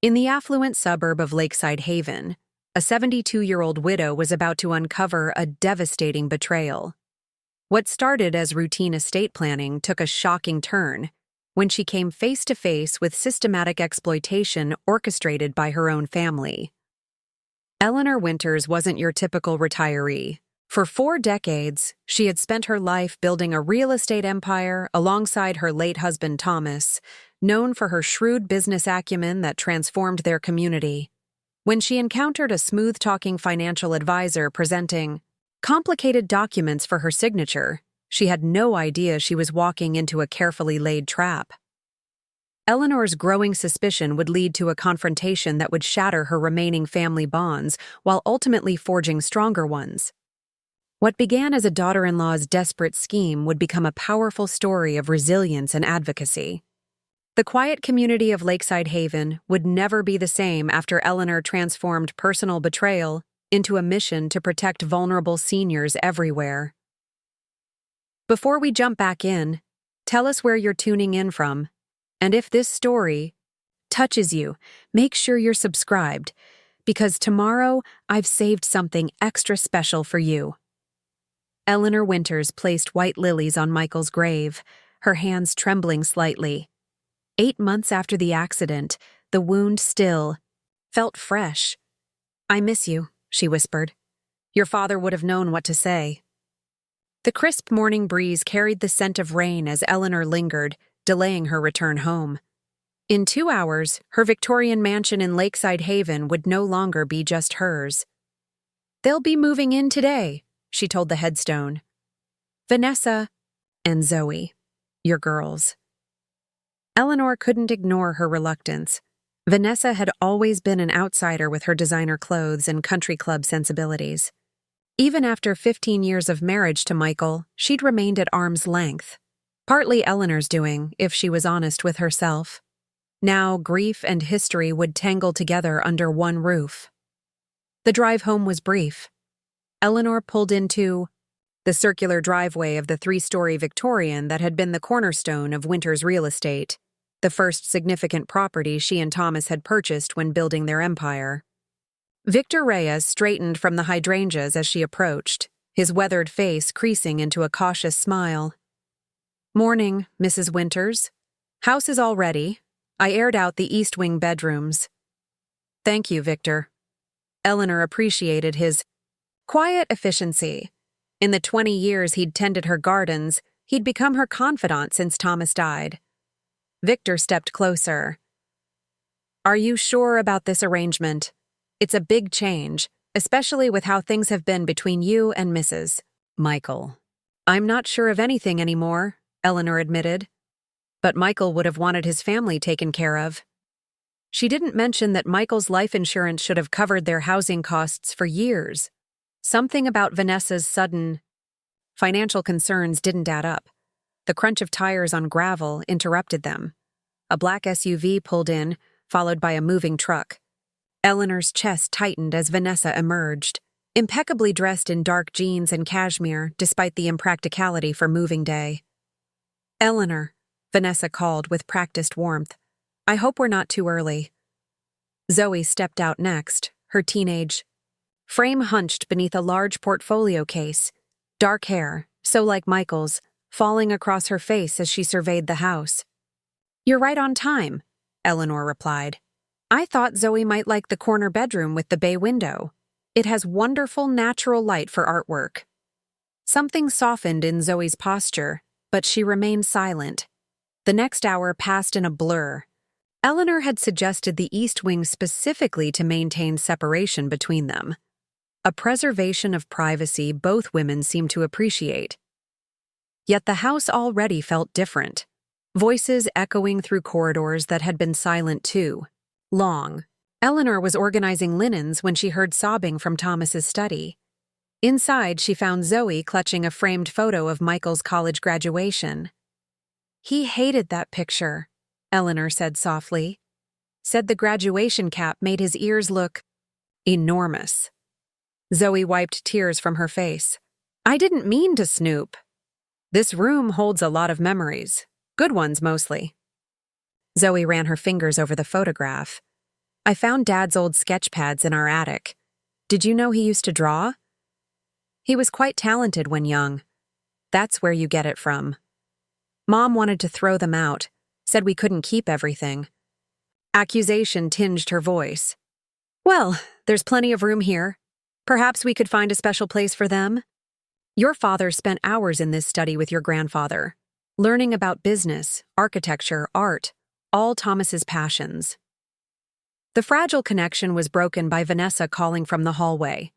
In the affluent suburb of Lakeside Haven, a 72-year-old widow was about to uncover a devastating betrayal. What started as routine estate planning took a shocking turn when she came face to face with systematic exploitation orchestrated by her own family. Eleanor Winters wasn't your typical retiree. For 4 decades, she had spent her life building a real estate empire alongside her late husband Thomas, known for her shrewd business acumen that transformed their community. When she encountered a smooth-talking financial advisor presenting complicated documents for her signature, she had no idea she was walking into a carefully laid trap. Eleanor's growing suspicion would lead to a confrontation that would shatter her remaining family bonds while ultimately forging stronger ones. What began as a daughter-in-law's desperate scheme would become a powerful story of resilience and advocacy. The quiet community of Lakeside Haven would never be the same after Eleanor transformed personal betrayal into a mission to protect vulnerable seniors everywhere. Before we jump back in, tell us where you're tuning in from. And if this story touches you, make sure you're subscribed, because tomorrow I've saved something extra special for you. Eleanor Winters placed white lilies on Michael's grave, her hands trembling slightly. 8 months after the accident, the wound still felt fresh. "I miss you," she whispered. "Your father would have known what to say." The crisp morning breeze carried the scent of rain as Eleanor lingered, delaying her return home. In 2 hours, her Victorian mansion in Lakeside Haven would no longer be just hers. "They'll be moving in today," she told the headstone. "Vanessa and Zoe, your girls." Eleanor couldn't ignore her reluctance. Vanessa had always been an outsider with her designer clothes and country club sensibilities. Even after 15 years of marriage to Michael, she'd remained at arm's length. Partly Eleanor's doing, if she was honest with herself. Now grief and history would tangle together under one roof. The drive home was brief. Eleanor pulled into the circular driveway of the 3-story Victorian that had been the cornerstone of Winters' real estate, the first significant property she and Thomas had purchased when building their empire. Victor Reyes straightened from the hydrangeas as she approached, his weathered face creasing into a cautious smile. "Morning, Mrs. Winters. House is all ready. I aired out the east wing bedrooms." "Thank you, Victor." Eleanor appreciated his quiet efficiency. In the 20 years he'd tended her gardens, he'd become her confidant since Thomas died. Victor stepped closer. "Are you sure about this arrangement? It's a big change, especially with how things have been between you and Mrs. Michael." "I'm not sure of anything anymore," Eleanor admitted. "But Michael would have wanted his family taken care of." She didn't mention that Michael's life insurance should have covered their housing costs for years. Something about Vanessa's sudden financial concerns didn't add up. The crunch of tires on gravel interrupted them. A black SUV pulled in, followed by a moving truck. Eleanor's chest tightened as Vanessa emerged, impeccably dressed in dark jeans and cashmere despite the impracticality for moving day. "Eleanor," Vanessa called with practiced warmth. "I hope we're not too early." Zoe stepped out next, her teenage frame hunched beneath a large portfolio case, dark hair, so like Michael's, falling across her face as she surveyed the house. "You're right on time," Eleanor replied. "I thought Zoe might like the corner bedroom with the bay window. It has wonderful natural light for artwork." Something softened in Zoe's posture, but she remained silent. The next hour passed in a blur. Eleanor had suggested the east wing specifically to maintain separation between them, a preservation of privacy both women seemed to appreciate. Yet the house already felt different, voices echoing through corridors that had been silent too long. Eleanor was organizing linens when she heard sobbing from Thomas's study. Inside, she found Zoe clutching a framed photo of Michael's college graduation. "He hated that picture," Eleanor said softly. "Said the graduation cap made his ears look enormous." Zoe wiped tears from her face. "I didn't mean to snoop. This room holds a lot of memories. Good ones, mostly." Zoe ran her fingers over the photograph. I found Dad's old sketch pads in our attic. Did you know he used to draw? He was quite talented when young. That's where you get it from. Mom wanted to throw them out, said we couldn't keep everything. Accusation tinged her voice. Well, there's plenty of room here. Perhaps we could find a special place for them? Your father spent hours in this study with your grandfather, learning about business, architecture, art, all Thomas's passions. The fragile connection was broken by Vanessa calling from the hallway.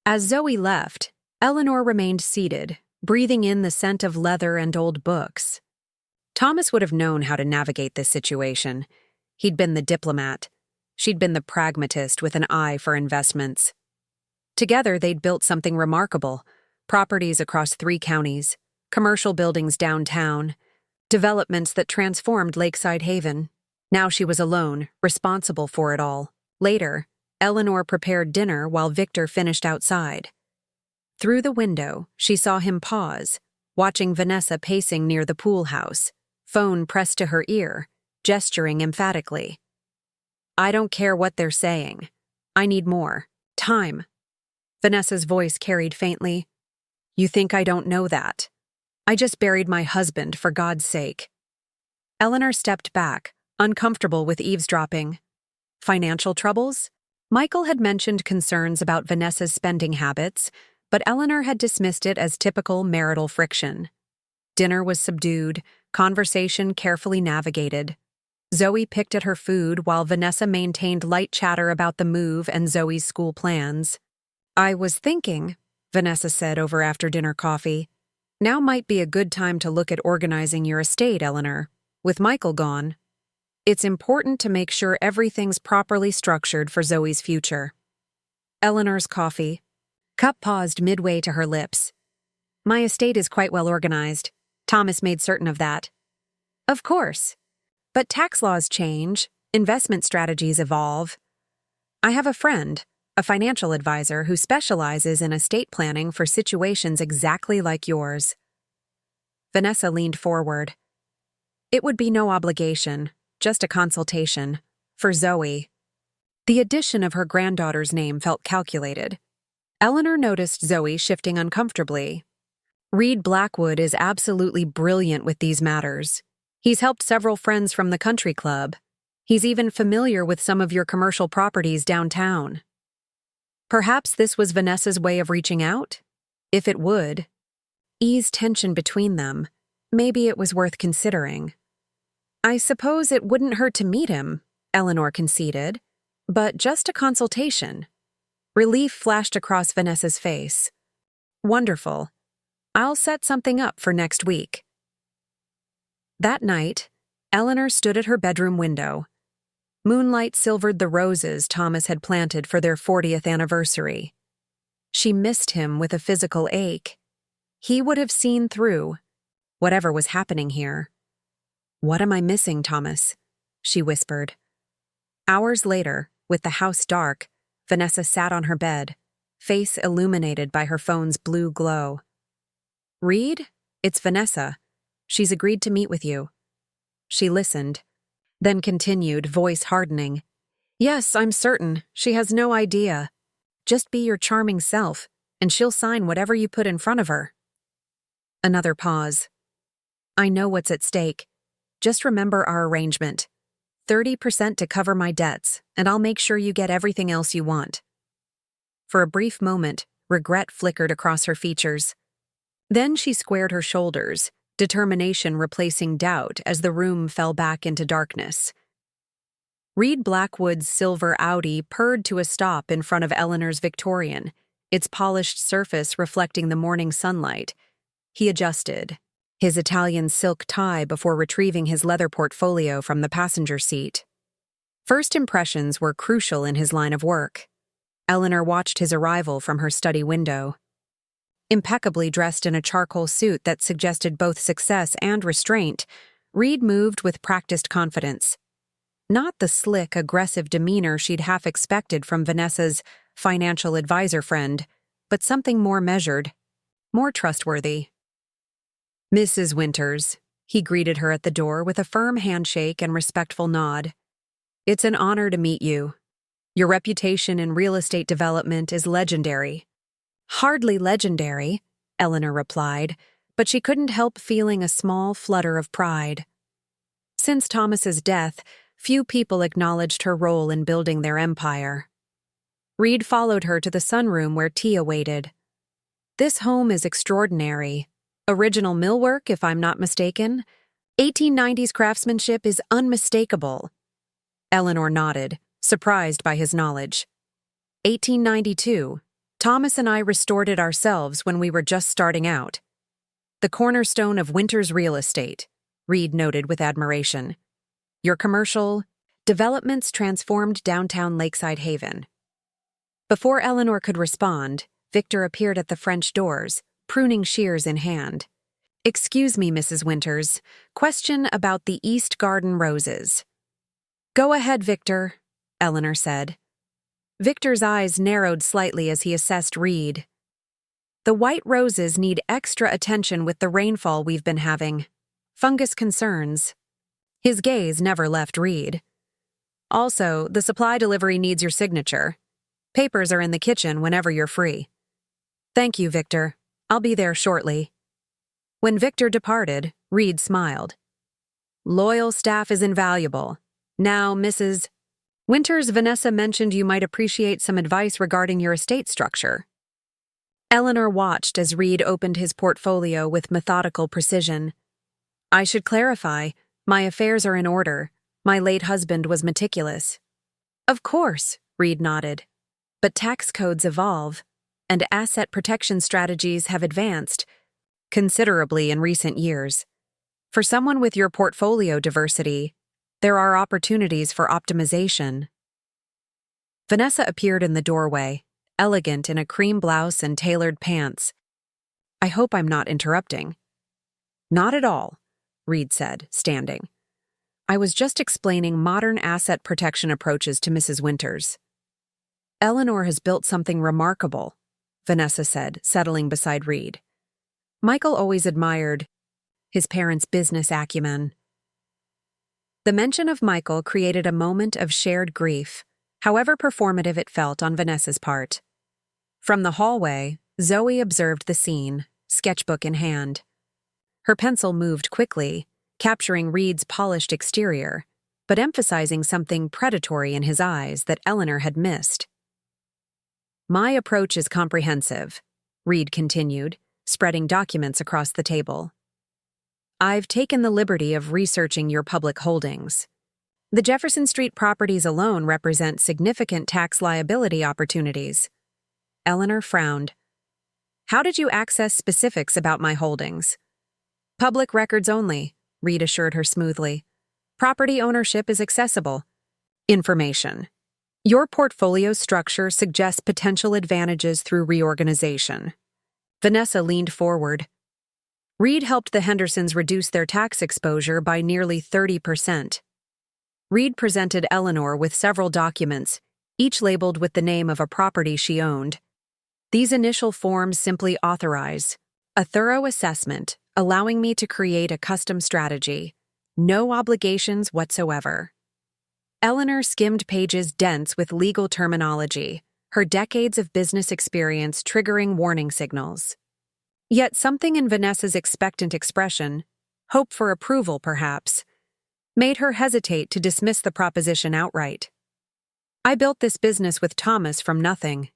As Zoe left, Eleanor remained seated, breathing in the scent of leather and old books. Thomas would have known how to navigate this situation. He'd been the diplomat. She'd been the pragmatist with an eye for investments. Together, they'd built something remarkable: properties across 3 counties, commercial buildings downtown, developments that transformed Lakeside Haven. Now she was alone, responsible for it all. Later, Eleanor prepared dinner while Victor finished outside. Through the window, she saw him pause, watching Vanessa pacing near the pool house, phone pressed to her ear, gesturing emphatically. I don't care what they're saying. I need more time. Vanessa's voice carried faintly. You think I don't know that? I just buried my husband, for God's sake. Eleanor stepped back, uncomfortable with eavesdropping. Financial troubles? Michael had mentioned concerns about Vanessa's spending habits, but Eleanor had dismissed it as typical marital friction. Dinner was subdued, conversation carefully navigated. Zoe picked at her food while Vanessa maintained light chatter about the move and Zoe's school plans. I was thinking, Vanessa said over after-dinner coffee, now might be a good time to look at organizing your estate, Eleanor. With Michael gone, it's important to make sure everything's properly structured for Zoe's future. Eleanor's coffee. Cup paused midway to her lips. My estate is quite well organized. Thomas made certain of that. Of course. But tax laws change, investment strategies evolve. I have a friend, a financial advisor who specializes in estate planning for situations exactly like yours. Vanessa leaned forward. It would be no obligation, just a consultation, for Zoe. The addition of her granddaughter's name felt calculated. Eleanor noticed Zoe shifting uncomfortably. Reed Blackwood is absolutely brilliant with these matters. He's helped several friends from the country club. He's even familiar with some of your commercial properties downtown. Perhaps this was Vanessa's way of reaching out? If it would ease tension between them, maybe it was worth considering. I suppose it wouldn't hurt to meet him, Eleanor conceded, but just a consultation. Relief flashed across Vanessa's face. Wonderful. I'll set something up for next week. That night, Eleanor stood at her bedroom window. Moonlight silvered the roses Thomas had planted for their 40th anniversary. She missed him with a physical ache. He would have seen through whatever was happening here. What am I missing, Thomas? She whispered. Hours later, with the house dark, Vanessa sat on her bed, face illuminated by her phone's blue glow. Reed, it's Vanessa. She's agreed to meet with you. She listened, then continued, voice hardening. Yes, I'm certain. She has no idea. Just be your charming self, and she'll sign whatever you put in front of her. Another pause. I know what's at stake. Just remember our arrangement. 30% to cover my debts, and I'll make sure you get everything else you want. For a brief moment, regret flickered across her features. Then she squared her shoulders, determination replacing doubt as the room fell back into darkness. Reed Blackwood's silver Audi purred to a stop in front of Eleanor's Victorian, its polished surface reflecting the morning sunlight. He adjusted his Italian silk tie before retrieving his leather portfolio from the passenger seat. First impressions were crucial in his line of work. Eleanor watched his arrival from her study window. Impeccably dressed in a charcoal suit that suggested both success and restraint, Reed moved with practiced confidence. Not the slick, aggressive demeanor she'd half expected from Vanessa's financial advisor friend, but something more measured, more trustworthy. Mrs. Winters, he greeted her at the door with a firm handshake and respectful nod. It's an honor to meet you, Your reputation in real estate development is legendary." "Hardly legendary," Eleanor replied, but she couldn't help feeling a small flutter of pride. Since Thomas's death, few people acknowledged her role in building their empire. Reed followed her to the sunroom where tea awaited. "This home is extraordinary. Original millwork, if I'm not mistaken. 1890s craftsmanship is unmistakable." Eleanor nodded, surprised by his knowledge. 1892. Thomas and I restored it ourselves when we were just starting out. "The cornerstone of Winters real estate," Reed noted with admiration. "Your commercial developments transformed downtown Lakeside Haven." Before Eleanor could respond, Victor appeared at the French doors, pruning shears in hand. "Excuse me, Mrs. Winters. Question about the East Garden roses." "Go ahead, Victor," Eleanor said. Victor's eyes narrowed slightly as he assessed Reed. "The white roses need extra attention with the rainfall we've been having. Fungus concerns." His gaze never left Reed. "Also, the supply delivery needs your signature. Papers are in the kitchen whenever you're free." "Thank you, Victor. I'll be there shortly." When Victor departed, Reed smiled. "Loyal staff is invaluable. Now, Mrs. Winters, Vanessa mentioned you might appreciate some advice regarding your estate structure." Eleanor watched as Reed opened his portfolio with methodical precision. "I should clarify, my affairs are in order. My late husband was meticulous." "Of course," Reed nodded. "But tax codes evolve, and asset protection strategies have advanced considerably in recent years. For someone with your portfolio diversity, there are opportunities for optimization." Vanessa appeared in the doorway, elegant in a cream blouse and tailored pants. "I hope I'm not interrupting." "Not at all," Reed said, standing. "I was just explaining modern asset protection approaches to Mrs. Winters." "Eleanor has built something remarkable," Vanessa said, settling beside Reed. Michael always admired his parents' business acumen. The mention of Michael created a moment of shared grief, however performative it felt on Vanessa's part. From the hallway, Zoe observed the scene, sketchbook in hand. Her pencil moved quickly, capturing Reed's polished exterior, but emphasizing something predatory in his eyes that Eleanor had missed. "My approach is comprehensive," Reed continued, spreading documents across the table. "I've taken the liberty of researching your public holdings. The Jefferson Street properties alone represent significant tax liability opportunities." Eleanor frowned. "How did you access specifics about my holdings?" "Public records only," Reed assured her smoothly. "Property ownership is accessible." "Information. Your portfolio structure suggests potential advantages through reorganization." Vanessa leaned forward. "Reed helped the Hendersons reduce their tax exposure by nearly 30%. Reed presented Eleanor with several documents, each labeled with the name of a property she owned. "These initial forms simply authorize a thorough assessment, allowing me to create a custom strategy. No obligations whatsoever." Eleanor skimmed pages dense with legal terminology, her decades of business experience triggering warning signals. Yet something in Vanessa's expectant expression, hope for approval perhaps, made her hesitate to dismiss the proposition outright. "I built this business with Thomas from nothing,"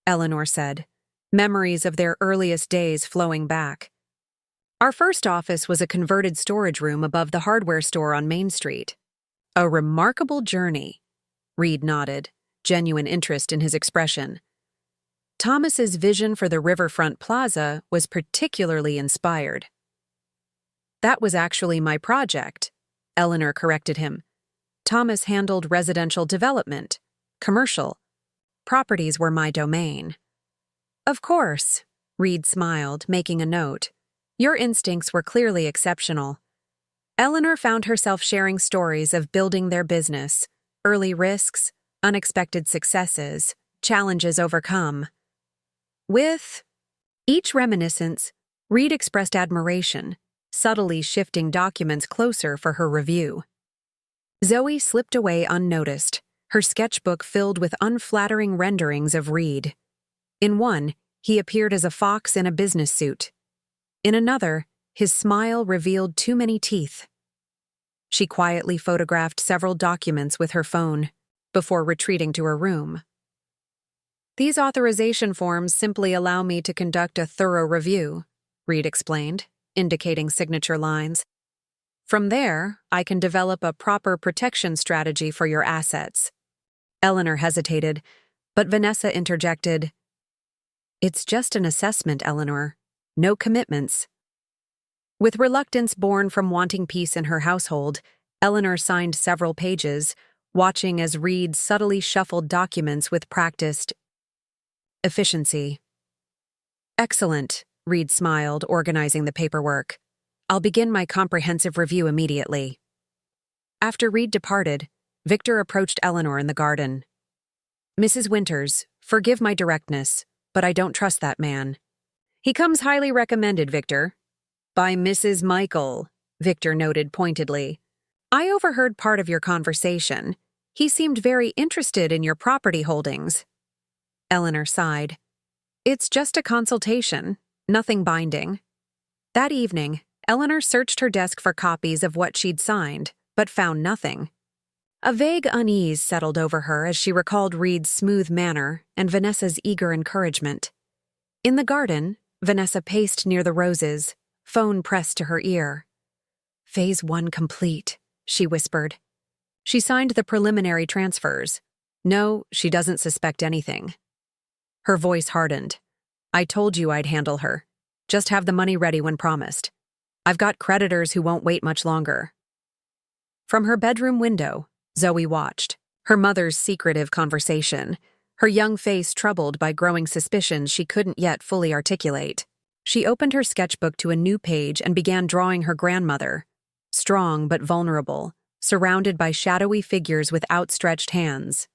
Eleanor said, memories of their earliest days flowing back. "Our first office was a converted storage room above the hardware store on Main Street." "A remarkable journey," Reed nodded, genuine interest in his expression. Thomas's vision for the riverfront plaza was particularly inspired. "That was actually my project," Eleanor corrected him. "Thomas handled residential development, commercial. Properties were my domain." "Of course," Reed smiled, making a note. "Your instincts were clearly exceptional." Eleanor found herself sharing stories of building their business, early risks, unexpected successes, challenges overcome. With each reminiscence, Reed expressed admiration, subtly shifting documents closer for her review. Zoe slipped away unnoticed, her sketchbook filled with unflattering renderings of Reed. In one, he appeared as a fox in a business suit. In another, his smile revealed too many teeth. She quietly photographed several documents with her phone before retreating to her room. "These authorization forms simply allow me to conduct a thorough review," Reed explained, indicating signature lines. "From there, I can develop a proper protection strategy for your assets." Eleanor hesitated, but Vanessa interjected, "It's just an assessment, Eleanor. No commitments." With reluctance born from wanting peace in her household, Eleanor signed several pages, watching as Reed subtly shuffled documents with practiced efficiency. "Excellent," Reed smiled, organizing the paperwork. "I'll begin my comprehensive review immediately." After Reed departed, Victor approached Eleanor in the garden. "Mrs. Winters, forgive my directness, but I don't trust that man." "He comes highly recommended, Victor." "By Mrs. Michael," Victor noted pointedly. "I overheard part of your conversation. He seemed very interested in your property holdings." Eleanor sighed. "It's just a consultation, nothing binding." That evening, Eleanor searched her desk for copies of what she'd signed, but found nothing. A vague unease settled over her as she recalled Reed's smooth manner and Vanessa's eager encouragement. In the garden, Vanessa paced near the roses, phone pressed to her ear. "Phase 1 complete," she whispered. She signed the preliminary transfers. No, she doesn't suspect anything. Her voice hardened. "I told you I'd handle her. Just have the money ready when promised. I've got creditors who won't wait much longer." From her bedroom window, Zoe watched, her mother's secretive conversation, her young face troubled by growing suspicions she couldn't yet fully articulate. She opened her sketchbook to a new page and began drawing her grandmother, strong but vulnerable, surrounded by shadowy figures with outstretched hands.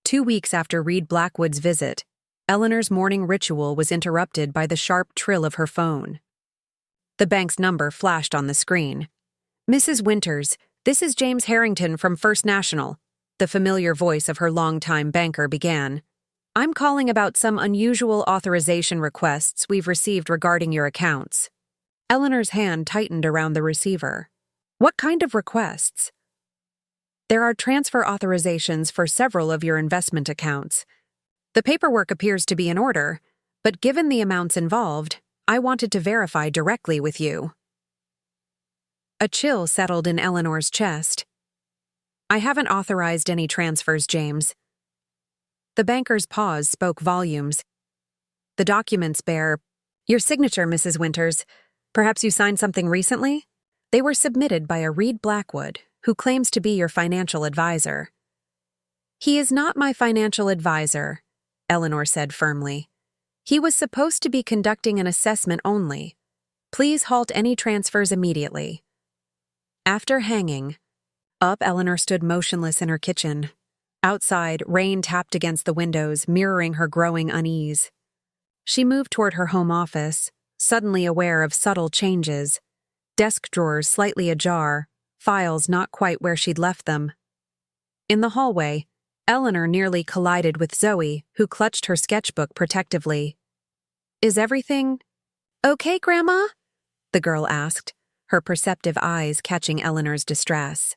2 weeks after Reed Blackwood's visit, Eleanor's morning ritual was interrupted by the sharp trill of her phone. The bank's number flashed on the screen. "Mrs. Winters, this is James Harrington from First National," the familiar voice of her longtime banker began. "I'm calling about some unusual authorization requests we've received regarding your accounts." Eleanor's hand tightened around the receiver. "What kind of requests?" "There are transfer authorizations for several of your investment accounts. The paperwork appears to be in order, but given the amounts involved, I wanted to verify directly with you." A chill settled in Eleanor's chest. "I haven't authorized any transfers, James." The banker's pause spoke volumes. "The documents bear your signature, Mrs. Winters. Perhaps you signed something recently? They were submitted by a Reed Blackwood, who claims to be your financial advisor." "He is not my financial advisor," Eleanor said firmly. "He was supposed to be conducting an assessment only. Please halt any transfers immediately." After hanging up, Eleanor stood motionless in her kitchen. Outside, rain tapped against the windows, mirroring her growing unease. She moved toward her home office, suddenly aware of subtle changes. Desk drawers slightly ajar, files not quite where she'd left them. In the hallway, Eleanor nearly collided with Zoe, who clutched her sketchbook protectively. "Is everything okay, Grandma?" the girl asked, her perceptive eyes catching Eleanor's distress.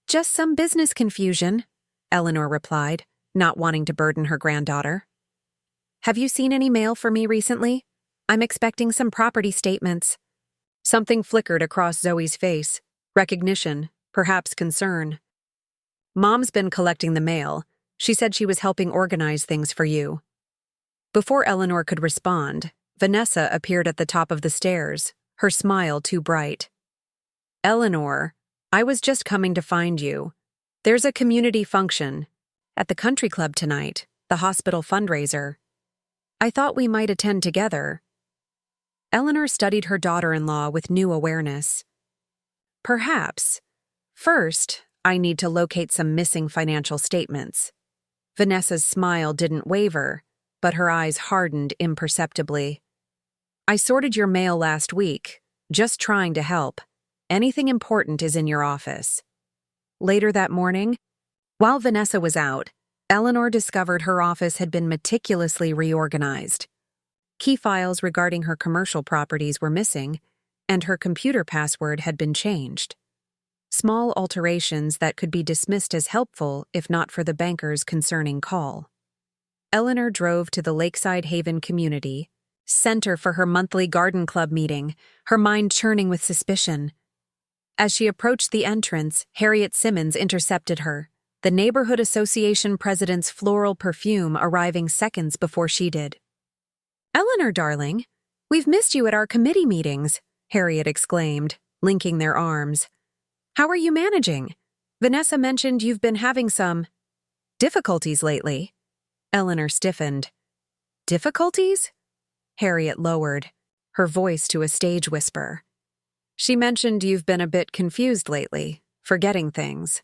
"Just some business confusion," Eleanor replied, not wanting to burden her granddaughter. "Have you seen any mail for me recently? I'm expecting some property statements." Something flickered across Zoe's face, recognition, perhaps concern. "Mom's been collecting the mail. She said she was helping organize things for you." Before Eleanor could respond, Vanessa appeared at the top of the stairs, her smile too bright. "Eleanor, I was just coming to find you. There's a community function at the country club tonight, the hospital fundraiser. I thought we might attend together." Eleanor studied her daughter-in-law with new awareness. "Perhaps. First, I need to locate some missing financial statements." Vanessa's smile didn't waver, but her eyes hardened imperceptibly. "I sorted your mail last week, just trying to help. Anything important is in your office." Later that morning, While Vanessa was out, Eleanor discovered her office had been meticulously reorganized. Key files regarding her commercial properties were missing, and her computer password had been changed. Small alterations that could be dismissed as helpful if not for the banker's concerning call. Eleanor drove to the Lakeside Haven community center for her monthly garden club meeting, her mind churning with suspicion. As she approached the entrance, Harriet Simmons intercepted her, the neighborhood association president's floral perfume arriving seconds before she did. "Eleanor, darling, we've missed you at our committee meetings," Harriet exclaimed, linking their arms. "How are you managing? Vanessa mentioned you've been having some difficulties lately." Eleanor stiffened. "Difficulties?" Harriet lowered, her voice to a stage whisper. "She mentioned you've been a bit confused lately, forgetting things.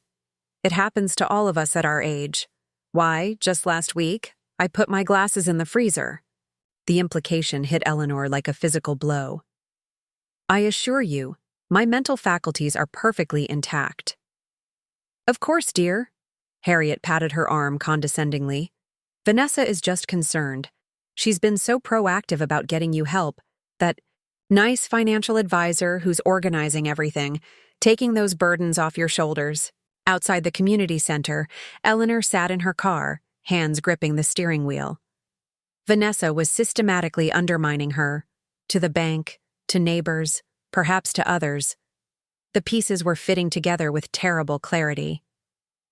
It happens to all of us at our age. Why, just last week, I put my glasses in the freezer." The implication hit Eleanor like a physical blow. "I assure you, my mental faculties are perfectly intact." "Of course, dear." Harriet patted her arm condescendingly. "Vanessa is just concerned. She's been so proactive about getting you help, that nice financial advisor who's organizing everything, taking those burdens off your shoulders." Outside the community center, Eleanor sat in her car, hands gripping the steering wheel. Vanessa was systematically undermining her, to the bank, to neighbors, perhaps to others. The pieces were fitting together with terrible clarity.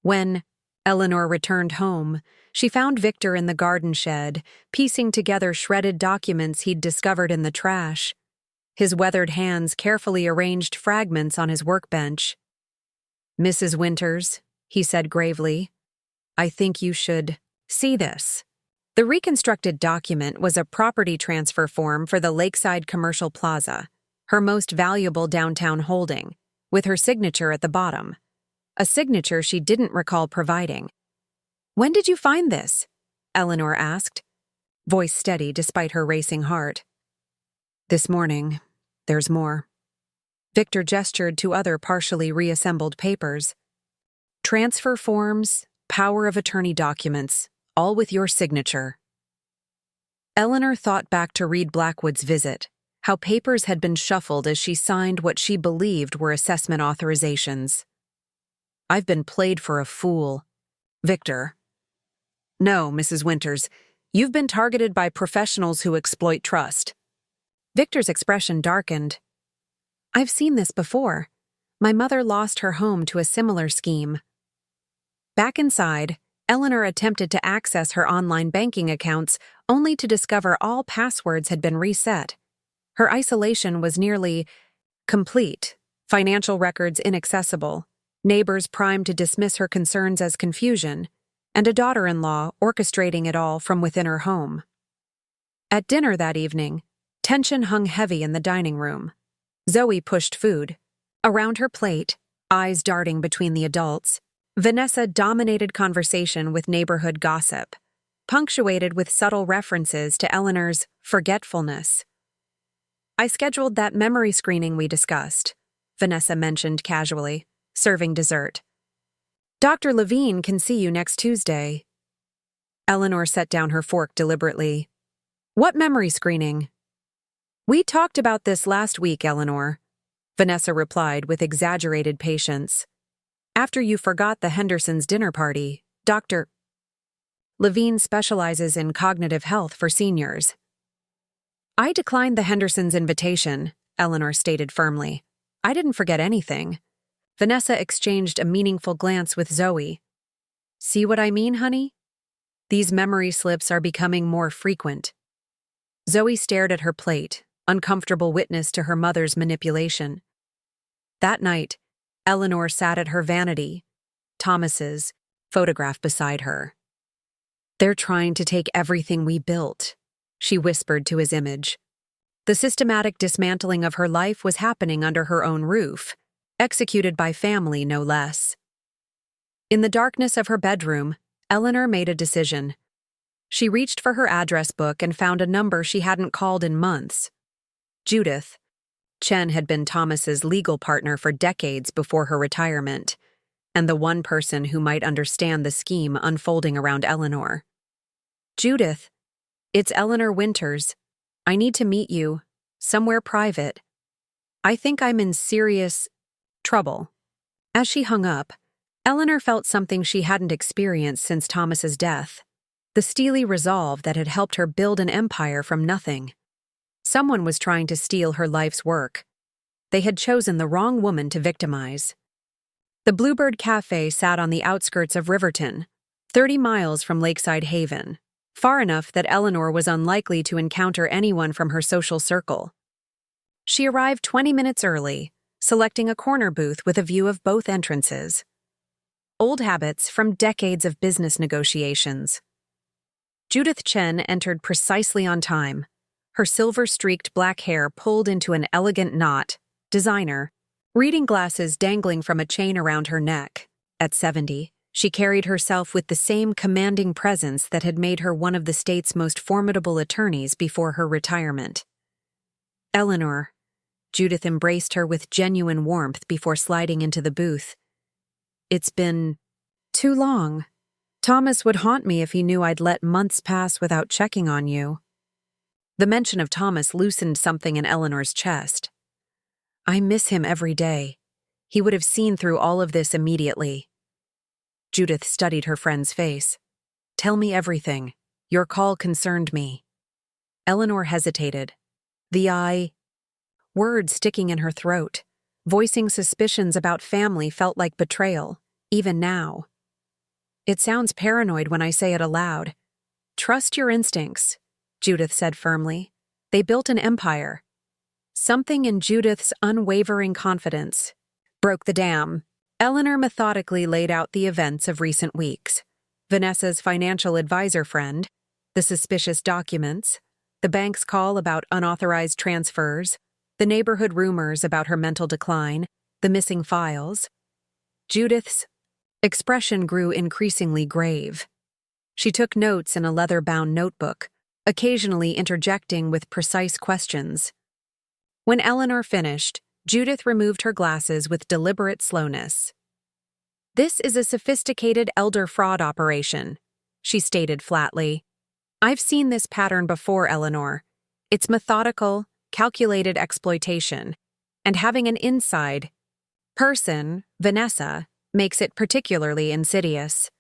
When Eleanor returned home, she found Victor in the garden shed, piecing together shredded documents he'd discovered in the trash. His weathered hands carefully arranged fragments on his workbench. "Mrs. Winters," he said gravely, "I think you should see this." The reconstructed document was a property transfer form for the Lakeside Commercial Plaza, her most valuable downtown holding, with her signature at the bottom. A signature she didn't recall providing. "When did you find this?" Eleanor asked, voice steady despite her racing heart. "This morning. There's more." Victor gestured to other partially reassembled papers. "Transfer forms, power of attorney documents, all with your signature." Eleanor thought back to Reed Blackwood's visit, how papers had been shuffled as she signed what she believed were assessment authorizations. "I've been played for a fool." "Victor." "No, Mrs. Winters, you've been targeted by professionals who exploit trust." Victor's expression darkened. "I've seen this before. My mother lost her home to a similar scheme." Back inside, Eleanor attempted to access her online banking accounts only to discover all passwords had been reset. Her isolation was nearly complete, financial records inaccessible, neighbors primed to dismiss her concerns as confusion, and a daughter-in-law orchestrating it all from within her home. At dinner that evening, tension hung heavy in the dining room. Zoe pushed food. Around her plate, eyes darting between the adults, Vanessa dominated conversation with neighborhood gossip, punctuated with subtle references to Eleanor's forgetfulness. "I scheduled that memory screening we discussed," Vanessa mentioned casually, serving dessert. "Dr. Levine can see you next Tuesday." Eleanor set down her fork deliberately. "What memory screening?" "We talked about this last week, Eleanor," Vanessa replied with exaggerated patience. "After you forgot the Hendersons' dinner party, Dr. Levine specializes in cognitive health for seniors." "I declined the Hendersons' invitation," Eleanor stated firmly. "I didn't forget anything." Vanessa exchanged a meaningful glance with Zoe. "See what I mean, honey? These memory slips are becoming more frequent." Zoe stared at her plate, uncomfortable witness to her mother's manipulation. That night, Eleanor sat at her vanity, Thomas's, photograph beside her. "They're trying to take everything we built," she whispered to his image. The systematic dismantling of her life was happening under her own roof, executed by family no less. In the darkness of her bedroom, Eleanor made a decision. She reached for her address book and found a number she hadn't called in months. Judith. Chen had been Thomas's legal partner for decades before her retirement. and the one person who might understand the scheme unfolding around Eleanor. "Judith, it's Eleanor Winters. I need to meet you, somewhere private. I think I'm in serious trouble." As she hung up, Eleanor felt something she hadn't experienced since Thomas's death, the steely resolve that had helped her build an empire from nothing. Someone was trying to steal her life's work. They had chosen the wrong woman to victimize. The Bluebird Cafe sat on the outskirts of Riverton, 30 miles from Lakeside Haven, far enough that Eleanor was unlikely to encounter anyone from her social circle. She arrived 20 minutes early, selecting a corner booth with a view of both entrances. Old habits from decades of business negotiations. Judith Chen entered precisely on time, her silver-streaked black hair pulled into an elegant knot, designer, reading glasses dangling from a chain around her neck. At 70, she carried herself with the same commanding presence that had made her one of the state's most formidable attorneys before her retirement. "Eleanor," Judith embraced her with genuine warmth before sliding into the booth. "It's been too long. Thomas would haunt me if he knew I'd let months pass without checking on you." The mention of Thomas loosened something in Eleanor's chest. "I miss him every day. He would have seen through all of this immediately." Judith studied her friend's face. "Tell me everything. Your call concerned me." Eleanor hesitated, the word sticking in her throat. Voicing suspicions about family felt like betrayal, even now. "It sounds paranoid when I say it aloud. Trust your instincts," Judith said firmly. "They built an empire." Something in Judith's unwavering confidence broke the dam. Eleanor methodically laid out the events of recent weeks. Vanessa's financial advisor friend, the suspicious documents, the bank's call about unauthorized transfers, the neighborhood rumors about her mental decline, the missing files. Judith's expression grew increasingly grave. She took notes in a leather-bound notebook, occasionally interjecting with precise questions. When Eleanor finished, Judith removed her glasses with deliberate slowness. "This is a sophisticated elder fraud operation," she stated flatly. "I've seen this pattern before, Eleanor. It's methodical, calculated exploitation, and having an inside person, Vanessa, makes it particularly insidious."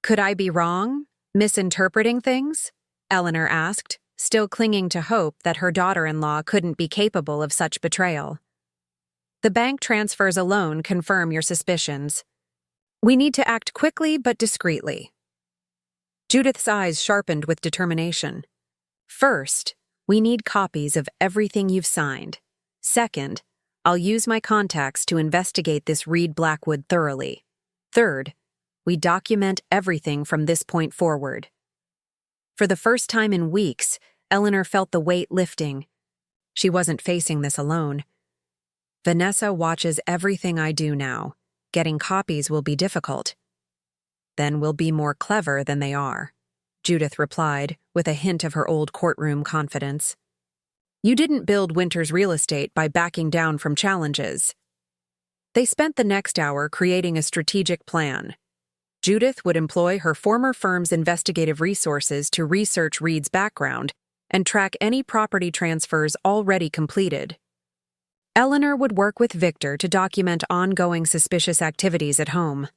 "Could I be wrong, misinterpreting things?" Eleanor asked, still clinging to hope that her daughter-in-law couldn't be capable of such betrayal. "The bank transfers alone confirm your suspicions. We need to act quickly but discreetly." Judith's eyes sharpened with determination. "First, we need copies of everything you've signed. Second, I'll use my contacts to investigate this Reed Blackwood thoroughly. Third, we document everything from this point forward." For the first time in weeks, Eleanor felt the weight lifting. She wasn't facing this alone. "Vanessa watches everything I do now. Getting copies will be difficult." "Then we'll be more clever than they are," Judith replied, with a hint of her old courtroom confidence. "You didn't build Winters real estate by backing down from challenges." They spent the next hour creating a strategic plan. Judith would employ her former firm's investigative resources to research Reed's background and track any property transfers already completed. Eleanor would work with Victor to document ongoing suspicious activities at home.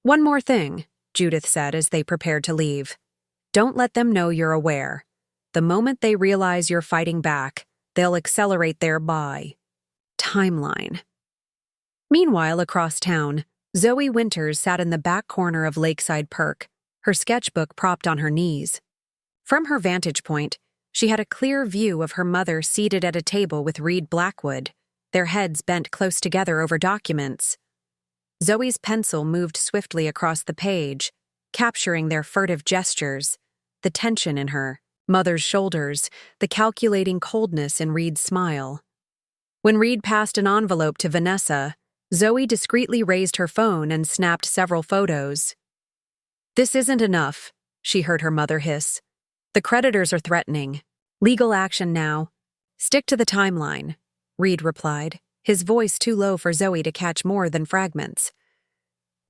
"One more thing," Judith said as they prepared to leave. "Don't let them know you're aware. The moment they realize you're fighting back, they'll accelerate their timeline." Meanwhile, across town, Zoe Winters sat in the back corner of Lakeside Park, her sketchbook propped on her knees. From her vantage point, she had a clear view of her mother seated at a table with Reed Blackwood, their heads bent close together over documents. Zoe's pencil moved swiftly across the page, capturing their furtive gestures, the tension in her mother's shoulders, the calculating coldness in Reed's smile. When Reed passed an envelope to Vanessa, Zoe discreetly raised her phone and snapped several photos. "This isn't enough," she heard her mother hiss. "The creditors are threatening. Legal action now." "Stick to the timeline," Reed replied, his voice too low for Zoe to catch more than fragments.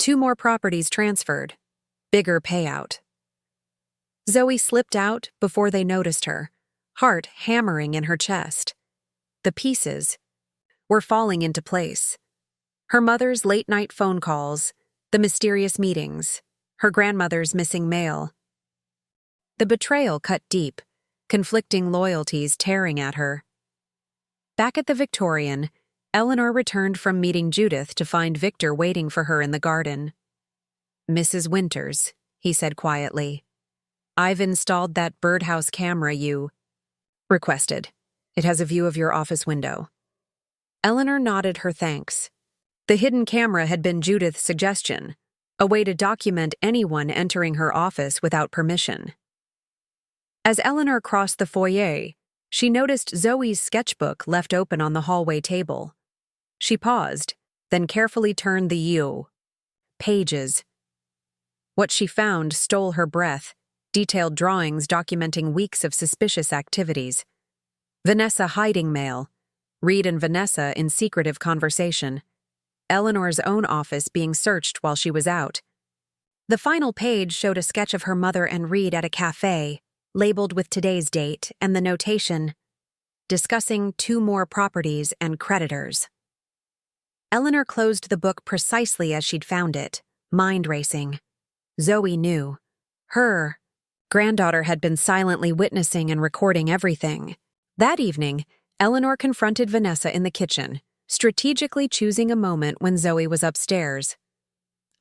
2 more properties transferred. Bigger payout. Zoe slipped out before they noticed her, heart hammering in her chest. The pieces were falling into place. Her mother's late-night phone calls, the mysterious meetings, her grandmother's missing mail. The betrayal cut deep, conflicting loyalties tearing at her. Back at the Victorian, Eleanor returned from meeting Judith to find Victor waiting for her in the garden. "Mrs. Winters," he said quietly, "I've installed that birdhouse camera you requested. It has a view of your office window." Eleanor nodded her thanks. The hidden camera had been Judith's suggestion, a way to document anyone entering her office without permission. As Eleanor crossed the foyer, she noticed Zoe's sketchbook left open on the hallway table. She paused, then carefully turned the pages. What she found stole her breath, detailed drawings documenting weeks of suspicious activities. Vanessa hiding mail, Reed and Vanessa in secretive conversation, Eleanor's own office being searched while she was out. The final page showed a sketch of her mother and Reed at a cafe, labeled with today's date and the notation, discussing 2 more properties and creditors. Eleanor closed the book precisely as she'd found it, mind racing. Zoe knew. Her granddaughter had been silently witnessing and recording everything. That evening, Eleanor confronted Vanessa in the kitchen, strategically choosing a moment when Zoe was upstairs.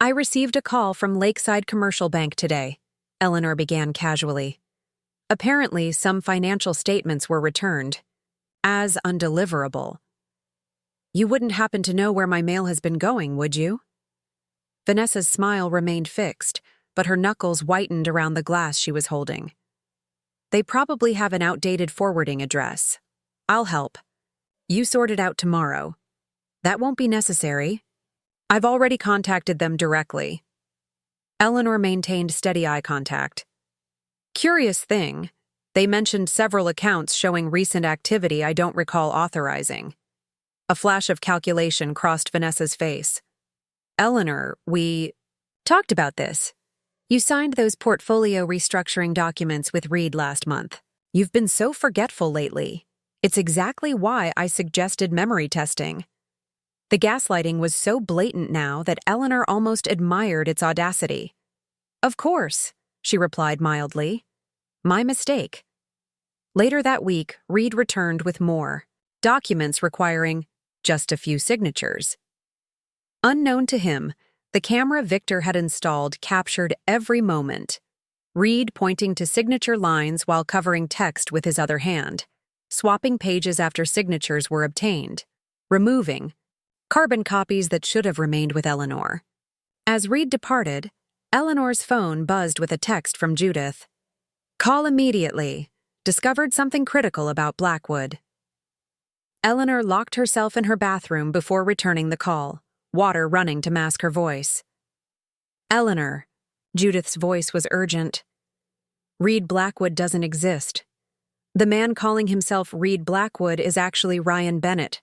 "I received a call from Lakeside Commercial Bank today," Eleanor began casually. "Apparently, some financial statements were returned as undeliverable. You wouldn't happen to know where my mail has been going, would you?" Vanessa's smile remained fixed, but her knuckles whitened around the glass she was holding. "They probably have an outdated forwarding address. I'll help. You sort it out tomorrow." "That won't be necessary. I've already contacted them directly." Eleanor maintained steady eye contact. "Curious thing, they mentioned several accounts showing recent activity I don't recall authorizing." A flash of calculation crossed Vanessa's face. "Eleanor, we talked about this. You signed those portfolio restructuring documents with Reed last month. You've been so forgetful lately. It's exactly why I suggested memory testing." The gaslighting was so blatant now that Eleanor almost admired its audacity. "Of course," she replied mildly. "My mistake." Later that week, Reed returned with more documents requiring just a few signatures. Unknown to him, the camera Victor had installed captured every moment. Reed pointing to signature lines while covering text with his other hand, swapping pages after signatures were obtained, removing carbon copies that should have remained with Eleanor. As Reed departed, Eleanor's phone buzzed with a text from Judith. "Call immediately. Discovered something critical about Blackwood." Eleanor locked herself in her bathroom before returning the call, water running to mask her voice. "Eleanor," Judith's voice was urgent. "Reed Blackwood doesn't exist. The man calling himself Reed Blackwood is actually Ryan Bennett,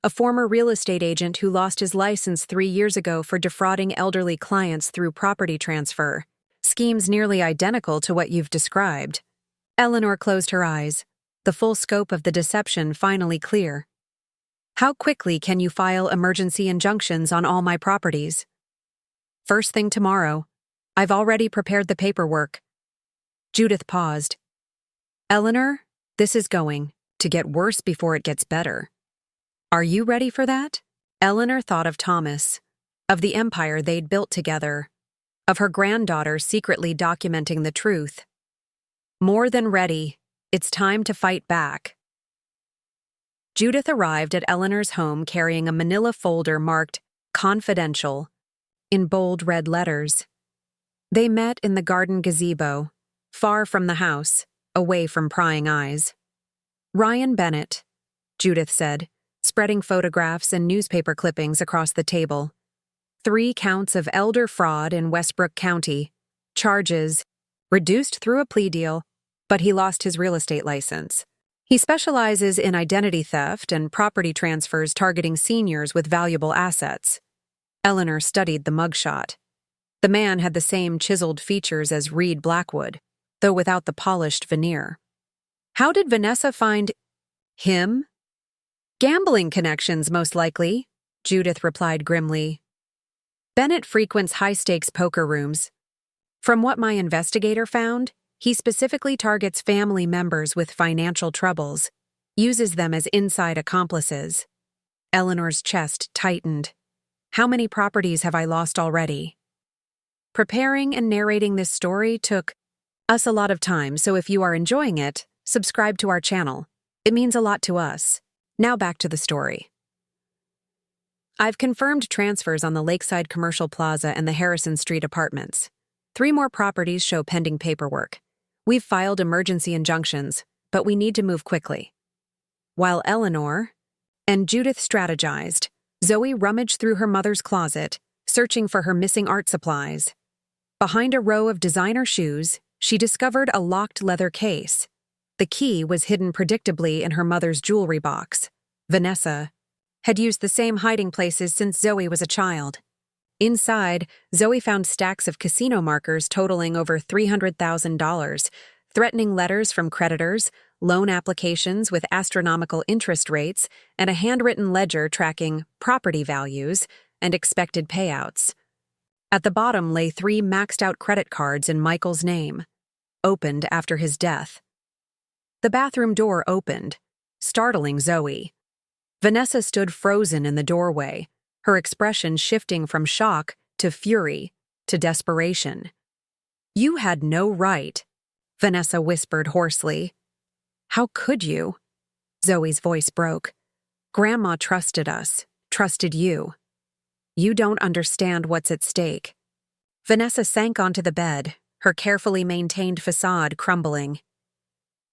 a former real estate agent who lost his license 3 years ago for defrauding elderly clients through property transfer. Schemes nearly identical to what you've described." Eleanor closed her eyes, the full scope of the deception finally clear. "How quickly can you file emergency injunctions on all my properties?" "First thing tomorrow. I've already prepared the paperwork." Judith paused. "Eleanor, this is going to get worse before it gets better. Are you ready for that?" Eleanor thought of Thomas, of the empire they'd built together, of her granddaughter secretly documenting the truth. More than ready. It's time to fight back. Judith arrived at Eleanor's home carrying a manila folder marked "Confidential" in bold red letters. They met in the garden gazebo, far from the house, away from prying eyes. "Ryan Bennett," Judith said, spreading photographs and newspaper clippings across the table. 3 counts of elder fraud in Westbrook County. Charges reduced through a plea deal, but he lost his real estate license. He specializes in identity theft and property transfers targeting seniors with valuable assets. Eleanor studied the mugshot. The man had the same chiseled features as Reed Blackwood, though without the polished veneer. How did Vanessa find him? Gambling connections, most likely, Judith replied grimly. Bennett frequents high-stakes poker rooms. From what my investigator found, he specifically targets family members with financial troubles, uses them as inside accomplices. Eleanor's chest tightened. How many properties have I lost already? Preparing and narrating this story took us a lot of time, so if you are enjoying it, subscribe to our channel. It means a lot to us. Now back to the story. I've confirmed transfers on the Lakeside Commercial Plaza and the Harrison Street apartments. 3 more properties show pending paperwork. We've filed emergency injunctions, but we need to move quickly. While Eleanor and Judith strategized, Zoe rummaged through her mother's closet, searching for her missing art supplies. Behind a row of designer shoes, she discovered a locked leather case. The key was hidden predictably in her mother's jewelry box. Vanessa had used the same hiding places since Zoe was a child. Inside, Zoe found stacks of casino markers totaling over $300,000, threatening letters from creditors, loan applications with astronomical interest rates, and a handwritten ledger tracking property values and expected payouts. At the bottom lay 3 maxed-out credit cards in Michael's name, opened after his death. The bathroom door opened, startling Zoe. Vanessa stood frozen in the doorway, her expression shifting from shock to fury to desperation. You had no right, Vanessa whispered hoarsely. How could you? Zoe's voice broke. Grandma trusted us, trusted you. You don't understand what's at stake. Vanessa sank onto the bed, her carefully maintained facade crumbling.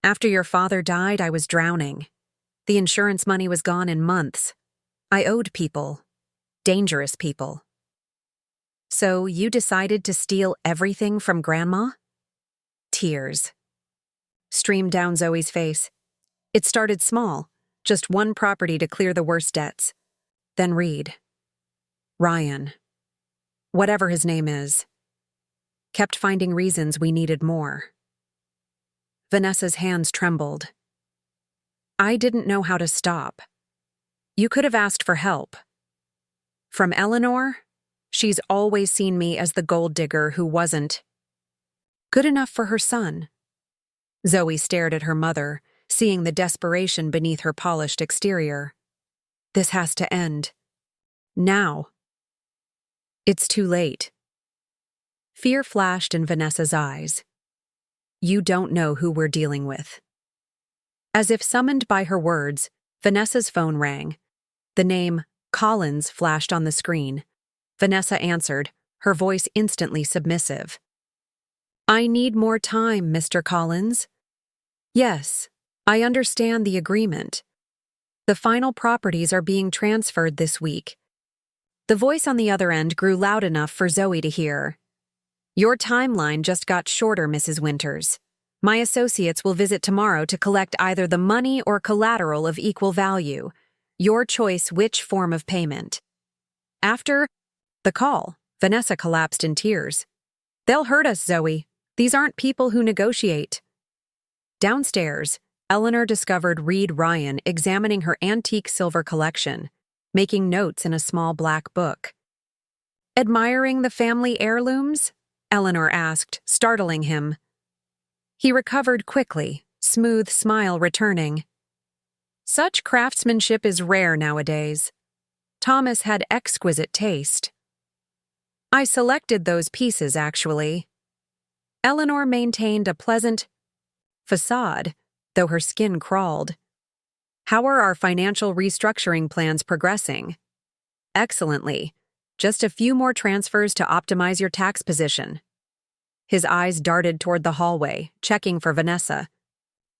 After your father died, I was drowning. The insurance money was gone in months. I owed people. Dangerous people. So you decided to steal everything from Grandma? Tears streamed down Zoe's face. It started small, just 1 property to clear the worst debts. Then Reed. Ryan. Whatever his name is. Kept finding reasons we needed more. Vanessa's hands trembled. I didn't know how to stop. You could have asked for help. From Eleanor, she's always seen me as the gold digger who wasn't good enough for her son. Zoe stared at her mother, seeing the desperation beneath her polished exterior. This has to end. Now. It's too late. Fear flashed in Vanessa's eyes. You don't know who we're dealing with. As if summoned by her words, Vanessa's phone rang. The name Collins flashed on the screen. Vanessa answered, her voice instantly submissive. I need more time, Mr. Collins. Yes, I understand the agreement. The final properties are being transferred this week. The voice on the other end grew loud enough for Zoe to hear. Your timeline just got shorter, Mrs. Winters. My associates will visit tomorrow to collect either the money or collateral of equal value. Your choice which form of payment. After the call, Vanessa collapsed in tears. They'll hurt us, Zoe. These aren't people who negotiate. Downstairs, Eleanor discovered Reed Ryan examining her antique silver collection, making notes in a small black book. Admiring the family heirlooms? Eleanor asked, startling him. He recovered quickly, smooth smile returning. Such craftsmanship is rare nowadays. Thomas had exquisite taste. I selected those pieces, actually. Eleanor maintained a pleasant facade, though her skin crawled. How are our financial restructuring plans progressing? Excellently. Just a few more transfers to optimize your tax position. His eyes darted toward the hallway, checking for Vanessa.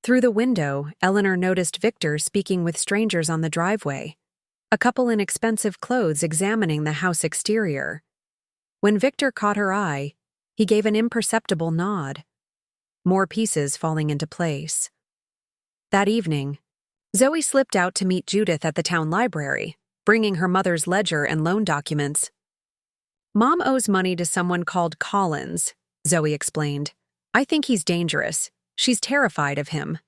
Through the window, Eleanor noticed Victor speaking with strangers on the driveway, a couple in expensive clothes examining the house exterior. When Victor caught her eye, he gave an imperceptible nod. More pieces falling into place. That evening, Zoe slipped out to meet Judith at the town library, bringing her mother's ledger and loan documents. Mom owes money to someone called Collins, Zoe explained. I think he's dangerous. She's terrified of him.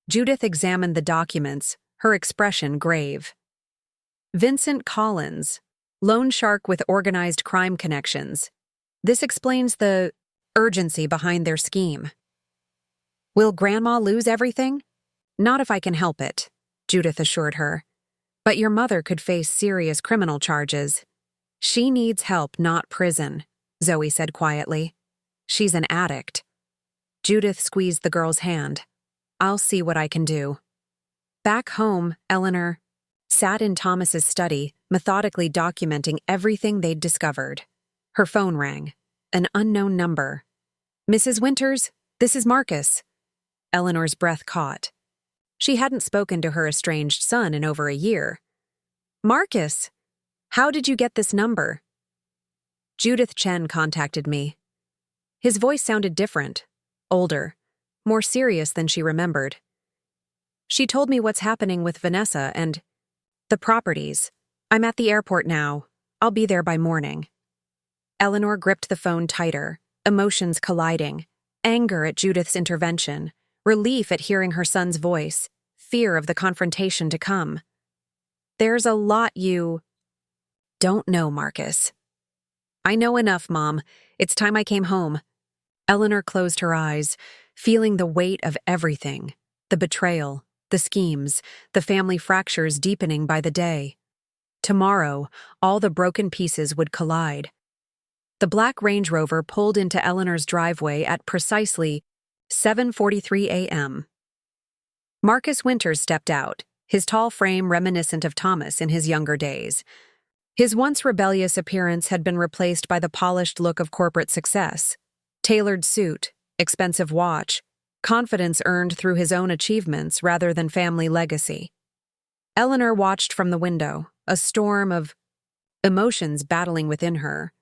Judith examined the documents, her expression grave. Vincent Collins, loan shark with organized crime connections. This explains the urgency behind their scheme. Will Grandma lose everything? Not if I can help it, Judith assured her. But your mother could face serious criminal charges. She needs help, not prison, Zoe said quietly. She's an addict. Judith squeezed the girl's hand. I'll see what I can do. Back home, Eleanor sat in Thomas's study, methodically documenting everything they'd discovered. Her phone rang. An unknown number. Mrs. Winters, this is Marcus. Eleanor's breath caught. She hadn't spoken to her estranged son in over a year. Marcus, how did you get this number? Judith Chen contacted me. His voice sounded different, older, more serious than she remembered. She told me what's happening with Vanessa and the properties. I'm at the airport now. I'll be there by morning. Eleanor gripped the phone tighter, emotions colliding, anger at Judith's intervention, relief at hearing her son's voice, fear of the confrontation to come. There's a lot you don't know, Marcus. I know enough, Mom. It's time I came home. Eleanor closed her eyes, feeling the weight of everything, the betrayal, the schemes, the family fractures deepening by the day. Tomorrow, all the broken pieces would collide. The black Range Rover pulled into Eleanor's driveway at precisely 7:43 a.m. Marcus Winters stepped out, his tall frame reminiscent of Thomas in his younger days. His once rebellious appearance had been replaced by the polished look of corporate success. Tailored suit, expensive watch, confidence earned through his own achievements rather than family legacy. Eleanor watched from the window, a storm of emotions battling within her.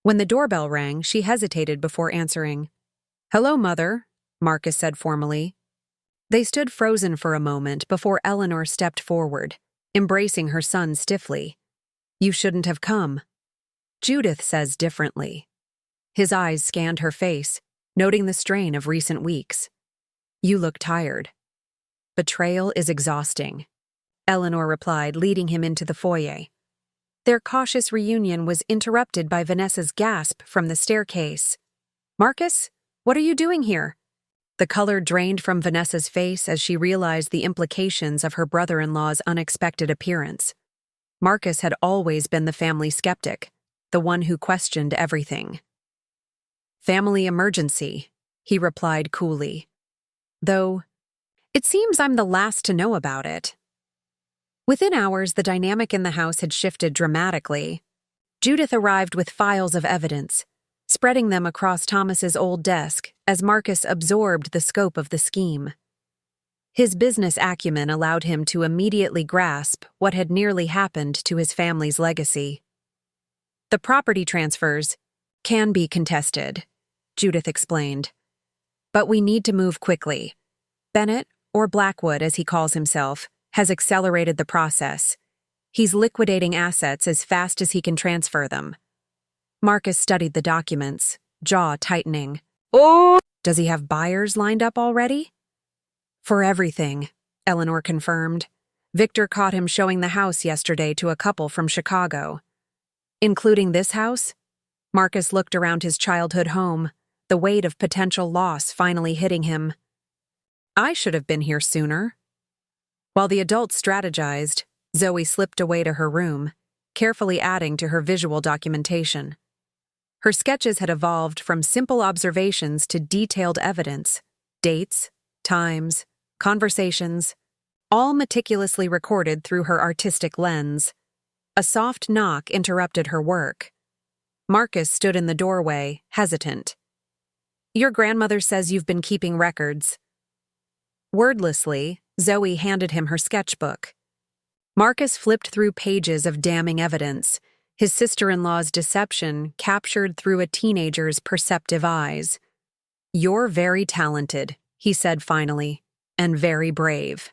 When the doorbell rang, she hesitated before answering. Hello, Mother, Marcus said formally. They stood frozen for a moment before Eleanor stepped forward, embracing her son stiffly. You shouldn't have come. Judith says differently. His eyes scanned her face, noting the strain of recent weeks. You look tired. Betrayal is exhausting, Eleanor replied, leading him into the foyer. Their cautious reunion was interrupted by Vanessa's gasp from the staircase. Marcus, what are you doing here? The color drained from Vanessa's face as she realized the implications of her brother-in-law's unexpected appearance. Marcus had always been the family skeptic, the one who questioned everything. Family emergency, he replied coolly. Though, it seems I'm the last to know about it. Within hours, the dynamic in the house had shifted dramatically. Judith arrived with files of evidence, spreading them across Thomas's old desk as Marcus absorbed the scope of the scheme. His business acumen allowed him to immediately grasp what had nearly happened to his family's legacy. The property transfers can be contested, Judith explained. But we need to move quickly. Bennett, or Blackwood as he calls himself, has accelerated the process. He's liquidating assets as fast as he can transfer them. Marcus studied the documents, jaw tightening. Oh! Does he have buyers lined up already? For everything, Eleanor confirmed. Victor caught him showing the house yesterday to a couple from Chicago. Including this house? Marcus looked around his childhood home, the weight of potential loss finally hitting him. I should have been here sooner. While the adults strategized, Zoe slipped away to her room, carefully adding to her visual documentation. Her sketches had evolved from simple observations to detailed evidence, dates, times, conversations, all meticulously recorded through her artistic lens. A soft knock interrupted her work. Marcus stood in the doorway, hesitant. Your grandmother says you've been keeping records. Wordlessly, Zoe handed him her sketchbook. Marcus flipped through pages of damning evidence, his sister-in-law's deception captured through a teenager's perceptive eyes. You're very talented, he said finally. and very brave.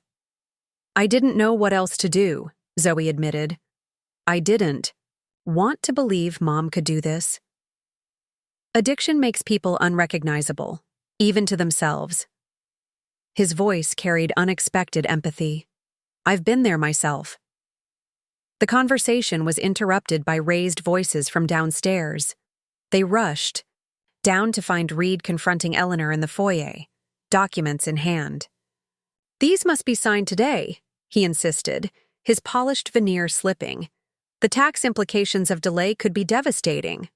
I didn't know what else to do, Zoe admitted. I didn't want to believe Mom could do this. Addiction makes people unrecognizable, even to themselves. His voice carried unexpected empathy. I've been there myself. The conversation was interrupted by raised voices from downstairs. They rushed down to find Reed confronting Eleanor in the foyer, documents in hand. These must be signed today, he insisted, his polished veneer slipping. The tax implications of delay could be devastating.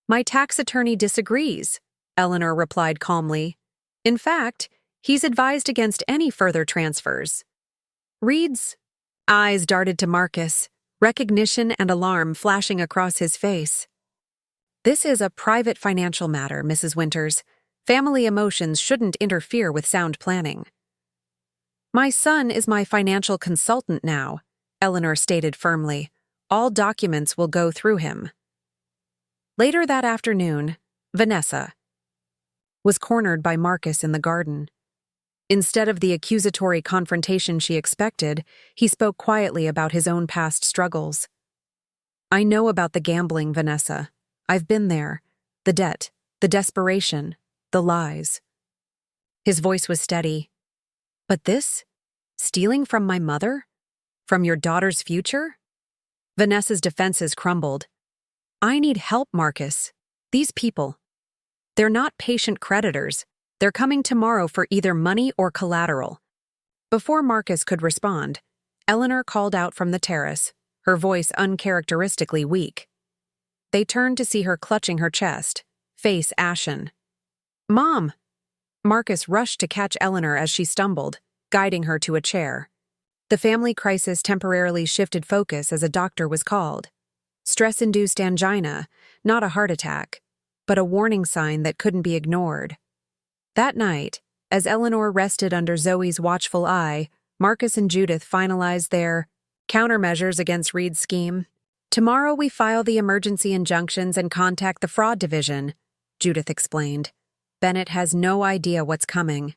My tax attorney disagrees, Eleanor replied calmly. In fact, he's advised against any further transfers. Reed's eyes darted to Marcus, recognition and alarm flashing across his face. This is a private financial matter, Mrs. Winters. Family emotions shouldn't interfere with sound planning. My son is my financial consultant now, Eleanor stated firmly. All documents will go through him. Later that afternoon, Vanessa was cornered by Marcus in the garden. Instead of the accusatory confrontation she expected, he spoke quietly about his own past struggles. I know about the gambling, Vanessa. I've been there. The debt, the desperation, the lies. His voice was steady. But this? Stealing from my mother? From your daughter's future? Vanessa's defenses crumbled. I need help, Marcus. These people. They're not patient creditors. They're coming tomorrow for either money or collateral. Before Marcus could respond, Eleanor called out from the terrace, her voice uncharacteristically weak. They turned to see her clutching her chest, face ashen. Mom! Marcus rushed to catch Eleanor as she stumbled, guiding her to a chair. The family crisis temporarily shifted focus as a doctor was called. Stress-induced angina, not a heart attack, but a warning sign that couldn't be ignored. That night, as Eleanor rested under Zoe's watchful eye, Marcus and Judith finalized their countermeasures against Reed's scheme. Tomorrow we file the emergency injunctions and contact the fraud division, Judith explained. Bennett has no idea what's coming.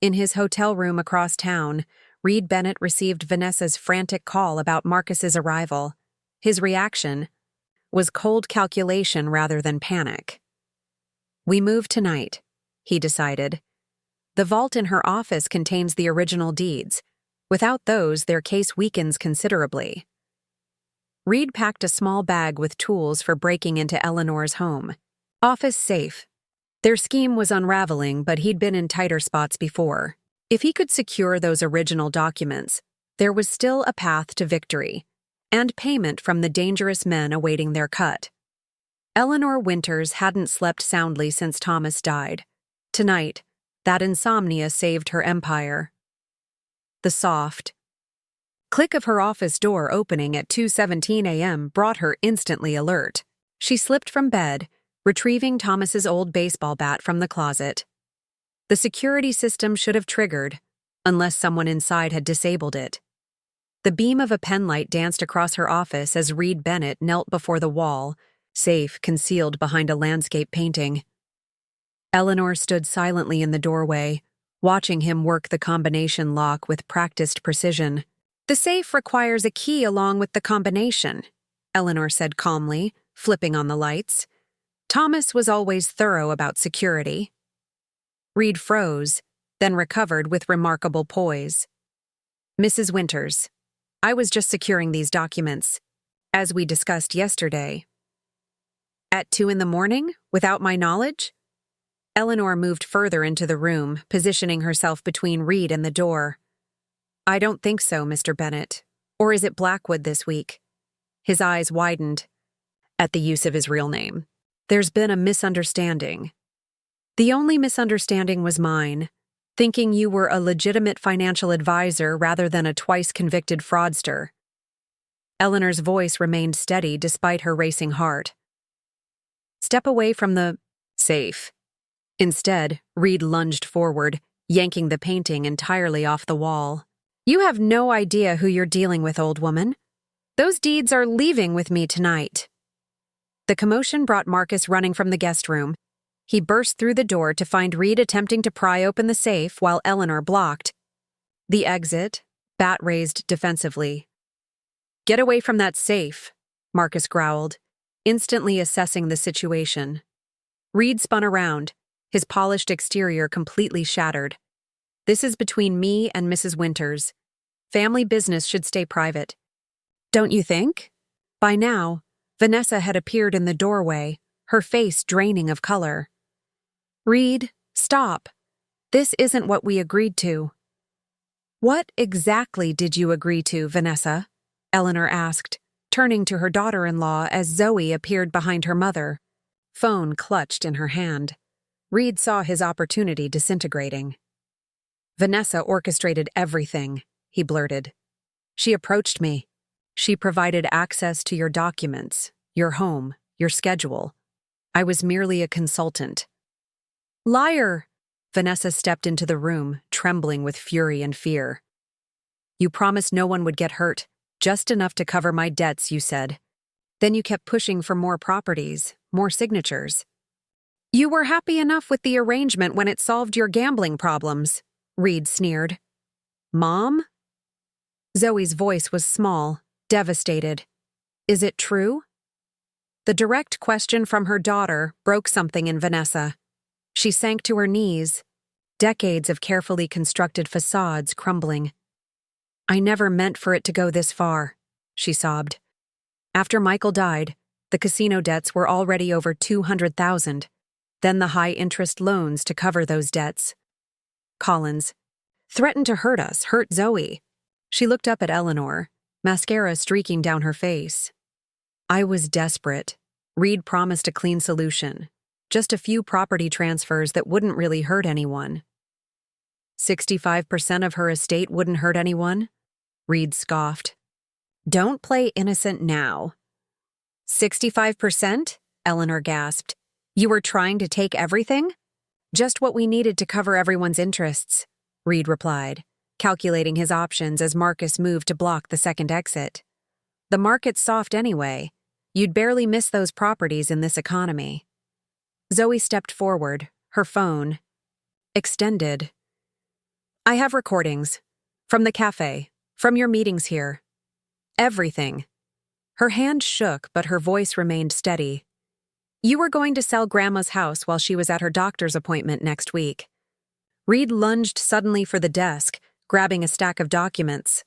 In his hotel room across town, Reed Bennett received Vanessa's frantic call about Marcus's arrival. His reaction was cold calculation rather than panic. We move tonight, he decided. The vault in her office contains the original deeds. Without those, their case weakens considerably. Reed packed a small bag with tools for breaking into Eleanor's home. Office safe. Their scheme was unraveling, but he'd been in tighter spots before. If he could secure those original documents, there was still a path to victory, and payment from the dangerous men awaiting their cut. Eleanor Winters hadn't slept soundly since Thomas died. Tonight, that insomnia saved her empire. The soft click of her office door opening at 2:17 a.m. brought her instantly alert. She slipped from bed, retrieving Thomas's old baseball bat from the closet. The security system should have triggered, unless someone inside had disabled it. The beam of a penlight danced across her office as Reed Bennett knelt before the wall, safe concealed behind a landscape painting. Eleanor stood silently in the doorway, watching him work the combination lock with practiced precision. The safe requires a key along with the combination, Eleanor said calmly, flipping on the lights. Thomas was always thorough about security. Reed froze, then recovered with remarkable poise. Mrs. Winters, I was just securing these documents, as we discussed yesterday. At 2 a.m, without my knowledge? Eleanor moved further into the room, positioning herself between Reed and the door. I don't think so, Mr. Bennett. Or is it Blackwood this week? His eyes widened at the use of his real name. There's been a misunderstanding. The only misunderstanding was mine, thinking you were a legitimate financial advisor rather than a twice-convicted fraudster. Eleanor's voice remained steady despite her racing heart. Step away from the safe. Instead, Reed lunged forward, yanking the painting entirely off the wall. You have no idea who you're dealing with, old woman. Those deeds are leaving with me tonight. The commotion brought Marcus running from the guest room. He burst through the door to find Reed attempting to pry open the safe while Eleanor blocked the exit, bat raised defensively. "Get away from that safe," Marcus growled, instantly assessing the situation. Reed spun around, his polished exterior completely shattered. "This is between me and Mrs. Winters. Family business should stay private." "Don't you think?" By now, Vanessa had appeared in the doorway, her face draining of color. "Reed, stop. This isn't what we agreed to." "What exactly did you agree to, Vanessa?" Eleanor asked, turning to her daughter-in-law as Zoe appeared behind her mother, phone clutched in her hand. Reed saw his opportunity disintegrating. "Vanessa orchestrated everything," he blurted. "She approached me. She provided access to your documents, your home, your schedule. I was merely a consultant." "Liar!" Vanessa stepped into the room, trembling with fury and fear. "You promised no one would get hurt, just enough to cover my debts, you said. Then you kept pushing for more properties, more signatures. You were happy enough with the arrangement when it solved your gambling problems," Reed sneered. "Mom?" Zoe's voice was small, devastated. "Is it true?" The direct question from her daughter broke something in Vanessa. She sank to her knees, decades of carefully constructed facades crumbling. "I never meant for it to go this far," she sobbed. "After Michael died, the casino debts were already over $200,000, then the high-interest loans to cover those debts. Collins threatened to hurt us, hurt Zoe." She looked up at Eleanor, mascara streaking down her face. "I was desperate. Reed promised a clean solution. Just a few property transfers that wouldn't really hurt anyone." 65% of her estate wouldn't hurt anyone? Reed scoffed. "Don't play innocent now." 65%? Eleanor gasped. "You were trying to take everything?" "Just what we needed to cover everyone's interests," Reed replied, calculating his options as Marcus moved to block the second exit. "The market's soft anyway. You'd barely miss those properties in this economy." Zoe stepped forward, her phone extended. "I have recordings. From the cafe. From your meetings here. Everything." Her hand shook, but her voice remained steady. "You were going to sell Grandma's house while she was at her doctor's appointment next week." Reed lunged suddenly for the desk, grabbing a stack of documents.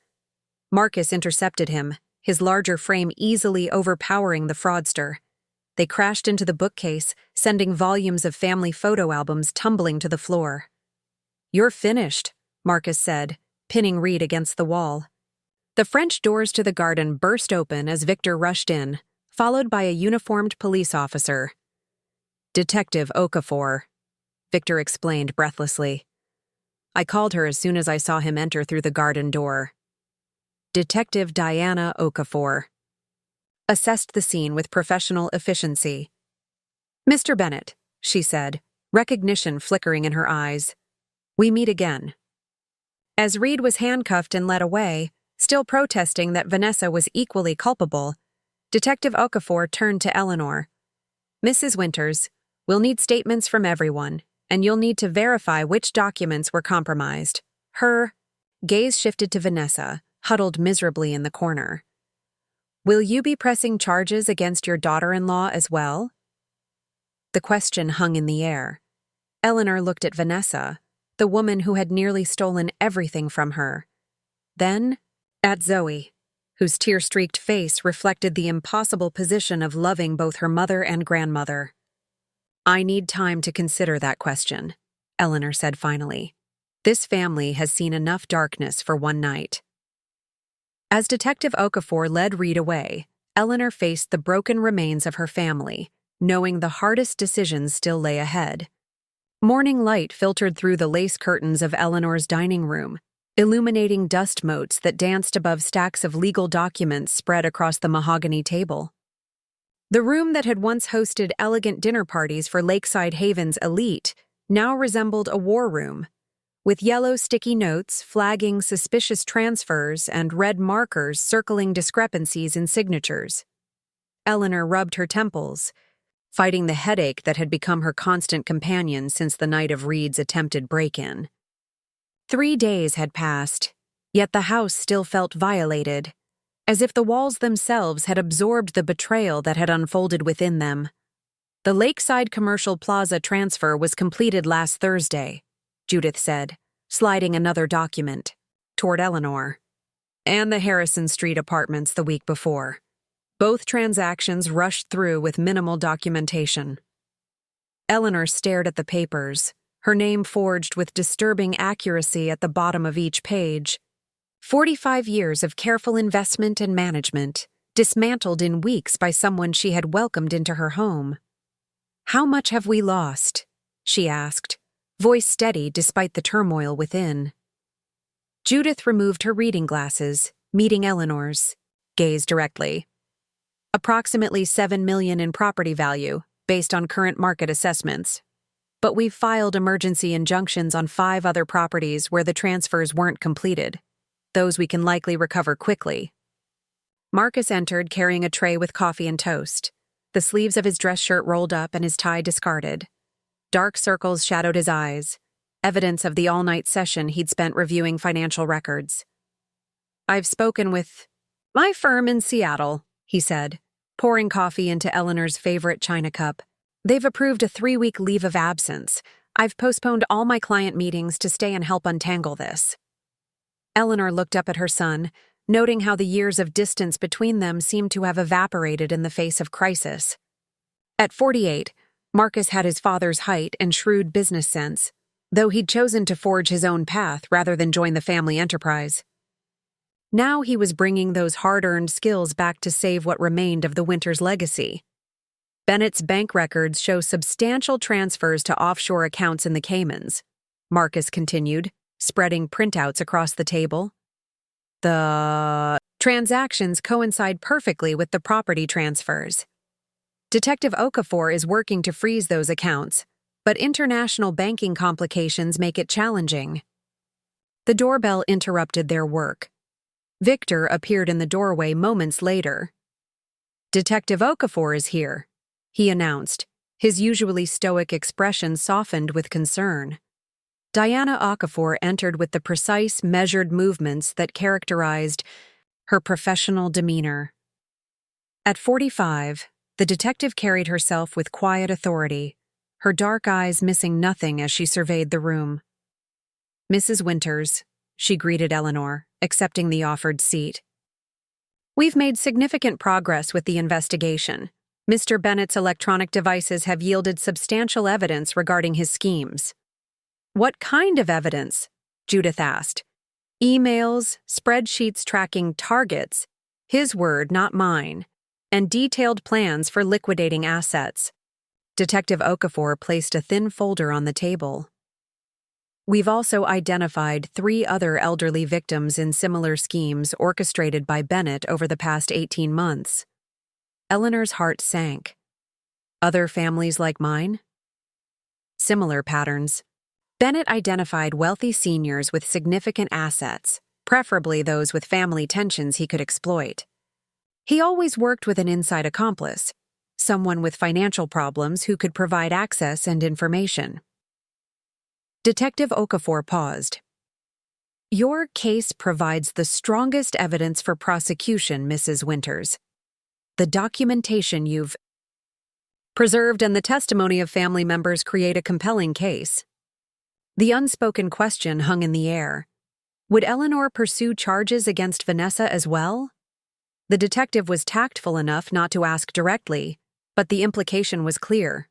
Marcus intercepted him, his larger frame easily overpowering the fraudster. They crashed into the bookcase, sending volumes of family photo albums tumbling to the floor. "You're finished," Marcus said, pinning Reed against the wall. The French doors to the garden burst open as Victor rushed in, followed by a uniformed police officer. "Detective Okafor," Victor explained breathlessly. "I called her as soon as I saw him enter through the garden door." Detective Diana Okafor assessed the scene with professional efficiency. "Mr. Bennett," she said, recognition flickering in her eyes. "We meet again." As Reed was handcuffed and led away, still protesting that Vanessa was equally culpable, Detective Okafor turned to Eleanor. "Mrs. Winters, we'll need statements from everyone, and you'll need to verify which documents were compromised." Her gaze shifted to Vanessa, huddled miserably in the corner. "Will you be pressing charges against your daughter-in-law as well?" The question hung in the air. Eleanor looked at Vanessa, the woman who had nearly stolen everything from her. Then, at Zoe, whose tear-streaked face reflected the impossible position of loving both her mother and grandmother. "I need time to consider that question," Eleanor said finally. "This family has seen enough darkness for one night." As Detective Okafor led Reed away, Eleanor faced the broken remains of her family, knowing the hardest decisions still lay ahead. Morning light filtered through the lace curtains of Eleanor's dining room, illuminating dust motes that danced above stacks of legal documents spread across the mahogany table. The room that had once hosted elegant dinner parties for Lakeside Haven's elite now resembled a war room, with yellow sticky notes flagging suspicious transfers and red markers circling discrepancies in signatures. Eleanor rubbed her temples, fighting the headache that had become her constant companion since the night of Reed's attempted break-in. 3 days had passed, yet the house still felt violated, as if the walls themselves had absorbed the betrayal that had unfolded within them. The Lakeside Commercial Plaza transfer was completed last Thursday, Judith said, sliding another document toward Eleanor, and the Harrison Street apartments the week before. Both transactions rushed through with minimal documentation. Eleanor stared at the papers, her name forged with disturbing accuracy at the bottom of each page. 45 years of careful investment and management, dismantled in weeks by someone she had welcomed into her home. "How much have we lost?" she asked, voice steady despite the turmoil within. Judith removed her reading glasses, meeting Eleanor's gaze directly. "Approximately $7 million in property value, based on current market assessments. But we've filed emergency injunctions on 5 other properties where the transfers weren't completed. Those we can likely recover quickly." Marcus entered carrying a tray with coffee and toast, the sleeves of his dress shirt rolled up and his tie discarded. Dark circles shadowed his eyes, evidence of the all-night session he'd spent reviewing financial records. "I've spoken with my firm in Seattle," he said, pouring coffee into Eleanor's favorite china cup. "They've approved a 3-week leave of absence. I've postponed all my client meetings to stay and help untangle this." Eleanor looked up at her son, noting how the years of distance between them seemed to have evaporated in the face of crisis. At 48, Marcus had his father's height and shrewd business sense, though he'd chosen to forge his own path rather than join the family enterprise. Now he was bringing those hard-earned skills back to save what remained of the Winters legacy. Bennett's bank records show substantial transfers to offshore accounts in the Caymans, Marcus continued, spreading printouts across the table. The transactions coincide perfectly with the property transfers. Detective Okafor is working to freeze those accounts, but international banking complications make it challenging. The doorbell interrupted their work. Victor appeared in the doorway moments later. "Detective Okafor is here," he announced, his usually stoic expression softened with concern. Diana Okafor entered with the precise, measured movements that characterized her professional demeanor. At 45, the detective carried herself with quiet authority, her dark eyes missing nothing as she surveyed the room. "Mrs. Winters," she greeted Eleanor, accepting the offered seat. "We've made significant progress with the investigation. Mr. Bennett's electronic devices have yielded substantial evidence regarding his schemes." "What kind of evidence?" Judith asked. "Emails, spreadsheets tracking targets, his word, not mine, and detailed plans for liquidating assets." Detective Okafor placed a thin folder on the table. "We've also identified 3 other elderly victims in similar schemes orchestrated by Bennett over the past 18 months. Eleanor's heart sank. "Other families like mine?" "Similar patterns. Bennett identified wealthy seniors with significant assets, preferably those with family tensions he could exploit. He always worked with an inside accomplice, someone with financial problems who could provide access and information." Detective Okafor paused. "Your case provides the strongest evidence for prosecution, Mrs. Winters. The documentation you've preserved and the testimony of family members create a compelling case." The unspoken question hung in the air. Would Eleanor pursue charges against Vanessa as well? The detective was tactful enough not to ask directly, but the implication was clear.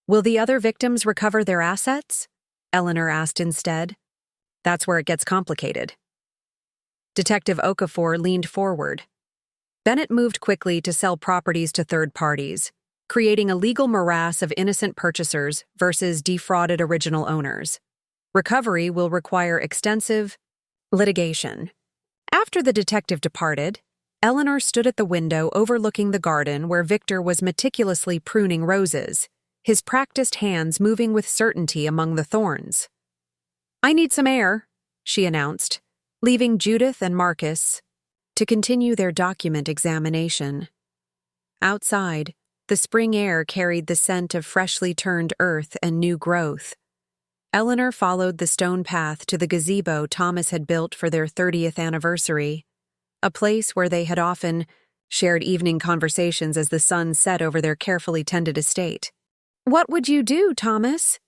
"Will the other victims recover their assets?" Eleanor asked instead. "That's where it gets complicated." Detective Okafor leaned forward. Bennett moved quickly to sell properties to third parties, creating a legal morass of innocent purchasers versus defrauded original owners. Recovery will require extensive litigation. After the detective departed, Eleanor stood at the window overlooking the garden where Victor was meticulously pruning roses, his practiced hands moving with certainty among the thorns. "I need some air," she announced, leaving Judith and Marcus to continue their document examination. Outside, the The spring air carried the scent of freshly turned earth and new growth. Eleanor followed the stone path to the gazebo Thomas had built for their 30th anniversary, a place where they had often shared evening conversations as the sun set over their carefully tended estate. "What would you do, Thomas?"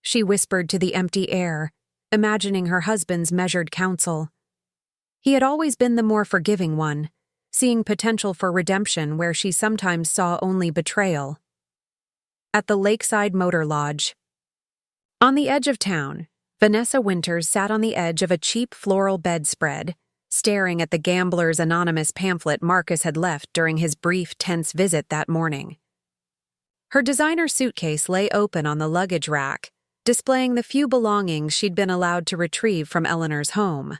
she whispered to the empty air, imagining her husband's measured counsel. He had always been the more forgiving one, seeing potential for redemption where she sometimes saw only betrayal. At the Lakeside Motor Lodge. On the edge of town, Vanessa Winters sat on the edge of a cheap floral bedspread, staring at the Gambler's Anonymous pamphlet Marcus had left during his brief, tense visit that morning. Her designer suitcase lay open on the luggage rack, displaying the few belongings she'd been allowed to retrieve from Eleanor's home.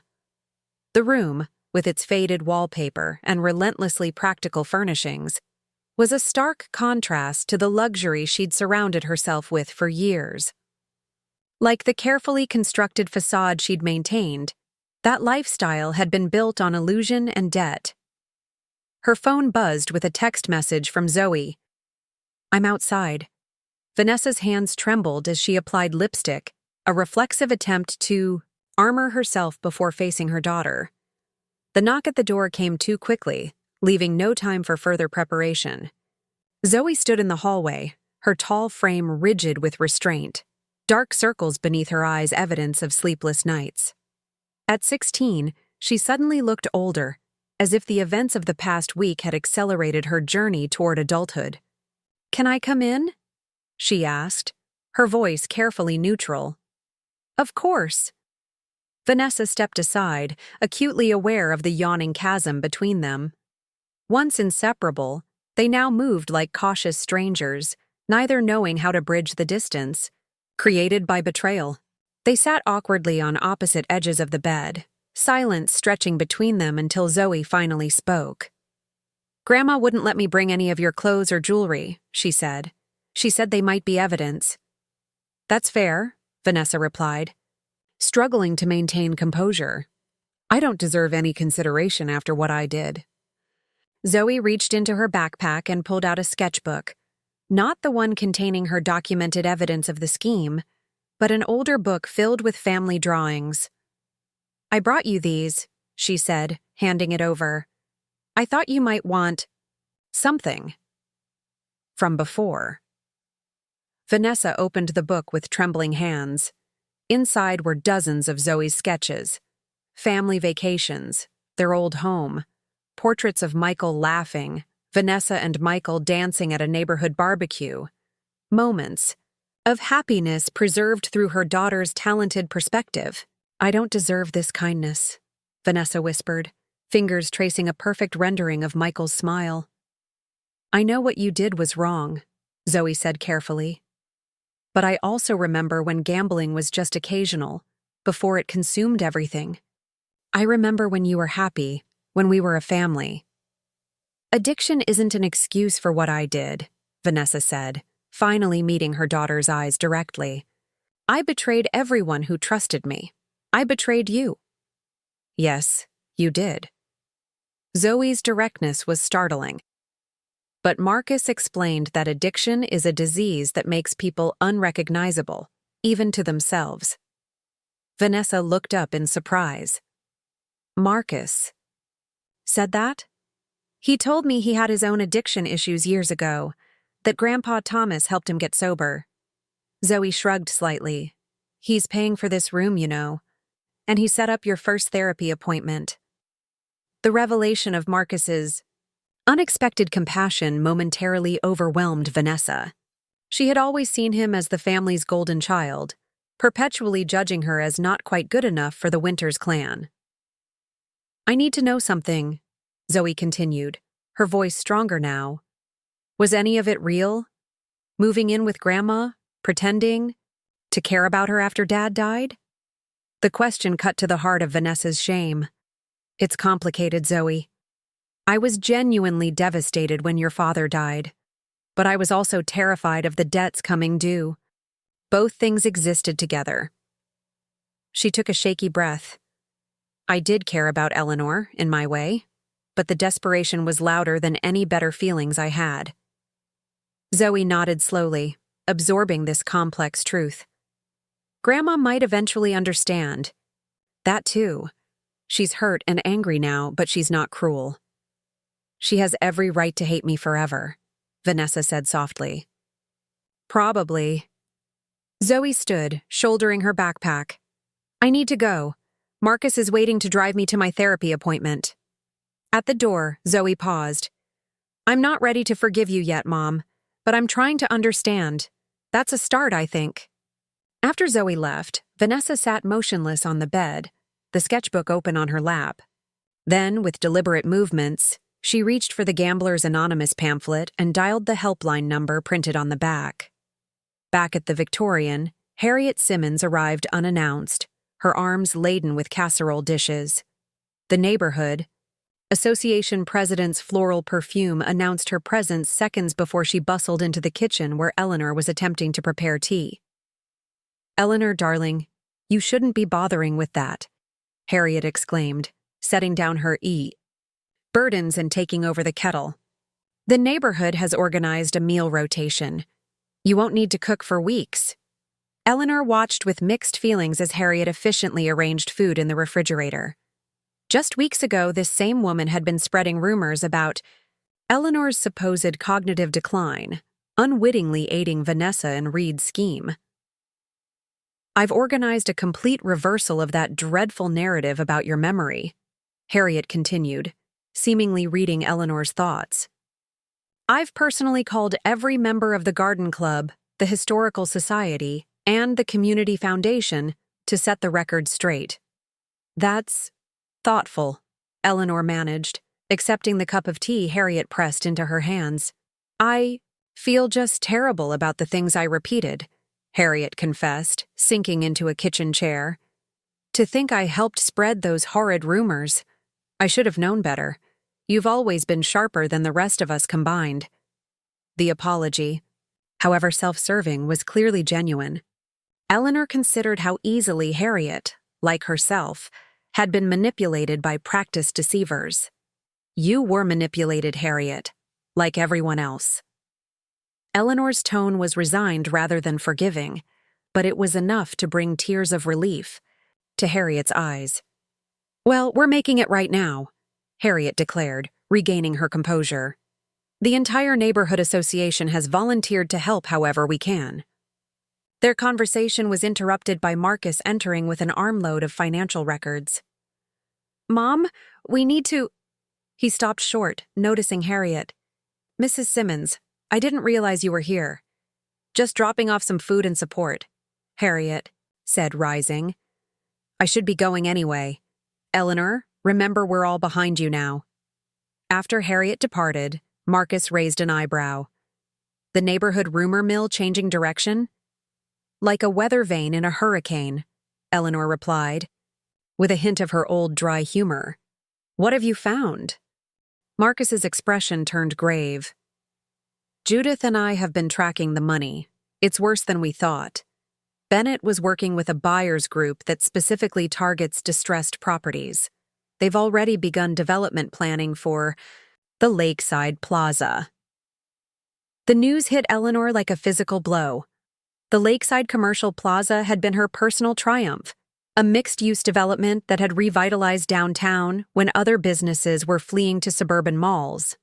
The room, with its faded wallpaper and relentlessly practical furnishings, was a stark contrast to the luxury she'd surrounded herself with for years. Like the carefully constructed facade she'd maintained, that lifestyle had been built on illusion and debt. Her phone buzzed with a text message from Zoe. "I'm outside." Vanessa's hands trembled as she applied lipstick, a reflexive attempt to armor herself before facing her daughter. The knock at the door came too quickly, leaving no time for further preparation. Zoe stood in the hallway, her tall frame rigid with restraint, dark circles beneath her eyes evidence of sleepless nights. At 16, she suddenly looked older, as if the events of the past week had accelerated her journey toward adulthood. "Can I come in?" she asked, her voice carefully neutral. "Of course." Vanessa stepped aside, acutely aware of the yawning chasm between them. Once inseparable, they now moved like cautious strangers, neither knowing how to bridge the distance created by betrayal. They sat awkwardly on opposite edges of the bed, silence stretching between them until Zoe finally spoke. "Grandma wouldn't let me bring any of your clothes or jewelry," she said. "She said they might be evidence." "That's fair," Vanessa replied, struggling to maintain composure. "I don't deserve any consideration after what I did." Zoe reached into her backpack and pulled out a sketchbook, not the one containing her documented evidence of the scheme, but an older book filled with family drawings. "I brought you these," she said, handing it over. "I thought you might want something from before." Vanessa opened the book with trembling hands. Inside were dozens of Zoe's sketches, family vacations, their old home, portraits of Michael laughing, Vanessa and Michael dancing at a neighborhood barbecue, moments of happiness preserved through her daughter's talented perspective. "I don't deserve this kindness," Vanessa whispered, fingers tracing a perfect rendering of Michael's smile. "I know what you did was wrong," Zoe said carefully. "But I also remember when gambling was just occasional, before it consumed everything. I remember when you were happy, when we were a family." "Addiction isn't an excuse for what I did," Vanessa said, finally meeting her daughter's eyes directly. "I betrayed everyone who trusted me. I betrayed you." "Yes, you did." Zoe's directness was startling. But Marcus explained that addiction is a disease that makes people unrecognizable, even to themselves. Vanessa looked up in surprise. "Marcus said that?" "He told me he had his own addiction issues years ago, that Grandpa Thomas helped him get sober." Zoe shrugged slightly. "He's paying for this room, you know. And he set up your first therapy appointment." The revelation of Marcus's unexpected compassion momentarily overwhelmed Vanessa. She had always seen him as the family's golden child, perpetually judging her as not quite good enough for the Winters clan. "I need to know something," Zoe continued, her voice stronger now. "Was any of it real? Moving in with Grandma? Pretending to care about her after Dad died?" The question cut to the heart of Vanessa's shame. "It's complicated, Zoe. I was genuinely devastated when your father died, but I was also terrified of the debts coming due. Both things existed together." She took a shaky breath. "I did care about Eleanor, in my way, but the desperation was louder than any better feelings I had." Zoe nodded slowly, absorbing this complex truth. Grandma might eventually understand. That too. She's hurt and angry now, but she's not cruel. She has every right to hate me forever, Vanessa said softly. Probably. Zoe stood, shouldering her backpack. I need to go. Marcus is waiting to drive me to my therapy appointment. At the door, Zoe paused. I'm not ready to forgive you yet, Mom, but I'm trying to understand. That's a start, I think. After Zoe left, Vanessa sat motionless on the bed, the sketchbook open on her lap. Then, with deliberate movements, she reached for the Gamblers Anonymous pamphlet and dialed the helpline number printed on the back. Back at the Victorian, Harriet Simmons arrived unannounced, her arms laden with casserole dishes. The neighborhood, Association President's floral perfume announced her presence seconds before she bustled into the kitchen where Eleanor was attempting to prepare tea. Eleanor, darling, you shouldn't be bothering with that, Harriet exclaimed, setting down her burdens and taking over the kettle. The neighborhood has organized a meal rotation. You won't need to cook for weeks. Eleanor watched with mixed feelings as Harriet efficiently arranged food in the refrigerator. Just weeks ago, this same woman had been spreading rumors about Eleanor's supposed cognitive decline, unwittingly aiding Vanessa and Reed's scheme. I've organized a complete reversal of that dreadful narrative about your memory, Harriet continued, seemingly reading Eleanor's thoughts. I've personally called every member of the Garden Club, the Historical Society, and the Community Foundation to set the record straight. That's thoughtful, Eleanor managed, accepting the cup of tea Harriet pressed into her hands. I feel just terrible about the things I repeated, Harriet confessed, sinking into a kitchen chair. To think I helped spread those horrid rumors. I should have known better. You've always been sharper than the rest of us combined. The apology, however self-serving, was clearly genuine. Eleanor considered how easily Harriet, like herself, had been manipulated by practiced deceivers. You were manipulated, Harriet, like everyone else. Eleanor's tone was resigned rather than forgiving, but it was enough to bring tears of relief to Harriet's eyes. Well, we're making it right now, Harriet declared, regaining her composure. The entire neighborhood association has volunteered to help however we can. Their conversation was interrupted by Marcus entering with an armload of financial records. Mom, we need to… He stopped short, noticing Harriet. Mrs. Simmons, I didn't realize you were here. Just dropping off some food and support, Harriet said, rising. I should be going anyway. Eleanor, remember we're all behind you now. After Harriet departed, Marcus raised an eyebrow. The neighborhood rumor mill changing direction? Like a weather vane in a hurricane, Eleanor replied, with a hint of her old dry humor. What have you found? Marcus's expression turned grave. Judith and I have been tracking the money. It's worse than we thought. Bennett was working with a buyers group that specifically targets distressed properties. They've already begun development planning for the Lakeside Plaza. The news hit Eleanor like a physical blow. The Lakeside Commercial Plaza had been her personal triumph, a mixed-use development that had revitalized downtown when other businesses were fleeing to suburban malls.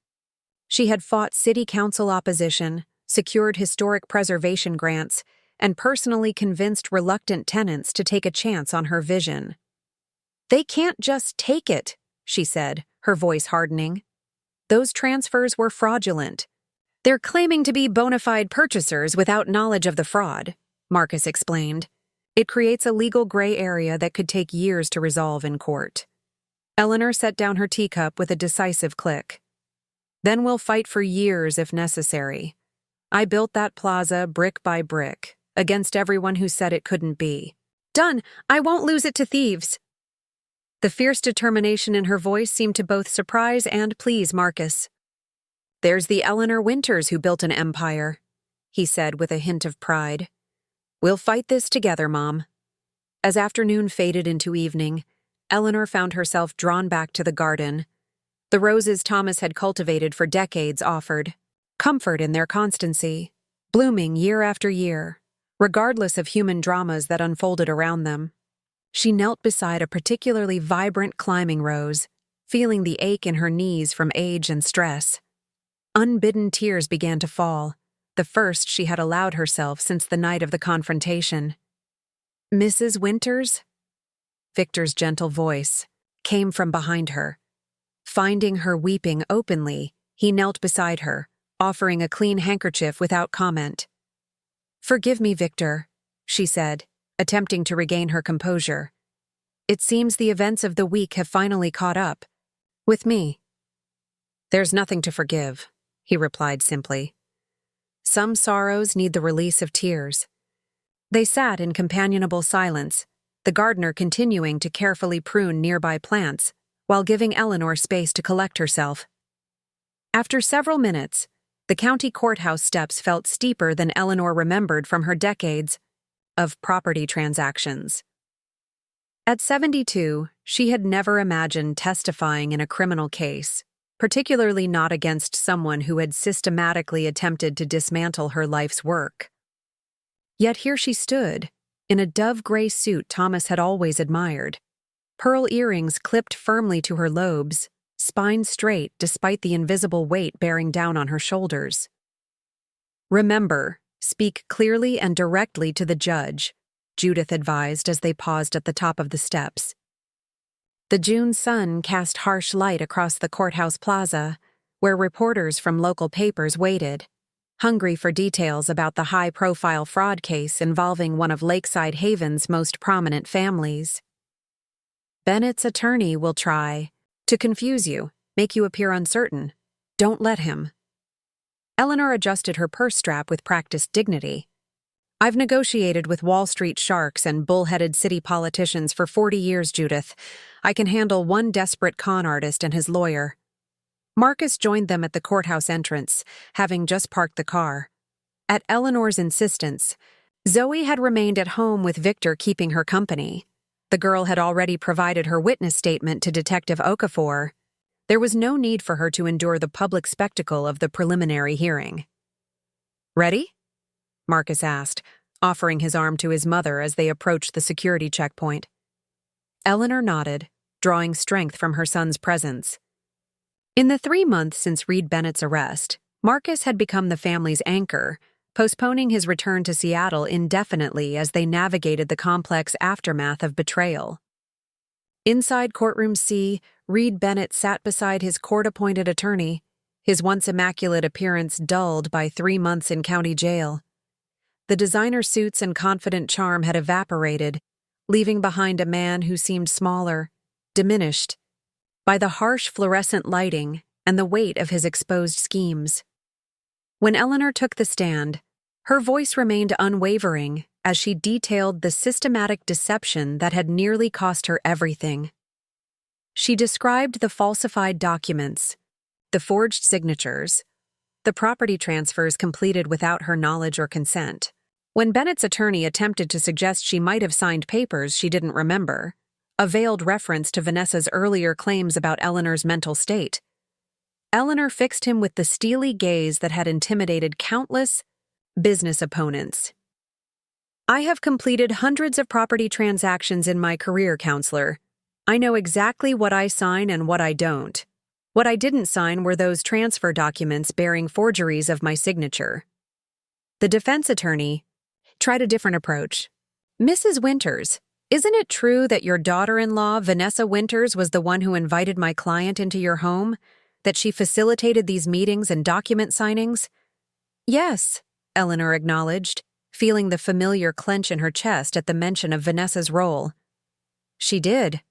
She had fought city council opposition, secured historic preservation grants, and personally convinced reluctant tenants to take a chance on her vision. They can't just take it, she said, her voice hardening. Those transfers were fraudulent. They're claiming to be bona fide purchasers without knowledge of the fraud, Marcus explained. It creates a legal gray area that could take years to resolve in court. Eleanor set down her teacup with a decisive click. Then we'll fight for years if necessary. I built that plaza brick by brick, against everyone who said it couldn't be. Done! I won't lose it to thieves! The fierce determination in her voice seemed to both surprise and please Marcus. There's the Eleanor Winters who built an empire, he said with a hint of pride. We'll fight this together, Mom. As afternoon faded into evening, Eleanor found herself drawn back to the garden. The roses Thomas had cultivated for decades offered. comfort in their constancy, blooming year after year, regardless of human dramas that unfolded around them. She knelt beside a particularly vibrant climbing rose, feeling the ache in her knees from age and stress. Unbidden tears began to fall, the first she had allowed herself since the night of the confrontation. "Mrs. Winters?" Victor's gentle voice came from behind her. Finding her weeping openly, he knelt beside her, offering a clean handkerchief without comment. "Forgive me, Victor," she said, attempting to regain her composure. "It seems the events of the week have finally caught up with me." "There's nothing to forgive," he replied simply. "Some sorrows need the release of tears." They sat in companionable silence, the gardener continuing to carefully prune nearby plants while giving Eleanor space to collect herself. After several minutes, the county courthouse steps felt steeper than Eleanor remembered from her decades of property transactions. At 72, she had never imagined testifying in a criminal case, particularly not against someone who had systematically attempted to dismantle her life's work. Yet here she stood, in a dove-gray suit Thomas had always admired, pearl earrings clipped firmly to her lobes, spine straight despite the invisible weight bearing down on her shoulders. "Remember, speak clearly and directly to the judge," Judith advised as they paused at the top of the steps. The June sun cast harsh light across the courthouse plaza, where reporters from local papers waited, hungry for details about the high-profile fraud case involving one of Lakeside Haven's most prominent families. "Bennett's attorney will try to confuse you, make you appear uncertain. Don't let him." Eleanor adjusted her purse strap with practiced dignity. "I've negotiated with Wall Street sharks and bull-headed city politicians for 40 years, Judith. I can handle one desperate con artist and his lawyer." Marcus joined them at the courthouse entrance, having just parked the car. At Eleanor's insistence, Zoe had remained at home with Victor keeping her company. The girl had already provided her witness statement to Detective Okafor. There was no need for her to endure the public spectacle of the preliminary hearing. "Ready?" Marcus asked, offering his arm to his mother as they approached the security checkpoint. Eleanor nodded, drawing strength from her son's presence. In the 3 months since Reed Bennett's arrest, Marcus had become the family's anchor, postponing his return to Seattle indefinitely as they navigated the complex aftermath of betrayal. Inside courtroom C, Reed Bennett sat beside his court-appointed attorney, his once immaculate appearance dulled by 3 months in county jail. The designer suits and confident charm had evaporated, leaving behind a man who seemed smaller, diminished, by the harsh fluorescent lighting and the weight of his exposed schemes. When Eleanor took the stand, her voice remained unwavering as she detailed the systematic deception that had nearly cost her everything. She described the falsified documents, the forged signatures, the property transfers completed without her knowledge or consent. When Bennett's attorney attempted to suggest she might have signed papers she didn't remember, a veiled reference to Vanessa's earlier claims about Eleanor's mental state, Eleanor fixed him with the steely gaze that had intimidated countless business opponents. "I have completed hundreds of property transactions in my career, counselor. I know exactly what I sign and what I don't. What I didn't sign were those transfer documents bearing forgeries of my signature." The defense attorney tried a different approach. "Mrs. Winters, isn't it true that your daughter-in-law, Vanessa Winters, was the one who invited my client into your home? That she facilitated these meetings and document signings?" "Yes," Eleanor acknowledged, feeling the familiar clench in her chest at the mention of Vanessa's role. "She did.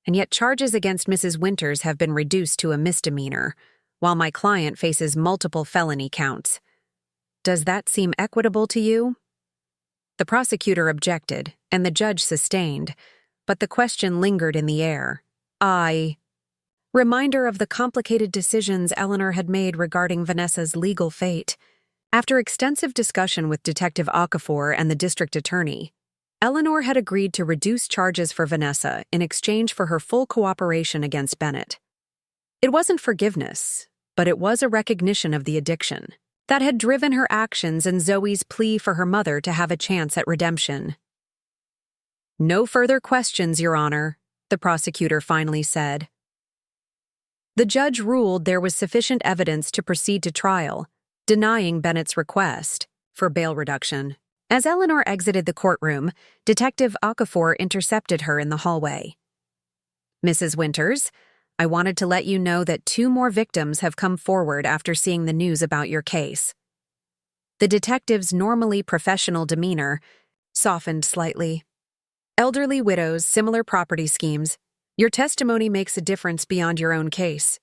And yet charges against Mrs. Winters have been reduced to a misdemeanor, while my client faces multiple felony counts. Does that seem equitable to you?" The prosecutor objected, and the judge sustained, but the question lingered in the air. Reminder of the complicated decisions Eleanor had made regarding Vanessa's legal fate. After extensive discussion with Detective Okafor and the district attorney, Eleanor had agreed to reduce charges for Vanessa in exchange for her full cooperation against Bennett. It wasn't forgiveness, but it was a recognition of the addiction that had driven her actions and Zoe's plea for her mother to have a chance at redemption. "No further questions, Your Honor," the prosecutor finally said. The judge ruled there was sufficient evidence to proceed to trial, denying Bennett's request for bail reduction. As Eleanor exited the courtroom, Detective Okafor intercepted her in the hallway. "Mrs. Winters, I wanted to let you know that 2 more victims have come forward after seeing the news about your case." The detective's normally professional demeanor softened slightly. "Elderly widows, similar property schemes. Your testimony makes a difference beyond your own case."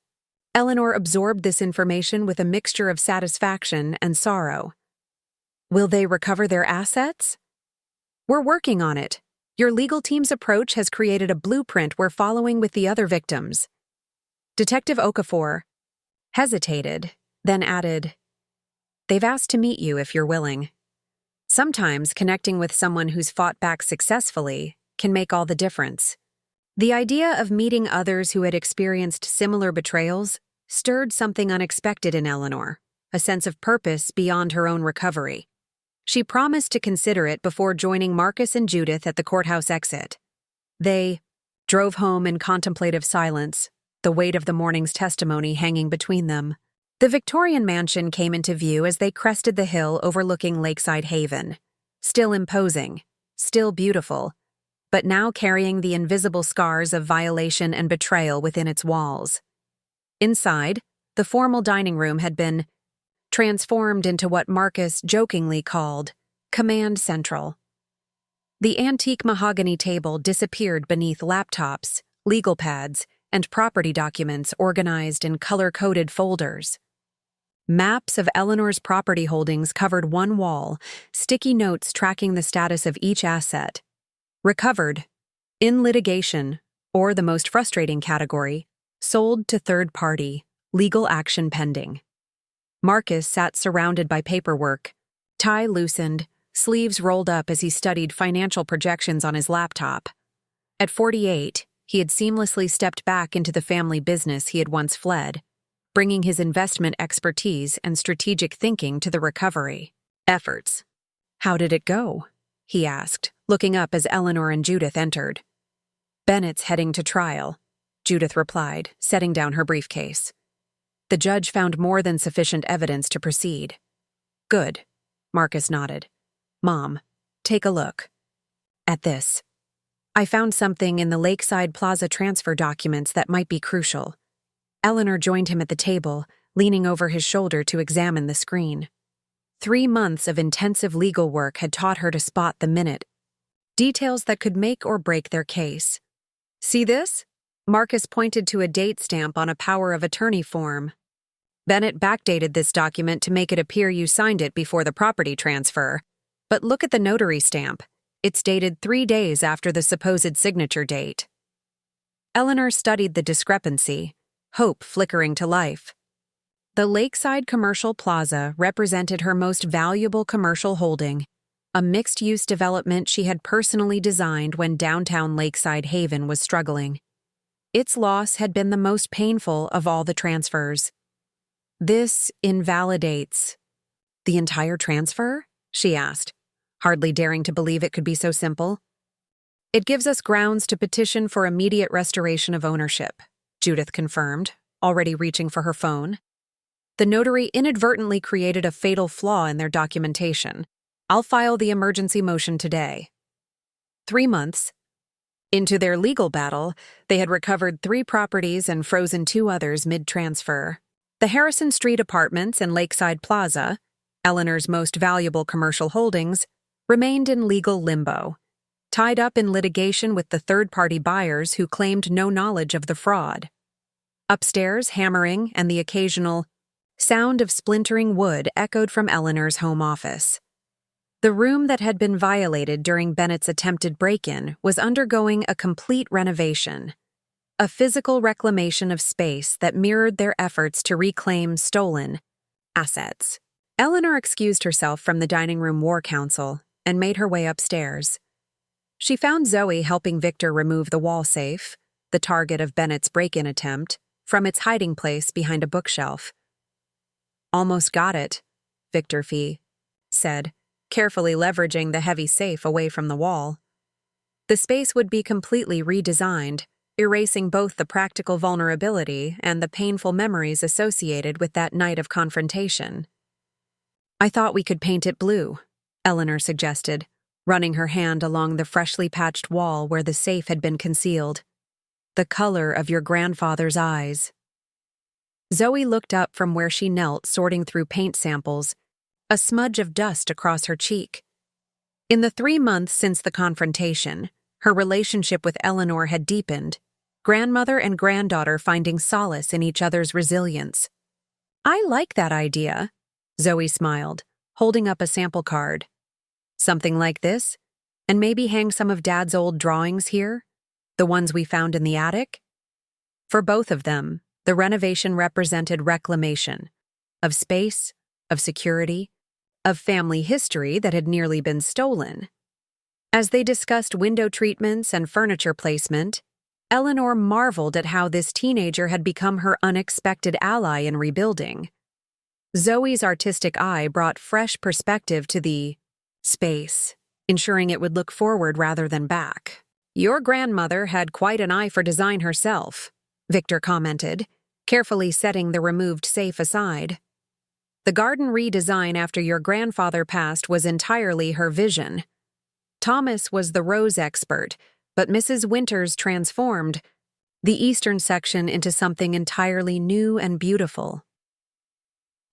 Eleanor absorbed this information with a mixture of satisfaction and sorrow. "Will they recover their assets?" "We're working on it. Your legal team's approach has created a blueprint we're following with the other victims." Detective Okafor hesitated, then added, "They've asked to meet you if you're willing. Sometimes connecting with someone who's fought back successfully can make all the difference." The idea of meeting others who had experienced similar betrayals stirred something unexpected in Eleanor, a sense of purpose beyond her own recovery. She promised to consider it before joining Marcus and Judith at the courthouse exit. They drove home in contemplative silence, the weight of the morning's testimony hanging between them. The Victorian mansion came into view as they crested the hill overlooking Lakeside Haven. Still imposing, still beautiful, but now carrying the invisible scars of violation and betrayal within its walls. Inside, the formal dining room had been transformed into what Marcus jokingly called Command Central. The antique mahogany table disappeared beneath laptops, legal pads, and property documents organized in color-coded folders. Maps of Eleanor's property holdings covered one wall, sticky notes tracking the status of each asset. Recovered, in litigation, or the most frustrating category, sold to third party, legal action pending. Marcus sat surrounded by paperwork, tie loosened, sleeves rolled up as he studied financial projections on his laptop. At 48, he had seamlessly stepped back into the family business he had once fled, bringing his investment expertise and strategic thinking to the recovery efforts. "How did it go?" he asked, looking up as Eleanor and Judith entered. "Bennett's heading to trial," Judith replied, setting down her briefcase. The judge found more than sufficient evidence to proceed. "Good," Marcus nodded. "Mom, take a look at this. I found something in the Lakeside Plaza transfer documents that might be crucial." Eleanor joined him at the table, leaning over his shoulder to examine the screen. 3 months of intensive legal work had taught her to spot the minute details that could make or break their case. "See this?" Marcus pointed to a date stamp on a power of attorney form. "Bennett backdated this document to make it appear you signed it before the property transfer. But look at the notary stamp. It's dated 3 days after the supposed signature date." Eleanor studied the discrepancy, hope flickering to life. The Lakeside Commercial Plaza represented her most valuable commercial holding, a mixed-use development she had personally designed when downtown Lakeside Haven was struggling. Its loss had been the most painful of all the transfers. "This invalidates the entire transfer?" she asked, hardly daring to believe it could be so simple. "It gives us grounds to petition for immediate restoration of ownership," Judith confirmed, already reaching for her phone. "The notary inadvertently created a fatal flaw in their documentation. I'll file the emergency motion today." 3 months into their legal battle, they had recovered 3 properties and frozen 2 others mid-transfer. The Harrison Street Apartments and Lakeside Plaza, Eleanor's most valuable commercial holdings, remained in legal limbo, tied up in litigation with the third-party buyers who claimed no knowledge of the fraud. Upstairs, hammering and the occasional sound of splintering wood echoed from Eleanor's home office. The room that had been violated during Bennett's attempted break-in was undergoing a complete renovation, a physical reclamation of space that mirrored their efforts to reclaim stolen assets. Eleanor excused herself from the dining room war council and made her way upstairs. She found Zoe helping Victor remove the wall safe, the target of Bennett's break-in attempt, from its hiding place behind a bookshelf. Almost got it, Victor Fee said, carefully leveraging the heavy safe away from the wall. The space would be completely redesigned, erasing both the practical vulnerability and the painful memories associated with that night of confrontation. I thought we could paint it blue, Eleanor suggested, running her hand along the freshly patched wall where the safe had been concealed. The color of your grandfather's eyes. Zoe looked up from where she knelt sorting through paint samples, a smudge of dust across her cheek. In the 3 months since the confrontation, her relationship with Eleanor had deepened, grandmother and granddaughter finding solace in each other's resilience. I like that idea, Zoe smiled, holding up a sample card. Something like this? And maybe hang some of Dad's old drawings here? The ones we found in the attic? For both of them, the renovation represented reclamation of space, of security, of family history that had nearly been stolen. As they discussed window treatments and furniture placement, Eleanor marveled at how this teenager had become her unexpected ally in rebuilding. Zoe's artistic eye brought fresh perspective to the space, ensuring it would look forward rather than back. Your grandmother had quite an eye for design herself, Victor commented, carefully setting the removed safe aside. The garden redesign after your grandfather passed was entirely her vision. Thomas was the rose expert, but Mrs. Winters transformed the eastern section into something entirely new and beautiful.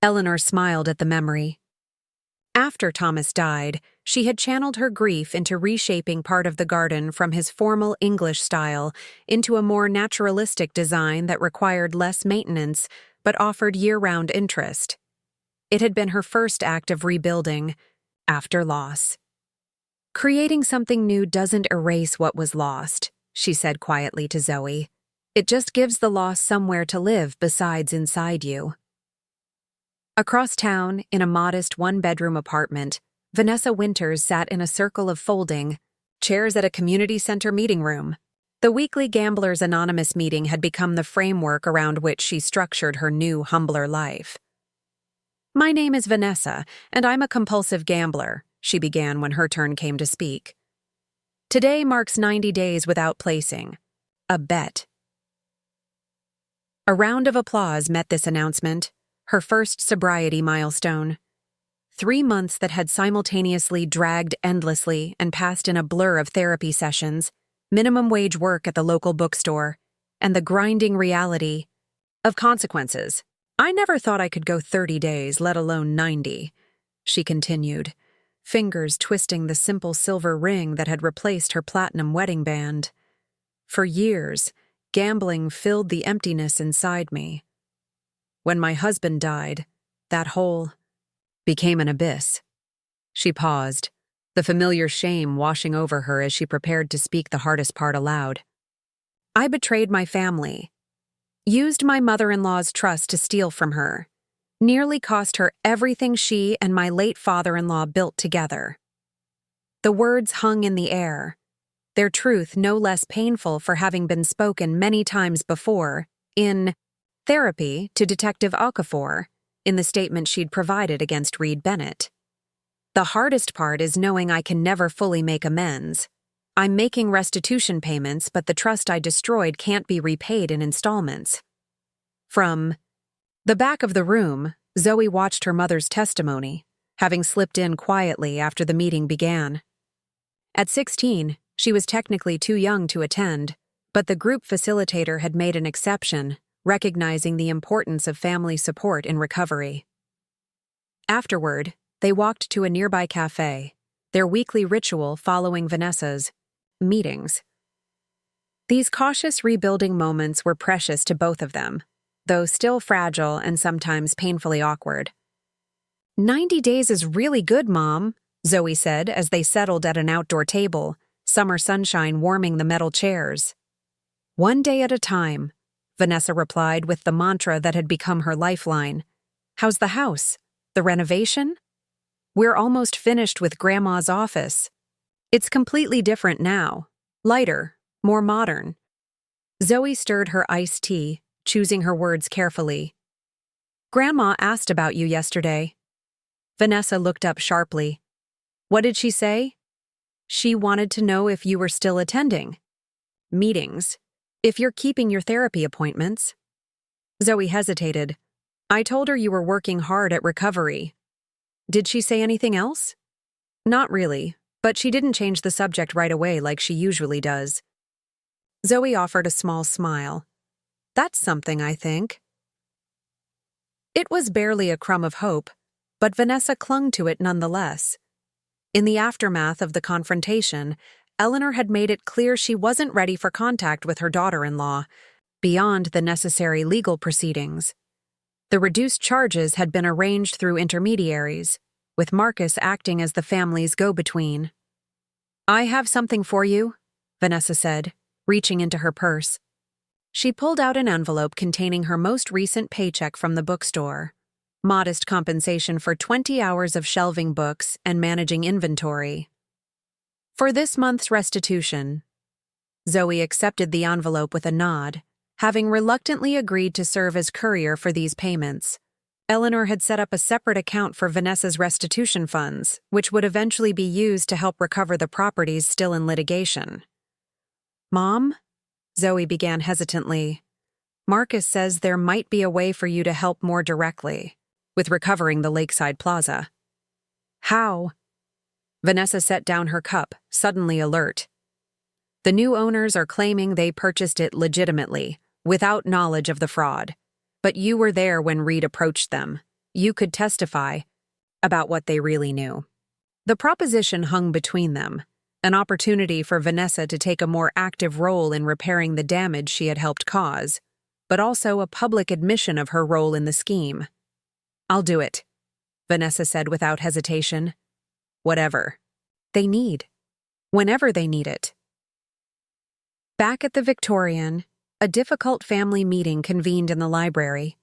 Eleanor smiled at the memory. After Thomas died, she had channeled her grief into reshaping part of the garden from his formal English style into a more naturalistic design that required less maintenance but offered year-round interest. It had been her first act of rebuilding, after loss. Creating something new doesn't erase what was lost, she said quietly to Zoe. It just gives the loss somewhere to live besides inside you. Across town, in a modest one-bedroom apartment, Vanessa Winters sat in a circle of folding chairs at a community center meeting room. The weekly Gamblers Anonymous meeting had become the framework around which she structured her new, humbler life. My name is Vanessa, and I'm a compulsive gambler, she began when her turn came to speak. Today marks 90 days without placing a bet. A round of applause met this announcement, her first sobriety milestone. 3 months that had simultaneously dragged endlessly and passed in a blur of therapy sessions, minimum wage work at the local bookstore, and the grinding reality of consequences. I never thought I could go 30 days, let alone 90, she continued, fingers twisting the simple silver ring that had replaced her platinum wedding band. For years, gambling filled the emptiness inside me. When my husband died, that hole became an abyss. She paused, the familiar shame washing over her as she prepared to speak the hardest part aloud. I betrayed my family. Used my mother-in-law's trust to steal from her. Nearly cost her everything she and my late father-in-law built together. The words hung in the air, their truth no less painful for having been spoken many times before, in therapy to Detective Okafor, in the statement she'd provided against Reed Bennett. The hardest part is knowing I can never fully make amends. I'm making restitution payments, but the trust I destroyed can't be repaid in installments. From the back of the room, Zoe watched her mother's testimony, having slipped in quietly after the meeting began. At 16, she was technically too young to attend, but the group facilitator had made an exception, recognizing the importance of family support in recovery. Afterward, they walked to a nearby cafe, their weekly ritual following Vanessa's meetings. These cautious rebuilding moments were precious to both of them, though still fragile and sometimes painfully awkward. 90 days is really good, Mom, Zoe said as they settled at an outdoor table, summer sunshine warming the metal chairs. One day at a time, Vanessa replied with the mantra that had become her lifeline. How's the house? The renovation? We're almost finished with Grandma's office. It's completely different now. Lighter, more modern. Zoe stirred her iced tea, choosing her words carefully. Grandma asked about you yesterday. Vanessa looked up sharply. What did she say? She wanted to know if you were still attending meetings, if you're keeping your therapy appointments. Zoe hesitated. I told her you were working hard at recovery. Did she say anything else? Not really, but she didn't change the subject right away like she usually does. Zoe offered a small smile. That's something, I think. It was barely a crumb of hope, but Vanessa clung to it nonetheless. In the aftermath of the confrontation, Eleanor had made it clear she wasn't ready for contact with her daughter-in-law, beyond the necessary legal proceedings. The reduced charges had been arranged through intermediaries, with Marcus acting as the family's go-between. I have something for you, Vanessa said, reaching into her purse. She pulled out an envelope containing her most recent paycheck from the bookstore. Modest compensation for 20 hours of shelving books and managing inventory. For this month's restitution, Zoe accepted the envelope with a nod, having reluctantly agreed to serve as courier for these payments. Eleanor had set up a separate account for Vanessa's restitution funds, which would eventually be used to help recover the properties still in litigation. Mom? Zoe began hesitantly. Marcus says there might be a way for you to help more directly, with recovering the Lakeside Plaza. How? Vanessa set down her cup, suddenly alert. The new owners are claiming they purchased it legitimately, without knowledge of the fraud. But you were there when Reed approached them. You could testify about what they really knew. The proposition hung between them, an opportunity for Vanessa to take a more active role in repairing the damage she had helped cause, but also a public admission of her role in the scheme. I'll do it, Vanessa said without hesitation. Whatever they need, whenever they need it. Back at the Victorian, a difficult family meeting convened in the library.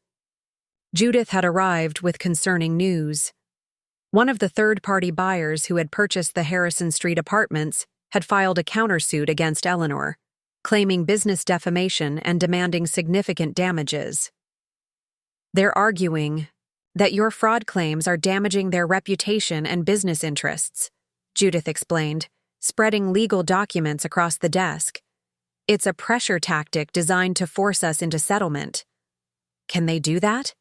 Judith had arrived with concerning news. One of the third-party buyers who had purchased the Harrison Street apartments had filed a countersuit against Eleanor, claiming business defamation and demanding significant damages. They're arguing that your fraud claims are damaging their reputation and business interests, Judith explained, spreading legal documents across the desk. It's a pressure tactic designed to force us into settlement. Can they do that?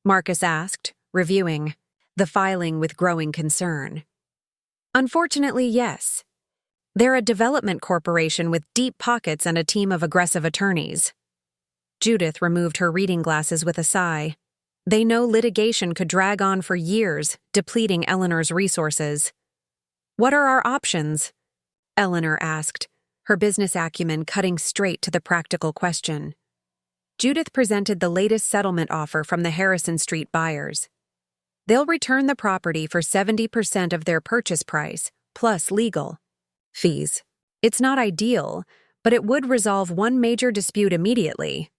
Marcus asked, reviewing the filing with growing concern. Unfortunately, yes. They're a development corporation with deep pockets and a team of aggressive attorneys. Judith removed her reading glasses with a sigh. They know litigation could drag on for years, depleting Eleanor's resources. What are our options? Eleanor asked, her business acumen cutting straight to the practical question. Judith presented the latest settlement offer from the Harrison Street buyers. They'll return the property for 70% of their purchase price, plus legal fees. It's not ideal, but it would resolve one major dispute immediately.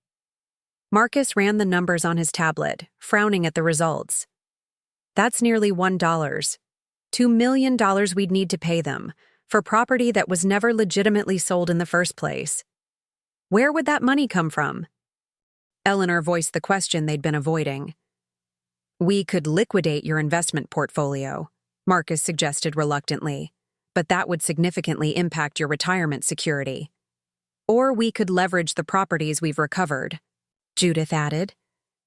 Marcus ran the numbers on his tablet, frowning at the results. That's nearly $1. $2 million we'd need to pay them, for property that was never legitimately sold in the first place. Where would that money come from? Eleanor voiced the question they'd been avoiding. We could liquidate your investment portfolio, Marcus suggested reluctantly, but that would significantly impact your retirement security. Or we could leverage the properties we've recovered, Judith added.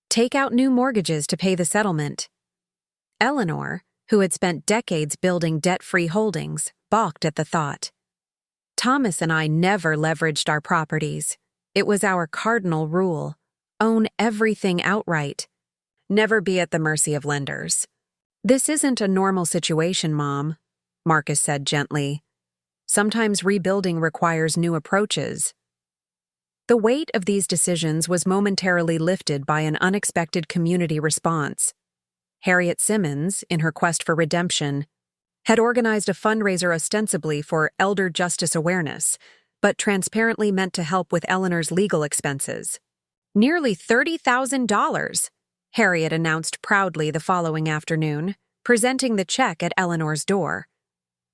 Take out new mortgages to pay the settlement. Eleanor, who had spent decades building debt-free holdings, balked at the thought. Thomas and I never leveraged our properties. It was our cardinal rule. Own everything outright. Never be at the mercy of lenders. This isn't a normal situation, Mom, Marcus said gently. Sometimes rebuilding requires new approaches. The weight of these decisions was momentarily lifted by an unexpected community response. Harriet Simmons, in her quest for redemption, had organized a fundraiser ostensibly for elder justice awareness, but transparently meant to help with Eleanor's legal expenses. Nearly $30,000, Harriet announced proudly the following afternoon, presenting the check at Eleanor's door.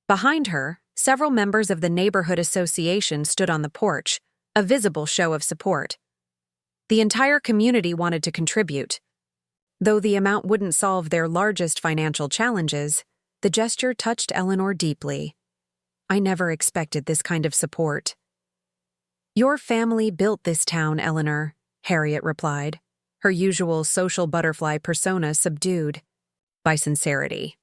Behind her, several members of the neighborhood association stood on the porch, a visible show of support. The entire community wanted to contribute. Though the amount wouldn't solve their largest financial challenges, the gesture touched Eleanor deeply. "I never expected this kind of support." "Your family built this town, Eleanor," Harriet replied, her usual social butterfly persona subdued by sincerity.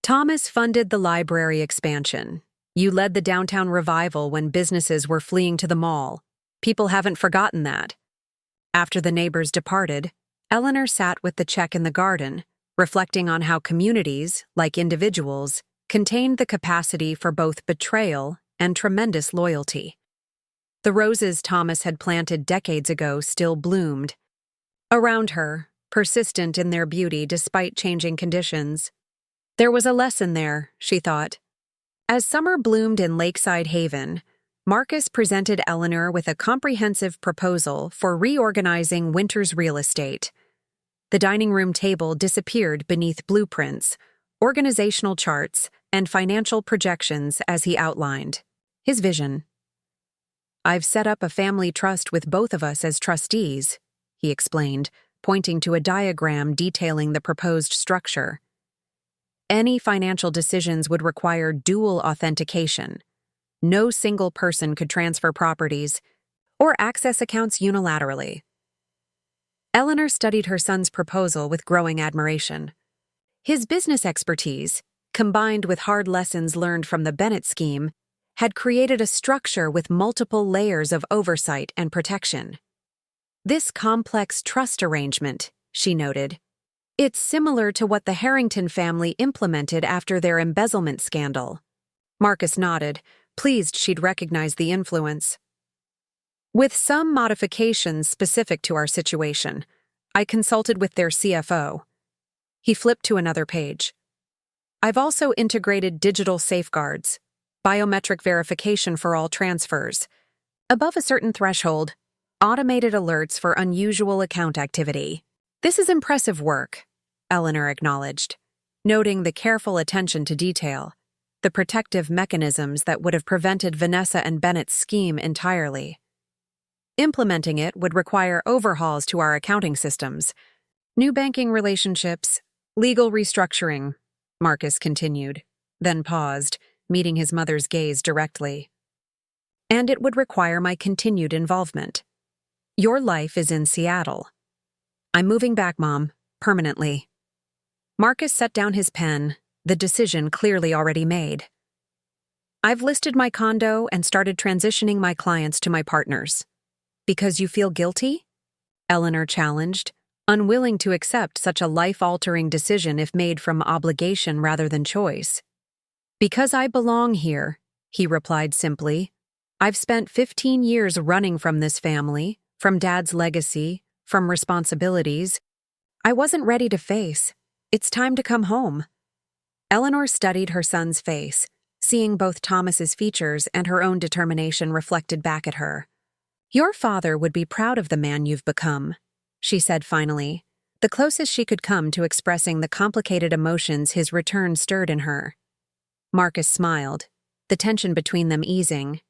"Thomas funded the library expansion. You led the downtown revival when businesses were fleeing to the mall. People haven't forgotten that." After the neighbors departed, Eleanor sat with the check in the garden, reflecting on how communities, like individuals, contained the capacity for both betrayal and tremendous loyalty. The roses Thomas had planted decades ago still bloomed around her, persistent in their beauty despite changing conditions. There was a lesson there, she thought. As summer bloomed in Lakeside Haven, Marcus presented Eleanor with a comprehensive proposal for reorganizing Winters' real estate. The dining room table disappeared beneath blueprints, organizational charts, and financial projections as he outlined his vision. "I've set up a family trust with both of us as trustees," he explained, pointing to a diagram detailing the proposed structure. "Any financial decisions would require dual authentication. No single person could transfer properties or access accounts unilaterally." Eleanor studied her son's proposal with growing admiration. His business expertise, combined with hard lessons learned from the Bennett scheme, had created a structure with multiple layers of oversight and protection. "This complex trust arrangement," she noted, "it's similar to what the Harrington family implemented after their embezzlement scandal." Marcus nodded, pleased she'd recognized the influence. "With some modifications specific to our situation, I consulted with their CFO." He flipped to another page. "I've also integrated digital safeguards, biometric verification for all transfers. Above a certain threshold, automated alerts for unusual account activity." "This is impressive work," Eleanor acknowledged, noting the careful attention to detail, the protective mechanisms that would have prevented Vanessa and Bennett's scheme entirely. "Implementing it would require overhauls to our accounting systems, new banking relationships, legal restructuring," Marcus continued, then paused, meeting his mother's gaze directly. "And it would require my continued involvement. Your life is in Seattle." "I'm moving back, Mom, permanently." Marcus set down his pen, the decision clearly already made. "I've listed my condo and started transitioning my clients to my partners." "Because you feel guilty?" Eleanor challenged, unwilling to accept such a life-altering decision if made from obligation rather than choice. "Because I belong here," he replied simply. "I've spent 15 years running from this family, from Dad's legacy, from responsibilities I wasn't ready to face. It's time to come home." Eleanor studied her son's face, seeing both Thomas's features and her own determination reflected back at her. "Your father would be proud of the man you've become," she said finally, the closest she could come to expressing the complicated emotions his return stirred in her. Marcus smiled, the tension between them easing.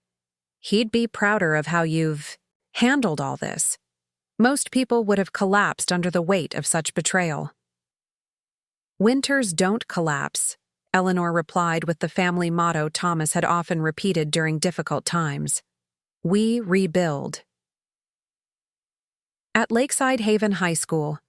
"He'd be prouder of how you've handled all this. Most people would have collapsed under the weight of such betrayal." "Winters don't collapse," Eleanor replied with the family motto Thomas had often repeated during difficult times. "We rebuild." At Lakeside Haven High School,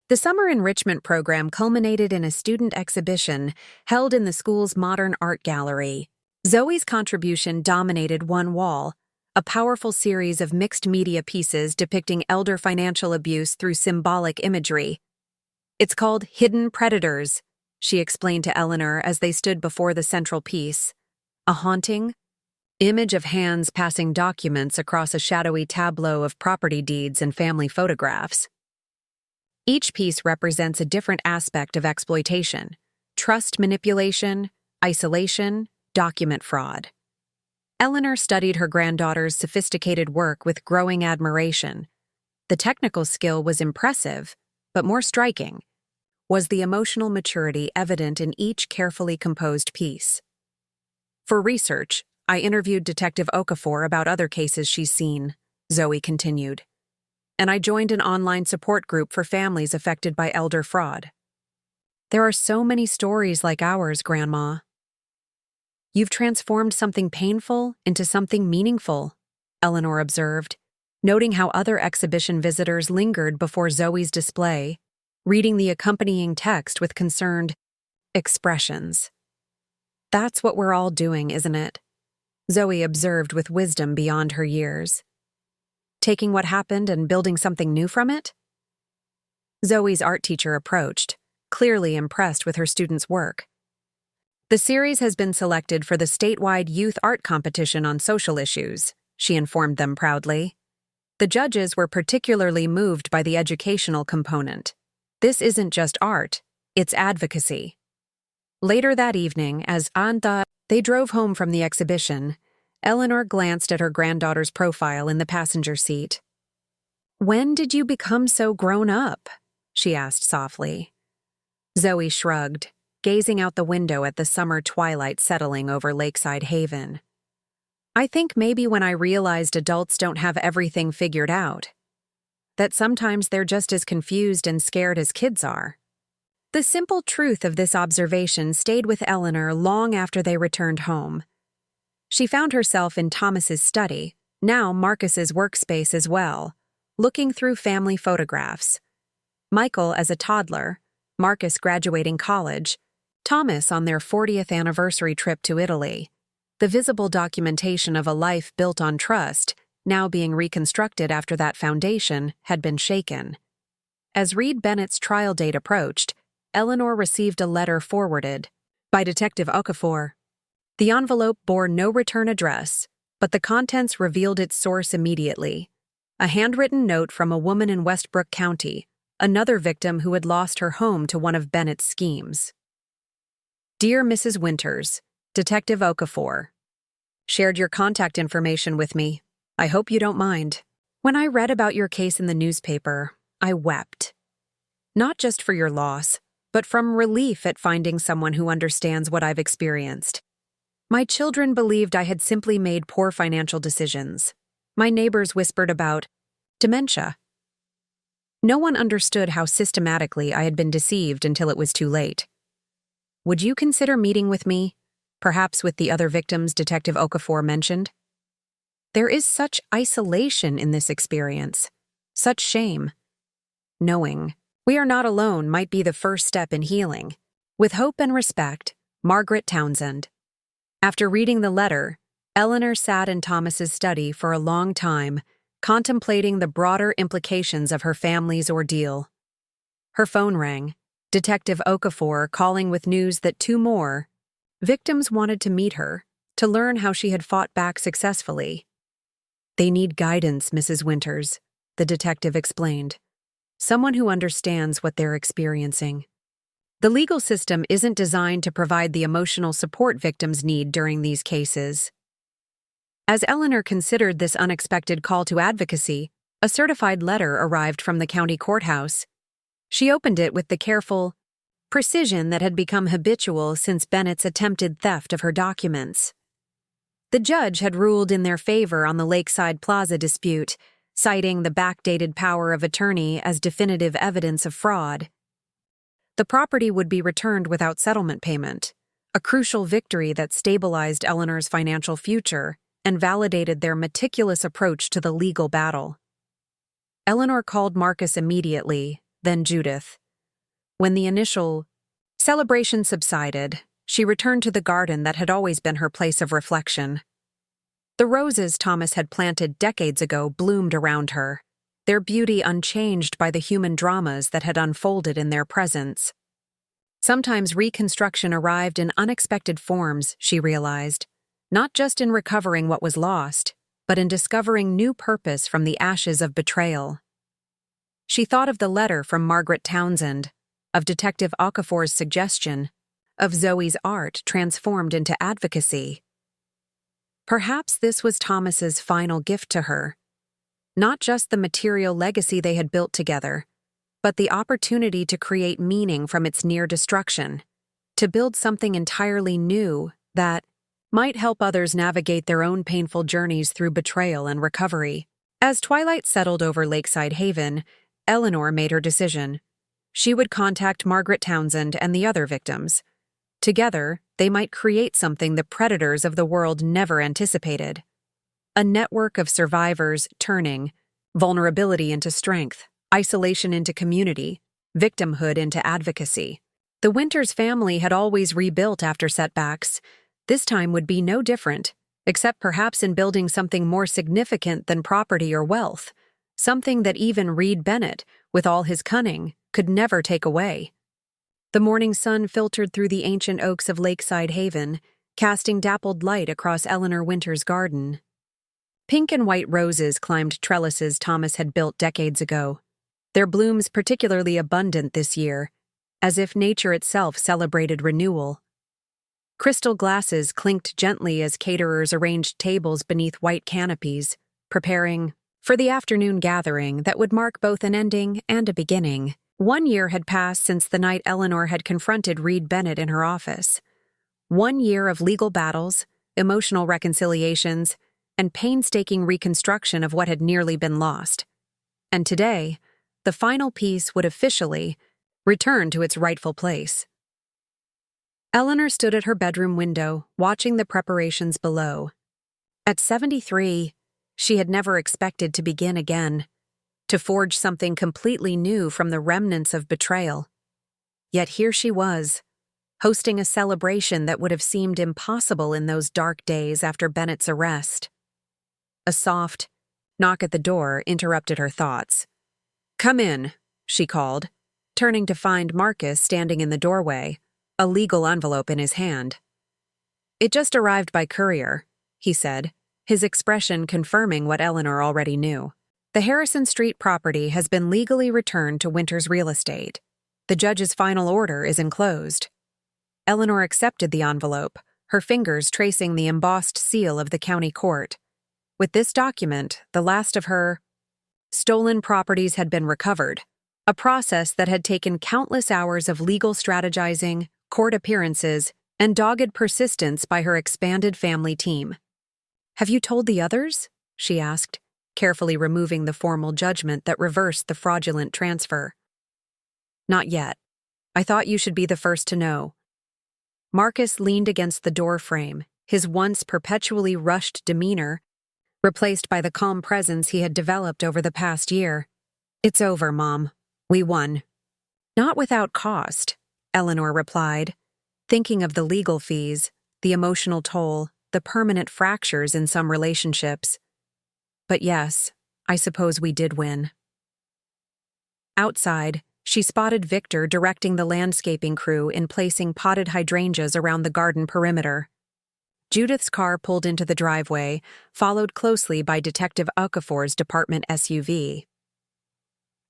the summer enrichment program culminated in a student exhibition held in the school's modern art gallery. Zoe's contribution dominated one wall, a powerful series of mixed media pieces depicting elder financial abuse through symbolic imagery. "It's called Hidden Predators," she explained to Eleanor as they stood before the central piece. A haunting image of hands passing documents across a shadowy tableau of property deeds and family photographs. Each piece represents a different aspect of exploitation: trust manipulation, isolation, document fraud. Eleanor studied her granddaughter's sophisticated work with growing admiration. The technical skill was impressive, but more striking was the emotional maturity evident in each carefully composed piece. "For research, I interviewed Detective Okafor about other cases she's seen," Zoe continued. and I joined an online support group for families affected by elder fraud. There are so many stories like ours, Grandma. You've transformed something painful into something meaningful, Eleanor observed, noting how other exhibition visitors lingered before Zoe's display, reading the accompanying text with concerned expressions. That's what we're all doing, isn't it? Zoe observed with wisdom beyond her years. Taking what happened and building something new from it? Zoe's art teacher approached, clearly impressed with her students' work. The series has been selected for the statewide youth art competition on social issues, she informed them proudly. The judges were particularly moved by the educational component. This isn't just art, it's advocacy. Later that evening, as they drove home from the exhibition, Eleanor glanced at her granddaughter's profile in the passenger seat. "When did you become so grown up?" she asked softly. Zoe shrugged, gazing out the window at the summer twilight settling over Lakeside Haven. "I think maybe when I realized adults don't have everything figured out. That sometimes they're just as confused and scared as kids are." The simple truth of this observation stayed with Eleanor long after they returned home. She found herself in Thomas's study, now Marcus's workspace as well, looking through family photographs. Michael as a toddler, Marcus graduating college, Thomas on their 40th anniversary trip to Italy, the visible documentation of a life built on trust, now being reconstructed after that foundation had been shaken. As Reed Bennett's trial date approached, Eleanor received a letter forwarded by Detective Okafor. The envelope bore no return address, but the contents revealed its source immediately. A handwritten note from a woman in Westbrook County, another victim who had lost her home to one of Bennett's schemes. "Dear Mrs. Winters, Detective Okafor shared your contact information with me. I hope you don't mind. When I read about your case in the newspaper, I wept. Not just for your loss, but from relief at finding someone who understands what I've experienced. My children believed I had simply made poor financial decisions. My neighbors whispered about dementia. No one understood how systematically I had been deceived until it was too late. Would you consider meeting with me, perhaps with the other victims Detective Okafor mentioned? There is such isolation in this experience, such shame. Knowing we are not alone might be the first step in healing. With hope and respect, Margaret Townsend." After reading the letter, Eleanor sat in Thomas's study for a long time, contemplating the broader implications of her family's ordeal. Her phone rang, Detective Okafor calling with news that two more victims wanted to meet her, to learn how she had fought back successfully. "They need guidance, Mrs. Winters," the detective explained. "Someone who understands what they're experiencing. The legal system isn't designed to provide the emotional support victims need during these cases." As Eleanor considered this unexpected call to advocacy, a certified letter arrived from the county courthouse. She opened it with the careful precision that had become habitual since Bennett's attempted theft of her documents. The judge had ruled in their favor on the Lakeside Plaza dispute, citing the backdated power of attorney as definitive evidence of fraud. The property would be returned without settlement payment, a crucial victory that stabilized Eleanor's financial future and validated their meticulous approach to the legal battle. Eleanor called Marcus immediately, then Judith. When the initial celebration subsided, she returned to the garden that had always been her place of reflection. The roses Thomas had planted decades ago bloomed around her, their beauty unchanged by the human dramas that had unfolded in their presence. Sometimes reconstruction arrived in unexpected forms, she realized, not just in recovering what was lost, but in discovering new purpose from the ashes of betrayal. She thought of the letter from Margaret Townsend, of Detective Okafor's suggestion, of Zoe's art transformed into advocacy. Perhaps this was Thomas's final gift to her. Not just the material legacy they had built together, but the opportunity to create meaning from its near destruction, to build something entirely new that might help others navigate their own painful journeys through betrayal and recovery. As twilight settled over Lakeside Haven, Eleanor made her decision. She would contact Margaret Townsend and the other victims. Together, they might create something the predators of the world never anticipated. A network of survivors turning vulnerability into strength, isolation into community, victimhood into advocacy. The Winters family had always rebuilt after setbacks. This time would be no different, except perhaps in building something more significant than property or wealth, something that even Reed Bennett, with all his cunning, could never take away. The morning sun filtered through the ancient oaks of Lakeside Haven, casting dappled light across Eleanor Winters' garden. Pink and white roses climbed trellises Thomas had built decades ago, their blooms particularly abundant this year, as if nature itself celebrated renewal. Crystal glasses clinked gently as caterers arranged tables beneath white canopies, preparing for the afternoon gathering that would mark both an ending and a beginning. 1 year had passed since the night Eleanor had confronted Reed Bennett in her office. 1 year of legal battles, emotional reconciliations, and painstaking reconstruction of what had nearly been lost. And today, the final piece would officially return to its rightful place. Eleanor stood at her bedroom window, watching the preparations below. At 73, she had never expected to begin again, to forge something completely new from the remnants of betrayal. Yet here she was, hosting a celebration that would have seemed impossible in those dark days after Bennett's arrest. A soft knock at the door interrupted her thoughts. "Come in," she called, turning to find Marcus standing in the doorway, a legal envelope in his hand. "It just arrived by courier," he said, his expression confirming what Eleanor already knew. "The Harrison Street property has been legally returned to Winters Real Estate. The judge's final order is enclosed." Eleanor accepted the envelope, her fingers tracing the embossed seal of the county court. With this document, the last of her stolen properties had been recovered, a process that had taken countless hours of legal strategizing, court appearances, and dogged persistence by her expanded family team. "Have you told the others?" she asked, carefully removing the formal judgment that reversed the fraudulent transfer. "Not yet. I thought you should be the first to know." Marcus leaned against the door frame, his once perpetually rushed demeanor replaced by the calm presence he had developed over the past year. "It's over, Mom. We won." "Not without cost," Eleanor replied, thinking of the legal fees, the emotional toll, the permanent fractures in some relationships. "But yes, I suppose we did win." Outside, she spotted Victor directing the landscaping crew in placing potted hydrangeas around the garden perimeter. Judith's car pulled into the driveway, followed closely by Detective Okafor's department SUV.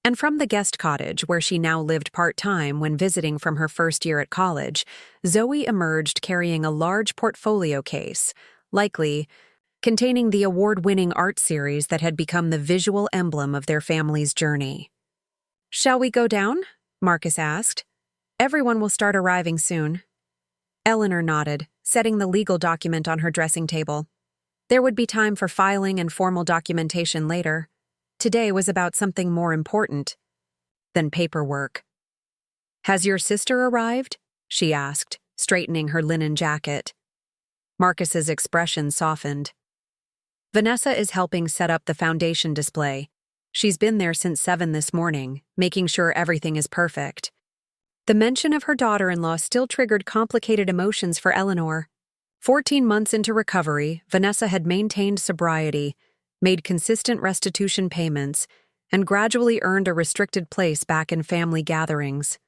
And from the guest cottage, where she now lived part-time when visiting from her first year at college, Zoe emerged carrying a large portfolio case, likely containing the award-winning art series that had become the visual emblem of their family's journey. "Shall we go down?" Marcus asked. "Everyone will start arriving soon." Eleanor nodded, setting the legal document on her dressing table. There would be time for filing and formal documentation later. Today was about something more important than paperwork. "Has your sister arrived?" she asked, straightening her linen jacket. Marcus's expression softened. "Vanessa is helping set up the foundation display. She's been there since 7 this morning, making sure everything is perfect." The mention of her daughter-in-law still triggered complicated emotions for Eleanor. 14 months into recovery, Vanessa had maintained sobriety, made consistent restitution payments, and gradually earned a restricted place back in family gatherings.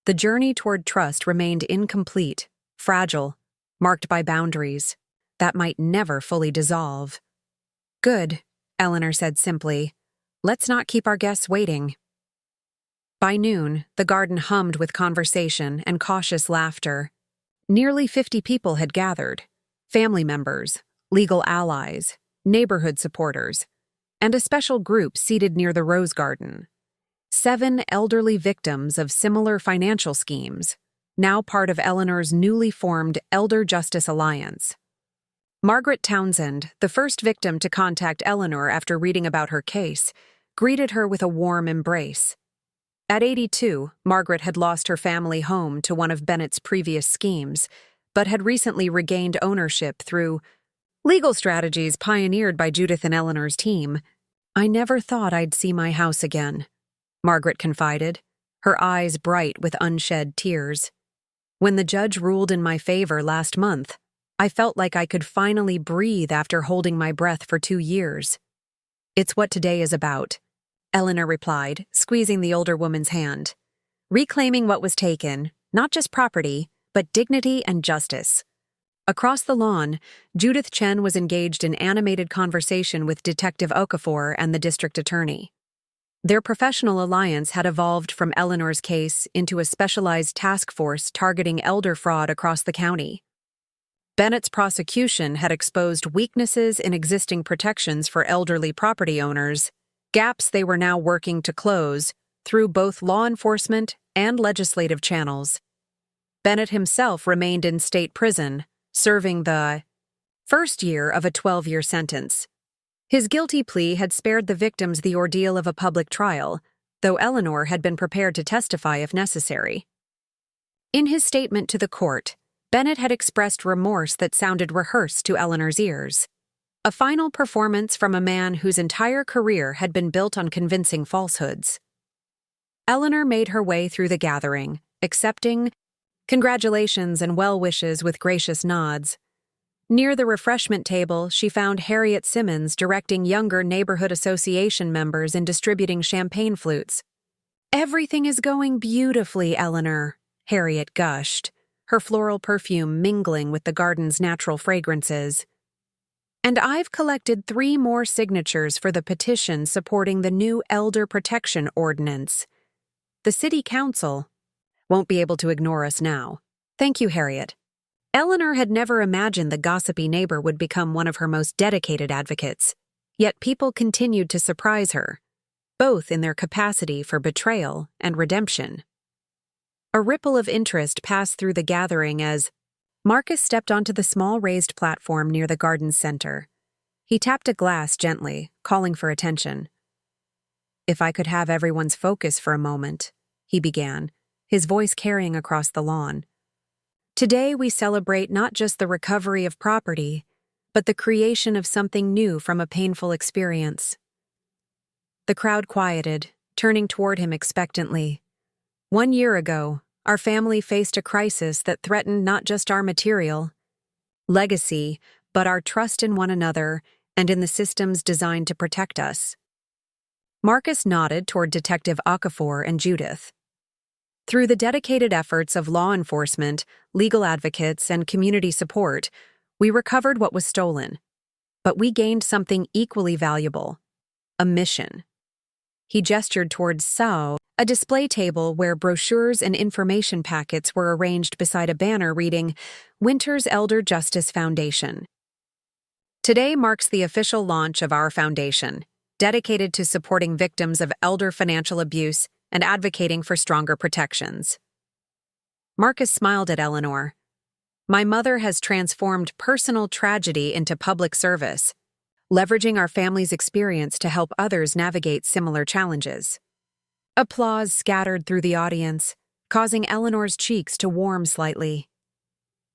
The journey toward trust remained incomplete, fragile, marked by boundaries that might never fully dissolve. "Good," Eleanor said simply. "Let's not keep our guests waiting." By noon, the garden hummed with conversation and cautious laughter. Nearly 50 people had gathered: family members, legal allies, neighborhood supporters, and a special group seated near the rose garden. 7 elderly victims of similar financial schemes, now part of Eleanor's newly formed Elder Justice Alliance. Margaret Townsend, the first victim to contact Eleanor after reading about her case, greeted her with a warm embrace. At 82, Margaret had lost her family home to one of Bennett's previous schemes, but had recently regained ownership through legal strategies pioneered by Judith and Eleanor's team. "I never thought I'd see my house again," Margaret confided, her eyes bright with unshed tears. "When the judge ruled in my favor last month, I felt like I could finally breathe after holding my breath for 2 years." "It's what today is about," Eleanor replied, squeezing the older woman's hand. "Reclaiming what was taken, not just property, but dignity and justice." Across the lawn, Judith Chen was engaged in animated conversation with Detective Okafor and the district attorney. Their professional alliance had evolved from Eleanor's case into a specialized task force targeting elder fraud across the county. Bennett's prosecution had exposed weaknesses in existing protections for elderly property owners, gaps they were now working to close through both law enforcement and legislative channels. Bennett himself remained in state prison, serving the first year of a 12-year sentence. His guilty plea had spared the victims the ordeal of a public trial, though Eleanor had been prepared to testify if necessary. In his statement to the court, Bennett had expressed remorse that sounded rehearsed to Eleanor's ears. A final performance from a man whose entire career had been built on convincing falsehoods. Eleanor made her way through the gathering, accepting congratulations and well wishes with gracious nods. Near the refreshment table, she found Harriet Simmons directing younger neighborhood association members in distributing champagne flutes. "Everything is going beautifully, Eleanor," Harriet gushed, her floral perfume mingling with the garden's natural fragrances. "And I've collected 3 more signatures for the petition supporting the new Elder Protection Ordinance. The City Council won't be able to ignore us now. Thank you, Harriet." Eleanor had never imagined the gossipy neighbor would become one of her most dedicated advocates, yet people continued to surprise her, both in their capacity for betrayal and redemption. A ripple of interest passed through the gathering as Marcus stepped onto the small raised platform near the garden's center. He tapped a glass gently, calling for attention. "If I could have everyone's focus for a moment," he began, his voice carrying across the lawn. "Today we celebrate not just the recovery of property, but the creation of something new from a painful experience." The crowd quieted, turning toward him expectantly. "1 year ago, our family faced a crisis that threatened not just our material legacy, but our trust in one another and in the systems designed to protect us." Marcus nodded toward Detective Okafor and Judith. "Through the dedicated efforts of law enforcement, legal advocates, and community support, we recovered what was stolen. But we gained something equally valuable: a mission." He gestured towards Sao, a display table where brochures and information packets were arranged beside a banner reading, "Winters Elder Justice Foundation." Today marks the official launch of our foundation, dedicated to supporting victims of elder financial abuse and advocating for stronger protections. Marcus smiled at Eleanor. "My mother has transformed personal tragedy into public service, leveraging our family's experience to help others navigate similar challenges." Applause scattered through the audience, causing Eleanor's cheeks to warm slightly.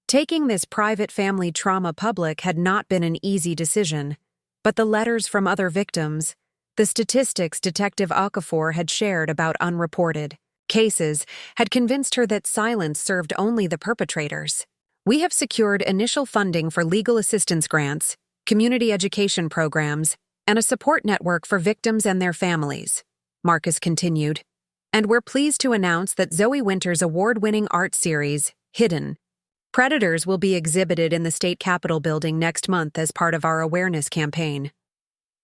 Taking this private family trauma public had not been an easy decision, but the letters from other victims, the statistics Detective Okafor had shared about unreported cases, had convinced her that silence served only the perpetrators. "We have secured initial funding for legal assistance grants, community education programs, and a support network for victims and their families," Marcus continued. "And we're pleased to announce that Zoe Winters' award-winning art series, Hidden Predators, will be exhibited in the State Capitol building next month as part of our awareness campaign."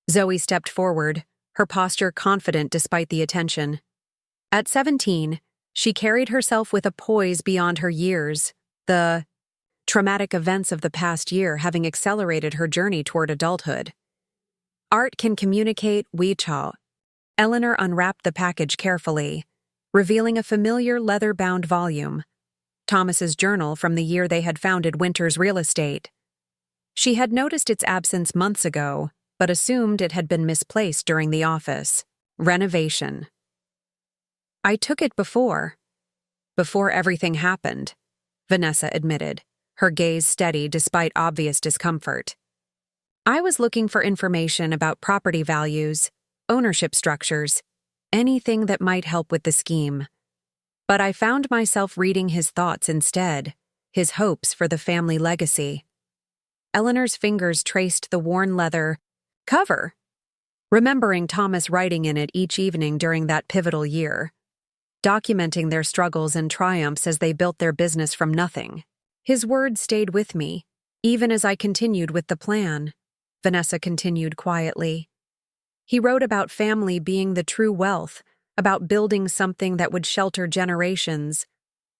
Zoe stepped forward, her posture confident despite the attention. At 17, she carried herself with a poise beyond her years, the traumatic events of the past year having accelerated her journey toward adulthood. "Art can communicate, we taught." Eleanor unwrapped the package carefully, revealing a familiar leather-bound volume, Thomas's journal from the year they had founded Winters Real Estate. She had noticed its absence months ago, but assumed it had been misplaced during the office. Renovation. I took it before everything happened, Vanessa admitted, her gaze steady despite obvious discomfort. I was looking for information about property values, ownership structures, anything that might help with the scheme. But I found myself reading his thoughts instead, his hopes for the family legacy. Eleanor's fingers traced the worn leather cover, remembering Thomas writing in it each evening during that pivotal year, documenting their struggles and triumphs as they built their business from nothing. His words stayed with me, even as I continued with the plan, Vanessa continued quietly. He wrote about family being the true wealth, about building something that would shelter generations.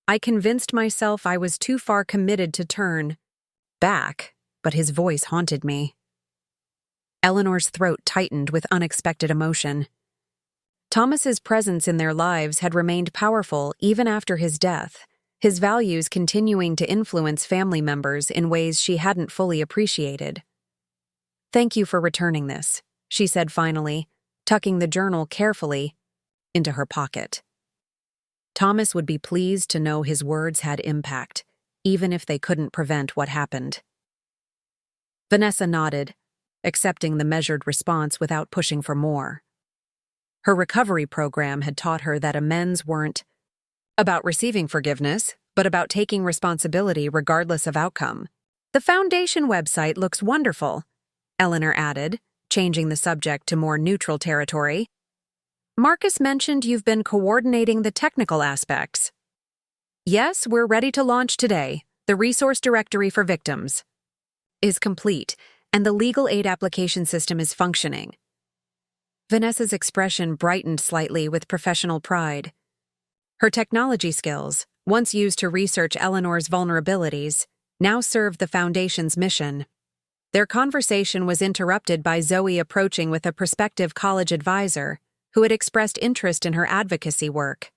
I convinced myself I was too far committed to turn back, but his voice haunted me. Eleanor's throat tightened with unexpected emotion. Thomas's presence in their lives had remained powerful even after his death, his values continuing to influence family members in ways she hadn't fully appreciated. "Thank you for returning this," she said finally, tucking the journal carefully into her pocket. Thomas would be pleased to know his words had impact, even if they couldn't prevent what happened. Vanessa nodded, accepting the measured response without pushing for more. Her recovery program had taught her that amends weren't about receiving forgiveness, but about taking responsibility regardless of outcome. "The foundation website looks wonderful," Eleanor added, changing the subject to more neutral territory. "Marcus mentioned you've been coordinating the technical aspects." "Yes, we're ready to launch today. The resource directory for victims is complete, and the legal aid application system is functioning." Vanessa's expression brightened slightly with professional pride. Her technology skills, once used to research Eleanor's vulnerabilities, now served the Foundation's mission. Their conversation was interrupted by Zoe approaching with a prospective college advisor who had expressed interest in her advocacy work.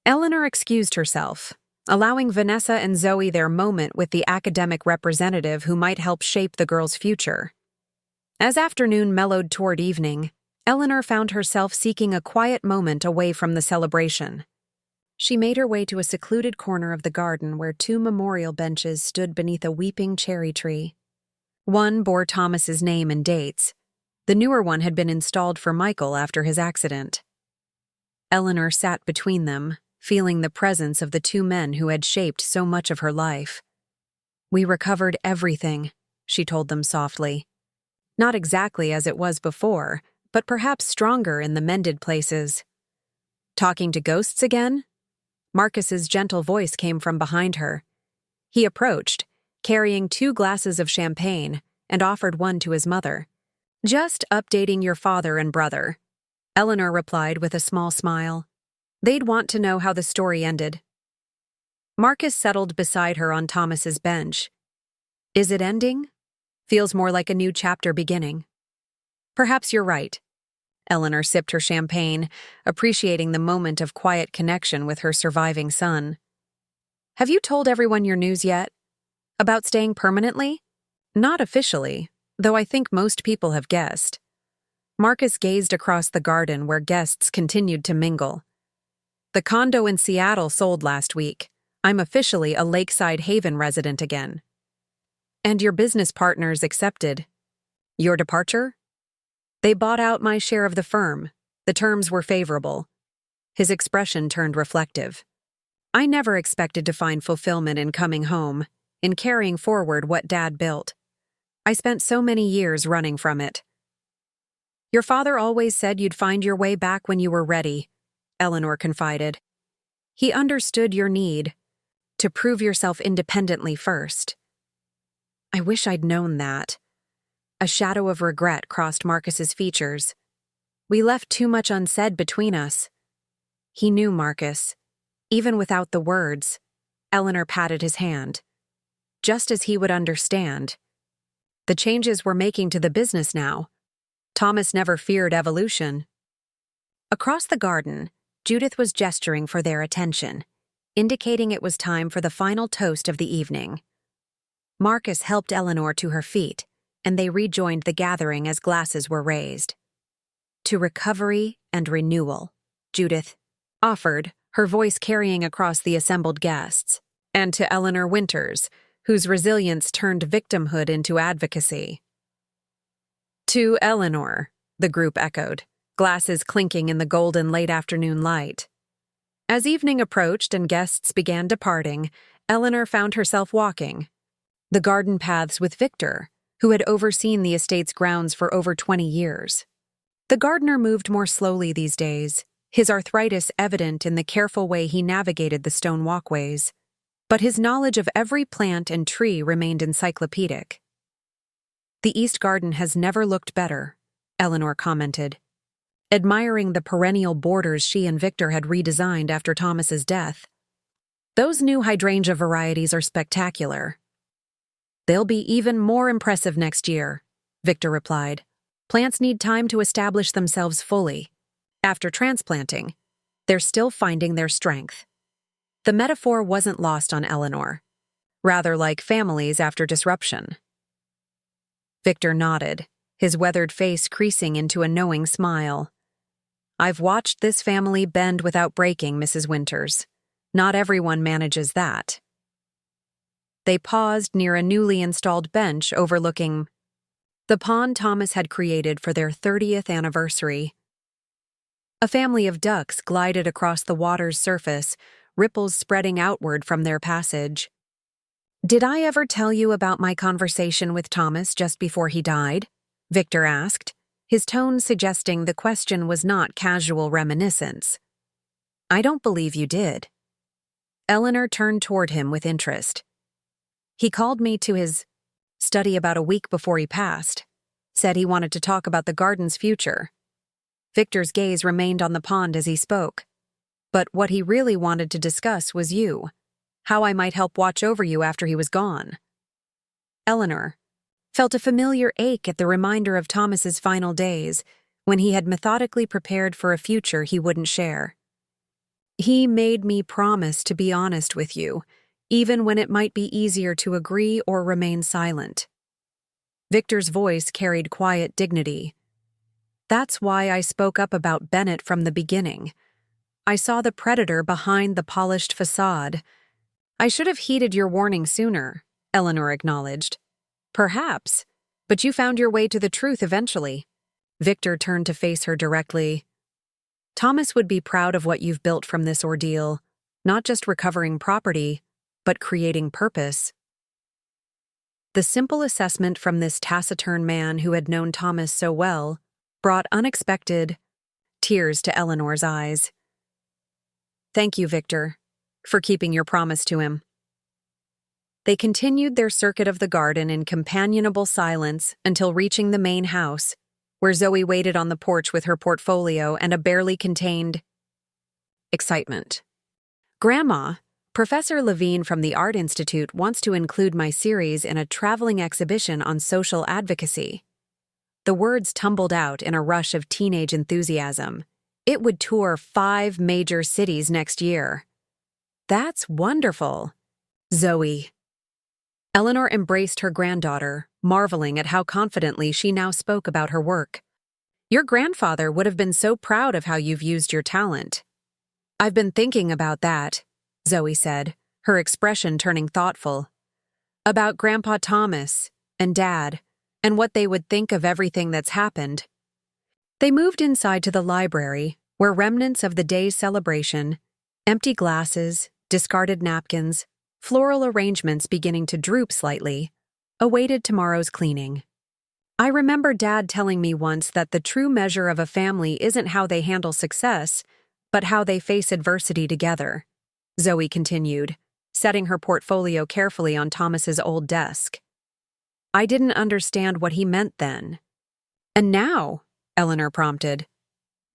Eleanor excused herself, allowing Vanessa and Zoe their moment with the academic representative who might help shape the girl's future. As afternoon mellowed toward evening, Eleanor found herself seeking a quiet moment away from the celebration. She made her way to a secluded corner of the garden where two memorial benches stood beneath a weeping cherry tree. One bore Thomas's name and dates. The newer one had been installed for Michael after his accident. Eleanor sat between them, feeling the presence of the two men who had shaped so much of her life. "We recovered everything," she told them softly. "Not exactly as it was before, but perhaps stronger in the mended places." "Talking to ghosts again?" Marcus's gentle voice came from behind her. He approached, carrying 2 glasses of champagne, and offered one to his mother. "Just updating your father and brother," Eleanor replied with a small smile. "They'd want to know how the story ended." Marcus settled beside her on Thomas's bench. "Is it ending? Feels more like a new chapter beginning." "Perhaps you're right." Eleanor sipped her champagne, appreciating the moment of quiet connection with her surviving son. "Have you told everyone your news yet? About staying permanently?" "Not officially, though I think most people have guessed." Marcus gazed across the garden where guests continued to mingle. "The condo in Seattle sold last week. I'm officially a Lakeside Haven resident again." "And your business partners accepted your departure?" "They bought out my share of the firm. The terms were favorable." His expression turned reflective. "I never expected to find fulfillment in coming home, in carrying forward what Dad built. I spent so many years running from it." "Your father always said you'd find your way back when you were ready," Eleanor confided. "He understood your need to prove yourself independently first." "I wish I'd known that." A shadow of regret crossed Marcus's features. "We left too much unsaid between us." He knew Marcus. Even without the words, Eleanor patted his hand. Just as he would understand. The changes we're making to the business now. Thomas never feared evolution. Across the garden, Judith was gesturing for their attention, indicating it was time for the final toast of the evening. Marcus helped Eleanor to her feet, and they rejoined the gathering as glasses were raised. To recovery and renewal, Judith offered, her voice carrying across the assembled guests, and to Eleanor Winters, whose resilience turned victimhood into advocacy. To Eleanor, the group echoed, glasses clinking in the golden late afternoon light. As evening approached and guests began departing, Eleanor found herself walking the garden paths with Victor, who had overseen the estate's grounds for over 20 years. The gardener moved more slowly these days, his arthritis evident in the careful way he navigated the stone walkways, but his knowledge of every plant and tree remained encyclopedic. "The East Garden has never looked better," Eleanor commented, admiring the perennial borders she and Victor had redesigned after Thomas's death. "Those new hydrangea varieties are spectacular." "They'll be even more impressive next year," Victor replied. "Plants need time to establish themselves fully. After transplanting, they're still finding their strength." The metaphor wasn't lost on Eleanor, rather like families after disruption. Victor nodded, his weathered face creasing into a knowing smile. "I've watched this family bend without breaking, Mrs. Winters. Not everyone manages that." They paused near a newly installed bench overlooking the pond Thomas had created for their 30th anniversary. A family of ducks glided across the water's surface, ripples spreading outward from their passage. "Did I ever tell you about my conversation with Thomas just before he died?" Victor asked, his tone suggesting the question was not casual reminiscence. "I don't believe you did." Eleanor turned toward him with interest. "He called me to his study about a week before he passed, said he wanted to talk about the garden's future." Victor's gaze remained on the pond as he spoke. "But what he really wanted to discuss was you, how I might help watch over you after he was gone." Eleanor felt a familiar ache at the reminder of Thomas's final days, when he had methodically prepared for a future he wouldn't share. "He made me promise to be honest with you, even when it might be easier to agree or remain silent." Victor's voice carried quiet dignity. "That's why I spoke up about Bennett from the beginning. I saw the predator behind the polished facade." "I should have heeded your warning sooner," Eleanor acknowledged. "Perhaps, but you found your way to the truth eventually." Victor turned to face her directly. "Thomas would be proud of what you've built from this ordeal, not just recovering property, but creating purpose." The simple assessment from this taciturn man who had known Thomas so well brought unexpected tears to Eleanor's eyes. "Thank you, Victor, for keeping your promise to him." They continued their circuit of the garden in companionable silence until reaching the main house, where Zoe waited on the porch with her portfolio and a barely contained excitement. "Grandma, Professor Levine from the Art Institute wants to include my series in a traveling exhibition on social advocacy." The words tumbled out in a rush of teenage enthusiasm. It would tour 5 major cities next year. "That's wonderful, Zoe." Eleanor embraced her granddaughter, marveling at how confidently she now spoke about her work. "Your grandfather would have been so proud of how you've used your talent." "I've been thinking about that," Zoe said, her expression turning thoughtful. "About Grandpa Thomas and Dad, and what they would think of everything that's happened." They moved inside to the library, where remnants of the day's celebration, empty glasses, discarded napkins, floral arrangements beginning to droop slightly, awaited tomorrow's cleaning. "I remember Dad telling me once that the true measure of a family isn't how they handle success, but how they face adversity together," Zoe continued, setting her portfolio carefully on Thomas's old desk. "I didn't understand what he meant then." "And now," Eleanor prompted,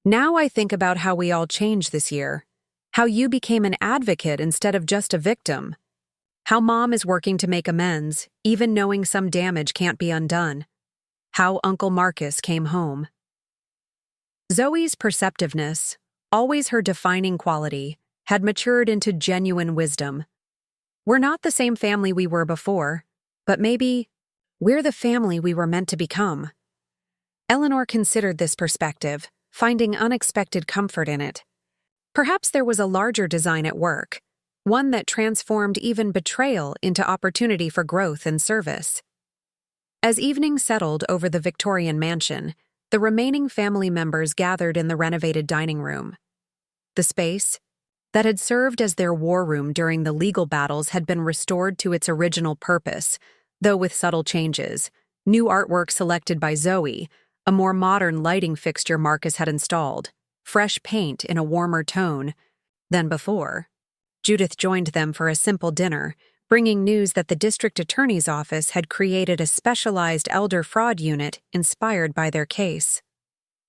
"now I think about how we all changed this year, how you became an advocate instead of just a victim, how Mom is working to make amends, even knowing some damage can't be undone, how Uncle Marcus came home." Zoe's perceptiveness, always her defining quality, had matured into genuine wisdom. "We're not the same family we were before, But maybe we're the family we were meant to become. Eleanor considered this perspective, finding unexpected comfort in it. Perhaps there was a larger design at work, one that transformed even betrayal into opportunity for growth and service. As evening settled over the Victorian mansion, the remaining family members gathered in the renovated dining room. The space, that had served as their war room during the legal battles, had been restored to its original purpose, though with subtle changes. New artwork selected by Zoe, a more modern lighting fixture Marcus had installed, fresh paint in a warmer tone than before. Judith joined them for a simple dinner, bringing news that the district attorney's office had created a specialized elder fraud unit inspired by their case.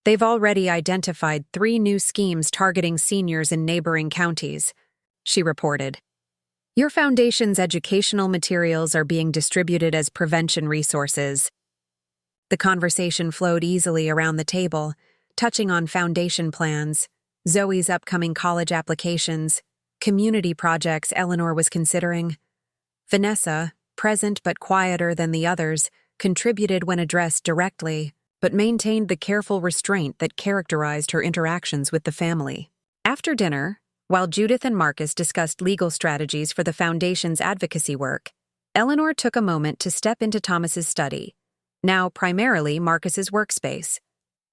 They've already identified 3 new schemes targeting seniors in neighboring counties, she reported. Your foundation's educational materials are being distributed as prevention resources. The conversation flowed easily around the table, touching on foundation plans, Zoe's upcoming college applications, community projects Eleanor was considering. Vanessa, present but quieter than the others, contributed when addressed directly, but maintained the careful restraint that characterized her interactions with the family. After dinner, while Judith and Marcus discussed legal strategies for the foundation's advocacy work, Eleanor took a moment to step into Thomas's study, now primarily Marcus's workspace,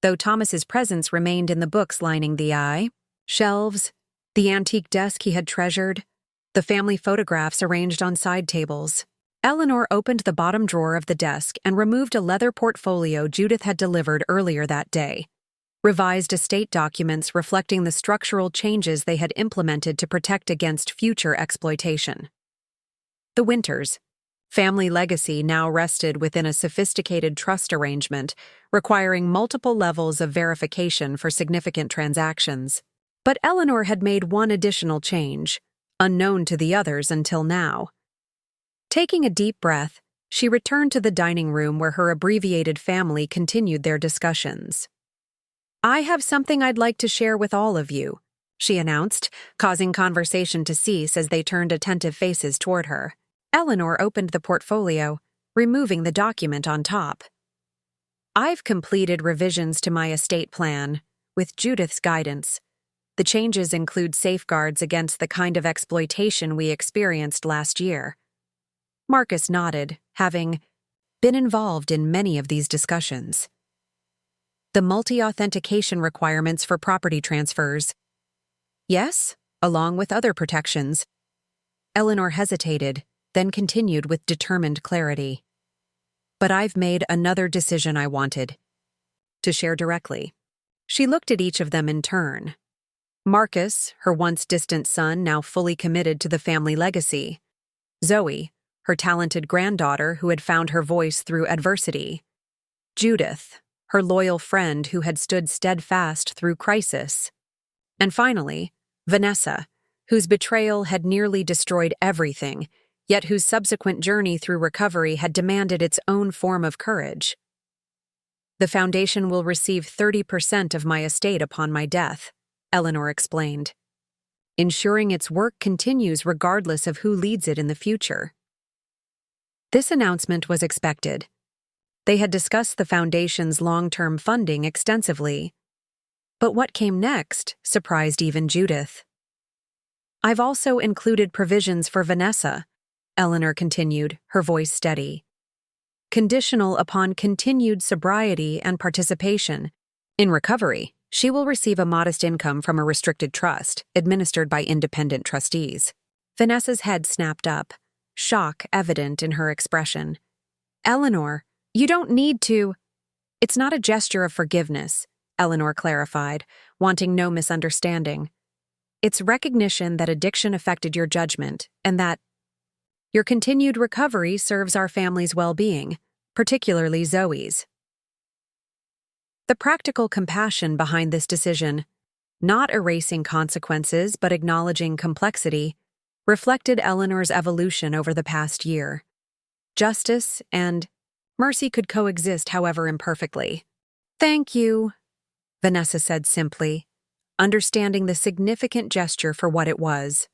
though Thomas's presence remained in the books lining the shelves, the antique desk he had treasured, the family photographs arranged on side tables. Eleanor opened the bottom drawer of the desk and removed a leather portfolio Judith had delivered earlier that day, revised estate documents reflecting the structural changes they had implemented to protect against future exploitation. The Winters' family legacy now rested within a sophisticated trust arrangement, requiring multiple levels of verification for significant transactions. But Eleanor had made one additional change, unknown to the others until now. Taking a deep breath, she returned to the dining room where her abbreviated family continued their discussions. I have something I'd like to share with all of you, she announced, causing conversation to cease as they turned attentive faces toward her. Eleanor opened the portfolio, removing the document on top. I've completed revisions to my estate plan, with Judith's guidance. The changes include safeguards against the kind of exploitation we experienced last year. Marcus nodded, having been involved in many of these discussions. The multi-authentication requirements for property transfers. Yes, along with other protections. Eleanor hesitated, then continued with determined clarity. But I've made another decision I wanted to share directly. She looked at each of them in turn. Marcus, her once distant son, now fully committed to the family legacy. Zoe, her talented granddaughter who had found her voice through adversity. Judith, her loyal friend who had stood steadfast through crisis. And finally, Vanessa, whose betrayal had nearly destroyed everything, yet whose subsequent journey through recovery had demanded its own form of courage. The foundation will receive 30% of my estate upon my death, Eleanor explained, ensuring its work continues regardless of who leads it in the future. This announcement was expected. They had discussed the foundation's long-term funding extensively. But what came next surprised even Judith. I've also included provisions for Vanessa, Eleanor continued, her voice steady. Conditional upon continued sobriety and participation. In recovery, she will receive a modest income from a restricted trust, administered by independent trustees. Vanessa's head snapped up, shock evident in her expression. Eleanor, you don't need to. It's not a gesture of forgiveness, Eleanor clarified, wanting no misunderstanding. It's recognition that addiction affected your judgment, and that your continued recovery serves our family's well-being, particularly Zoe's. The practical compassion behind this decision, not erasing consequences but acknowledging complexity, reflected Eleanor's evolution over the past year. Justice and mercy could coexist, however imperfectly. Thank you, Vanessa said simply, understanding the significant gesture for what it was.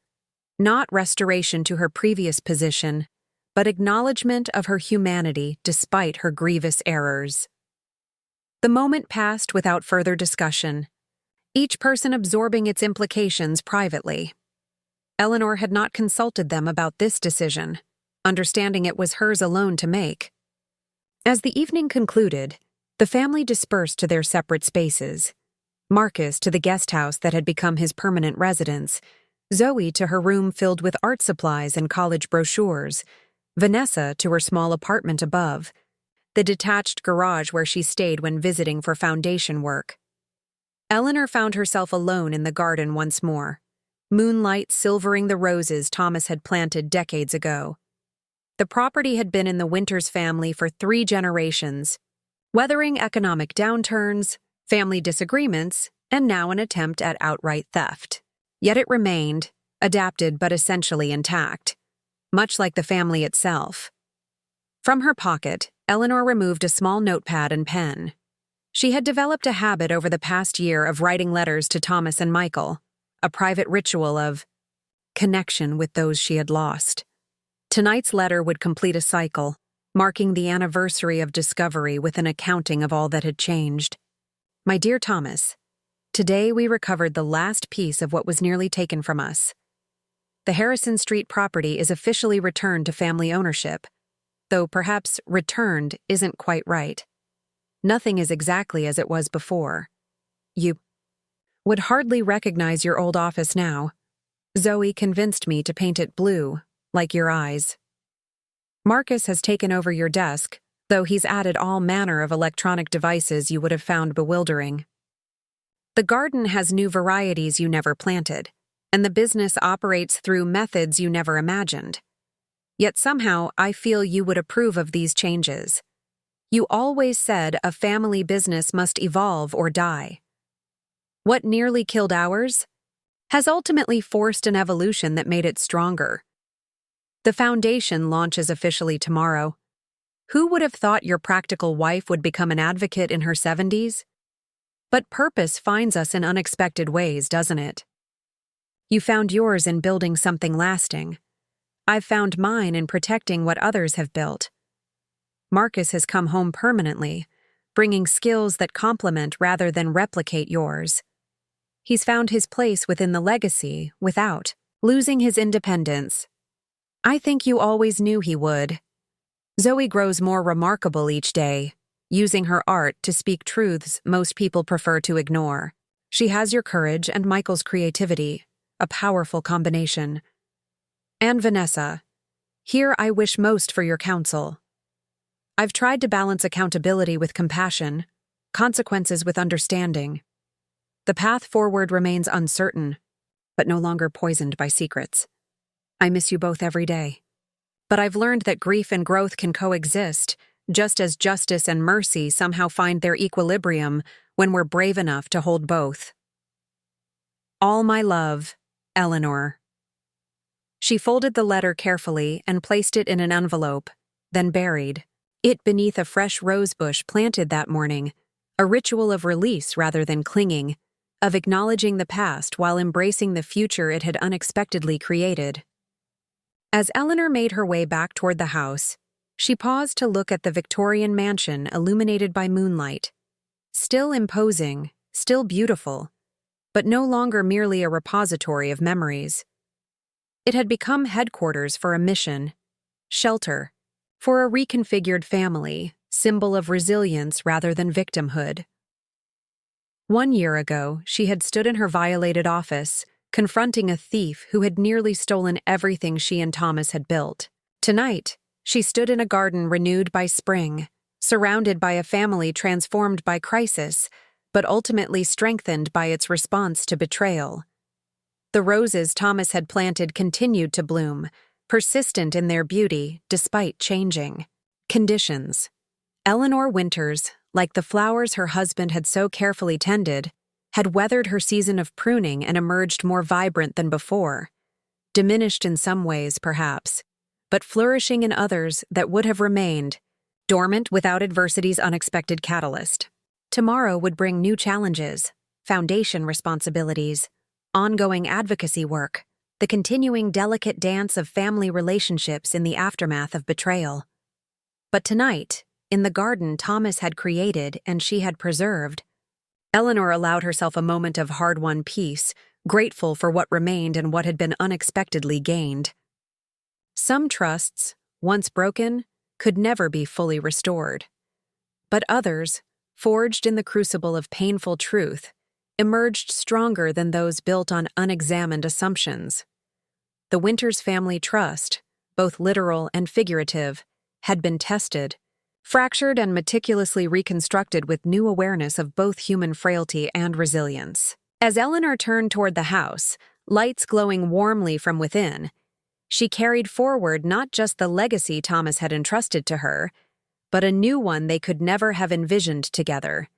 Not restoration to her previous position, but acknowledgement of her humanity despite her grievous errors. The moment passed without further discussion, each person absorbing its implications privately. Eleanor had not consulted them about this decision, understanding it was hers alone to make. As the evening concluded, the family dispersed to their separate spaces. Marcus to the guest house that had become his permanent residence, Zoe to her room filled with art supplies and college brochures, Vanessa to her small apartment above, the detached garage where she stayed when visiting for foundation work. Eleanor found herself alone in the garden once more, moonlight silvering the roses Thomas had planted decades ago. The property had been in the Winters family for 3 generations, weathering economic downturns, family disagreements, and now an attempt at outright theft. Yet it remained, adapted but essentially intact, much like the family itself. From her pocket, Eleanor removed a small notepad and pen. She had developed a habit over the past year of writing letters to Thomas and Michael, a private ritual of connection with those she had lost. Tonight's letter would complete a cycle, marking the anniversary of discovery with an accounting of all that had changed. My dear Thomas, today we recovered the last piece of what was nearly taken from us. The Harrison Street property is officially returned to family ownership, though perhaps returned isn't quite right. Nothing is exactly as it was before. You would hardly recognize your old office now. Zoe convinced me to paint it blue, like your eyes. Marcus has taken over your desk, though he's added all manner of electronic devices you would have found bewildering. The garden has new varieties you never planted, and the business operates through methods you never imagined. Yet somehow I feel you would approve of these changes. You always said a family business must evolve or die. What nearly killed ours has ultimately forced an evolution that made it stronger. The foundation launches officially tomorrow. Who would have thought your practical wife would become an advocate in her 70s? But purpose finds us in unexpected ways, doesn't it? You found yours in building something lasting. I've found mine in protecting what others have built. Marcus has come home permanently, bringing skills that complement rather than replicate yours. He's found his place within the legacy without losing his independence. I think you always knew he would. Zoe grows more remarkable each day, using her art to speak truths most people prefer to ignore. She has your courage and Michael's creativity, a powerful combination. And Vanessa, here I wish most for your counsel. I've tried to balance accountability with compassion, consequences with understanding. The path forward remains uncertain, but no longer poisoned by secrets. I miss you both every day. But I've learned that grief and growth can coexist, just as justice and mercy somehow find their equilibrium when we're brave enough to hold both. All my love, Eleanor. She folded the letter carefully and placed it in an envelope, then buried it beneath a fresh rosebush planted that morning, a ritual of release rather than clinging, of acknowledging the past while embracing the future it had unexpectedly created. As Eleanor made her way back toward the house, she paused to look at the Victorian mansion illuminated by moonlight. Still imposing, still beautiful, but no longer merely a repository of memories. It had become headquarters for a mission, shelter, for a reconfigured family, symbol of resilience rather than victimhood. 1 year ago, she had stood in her violated office, confronting a thief who had nearly stolen everything she and Thomas had built. Tonight, she stood in a garden renewed by spring, surrounded by a family transformed by crisis, but ultimately strengthened by its response to betrayal. The roses Thomas had planted continued to bloom, persistent in their beauty despite changing conditions. Eleanor Winters, like the flowers her husband had so carefully tended, had weathered her season of pruning and emerged more vibrant than before, diminished in some ways, perhaps, but flourishing in others that would have remained, dormant without adversity's unexpected catalyst. Tomorrow would bring new challenges, foundation responsibilities, ongoing advocacy work, the continuing delicate dance of family relationships in the aftermath of betrayal. But tonight, in the garden Thomas had created and she had preserved, Eleanor allowed herself a moment of hard-won peace, grateful for what remained and what had been unexpectedly gained. Some trusts, once broken, could never be fully restored. But others, forged in the crucible of painful truth, emerged stronger than those built on unexamined assumptions. The Winters family trust, both literal and figurative, had been tested, fractured and meticulously reconstructed with new awareness of both human frailty and resilience. As Eleanor turned toward the house, lights glowing warmly from within, she carried forward not just the legacy Thomas had entrusted to her, but a new one they could never have envisioned together.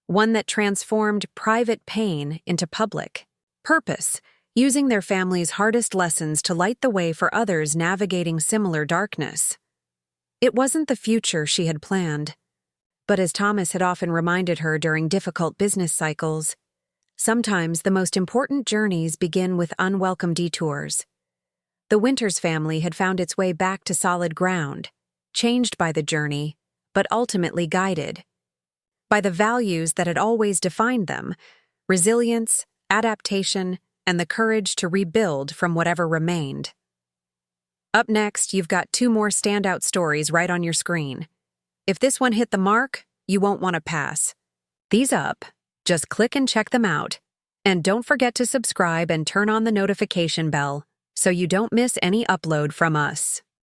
One that transformed private pain into public purpose, using their family's hardest lessons to light the way for others navigating similar darkness. It wasn't the future she had planned, but as Thomas had often reminded her during difficult business cycles, sometimes the most important journeys begin with unwelcome detours. The Winters family had found its way back to solid ground, changed by the journey, but ultimately guided by the values that had always defined them: resilience, adaptation, and the courage to rebuild from whatever remained. Up next, you've got 2 more standout stories right on your screen. If this one hit the mark, you won't want to pass. These up, just click and check them out. And don't forget to subscribe and turn on the notification bell so you don't miss any upload from us.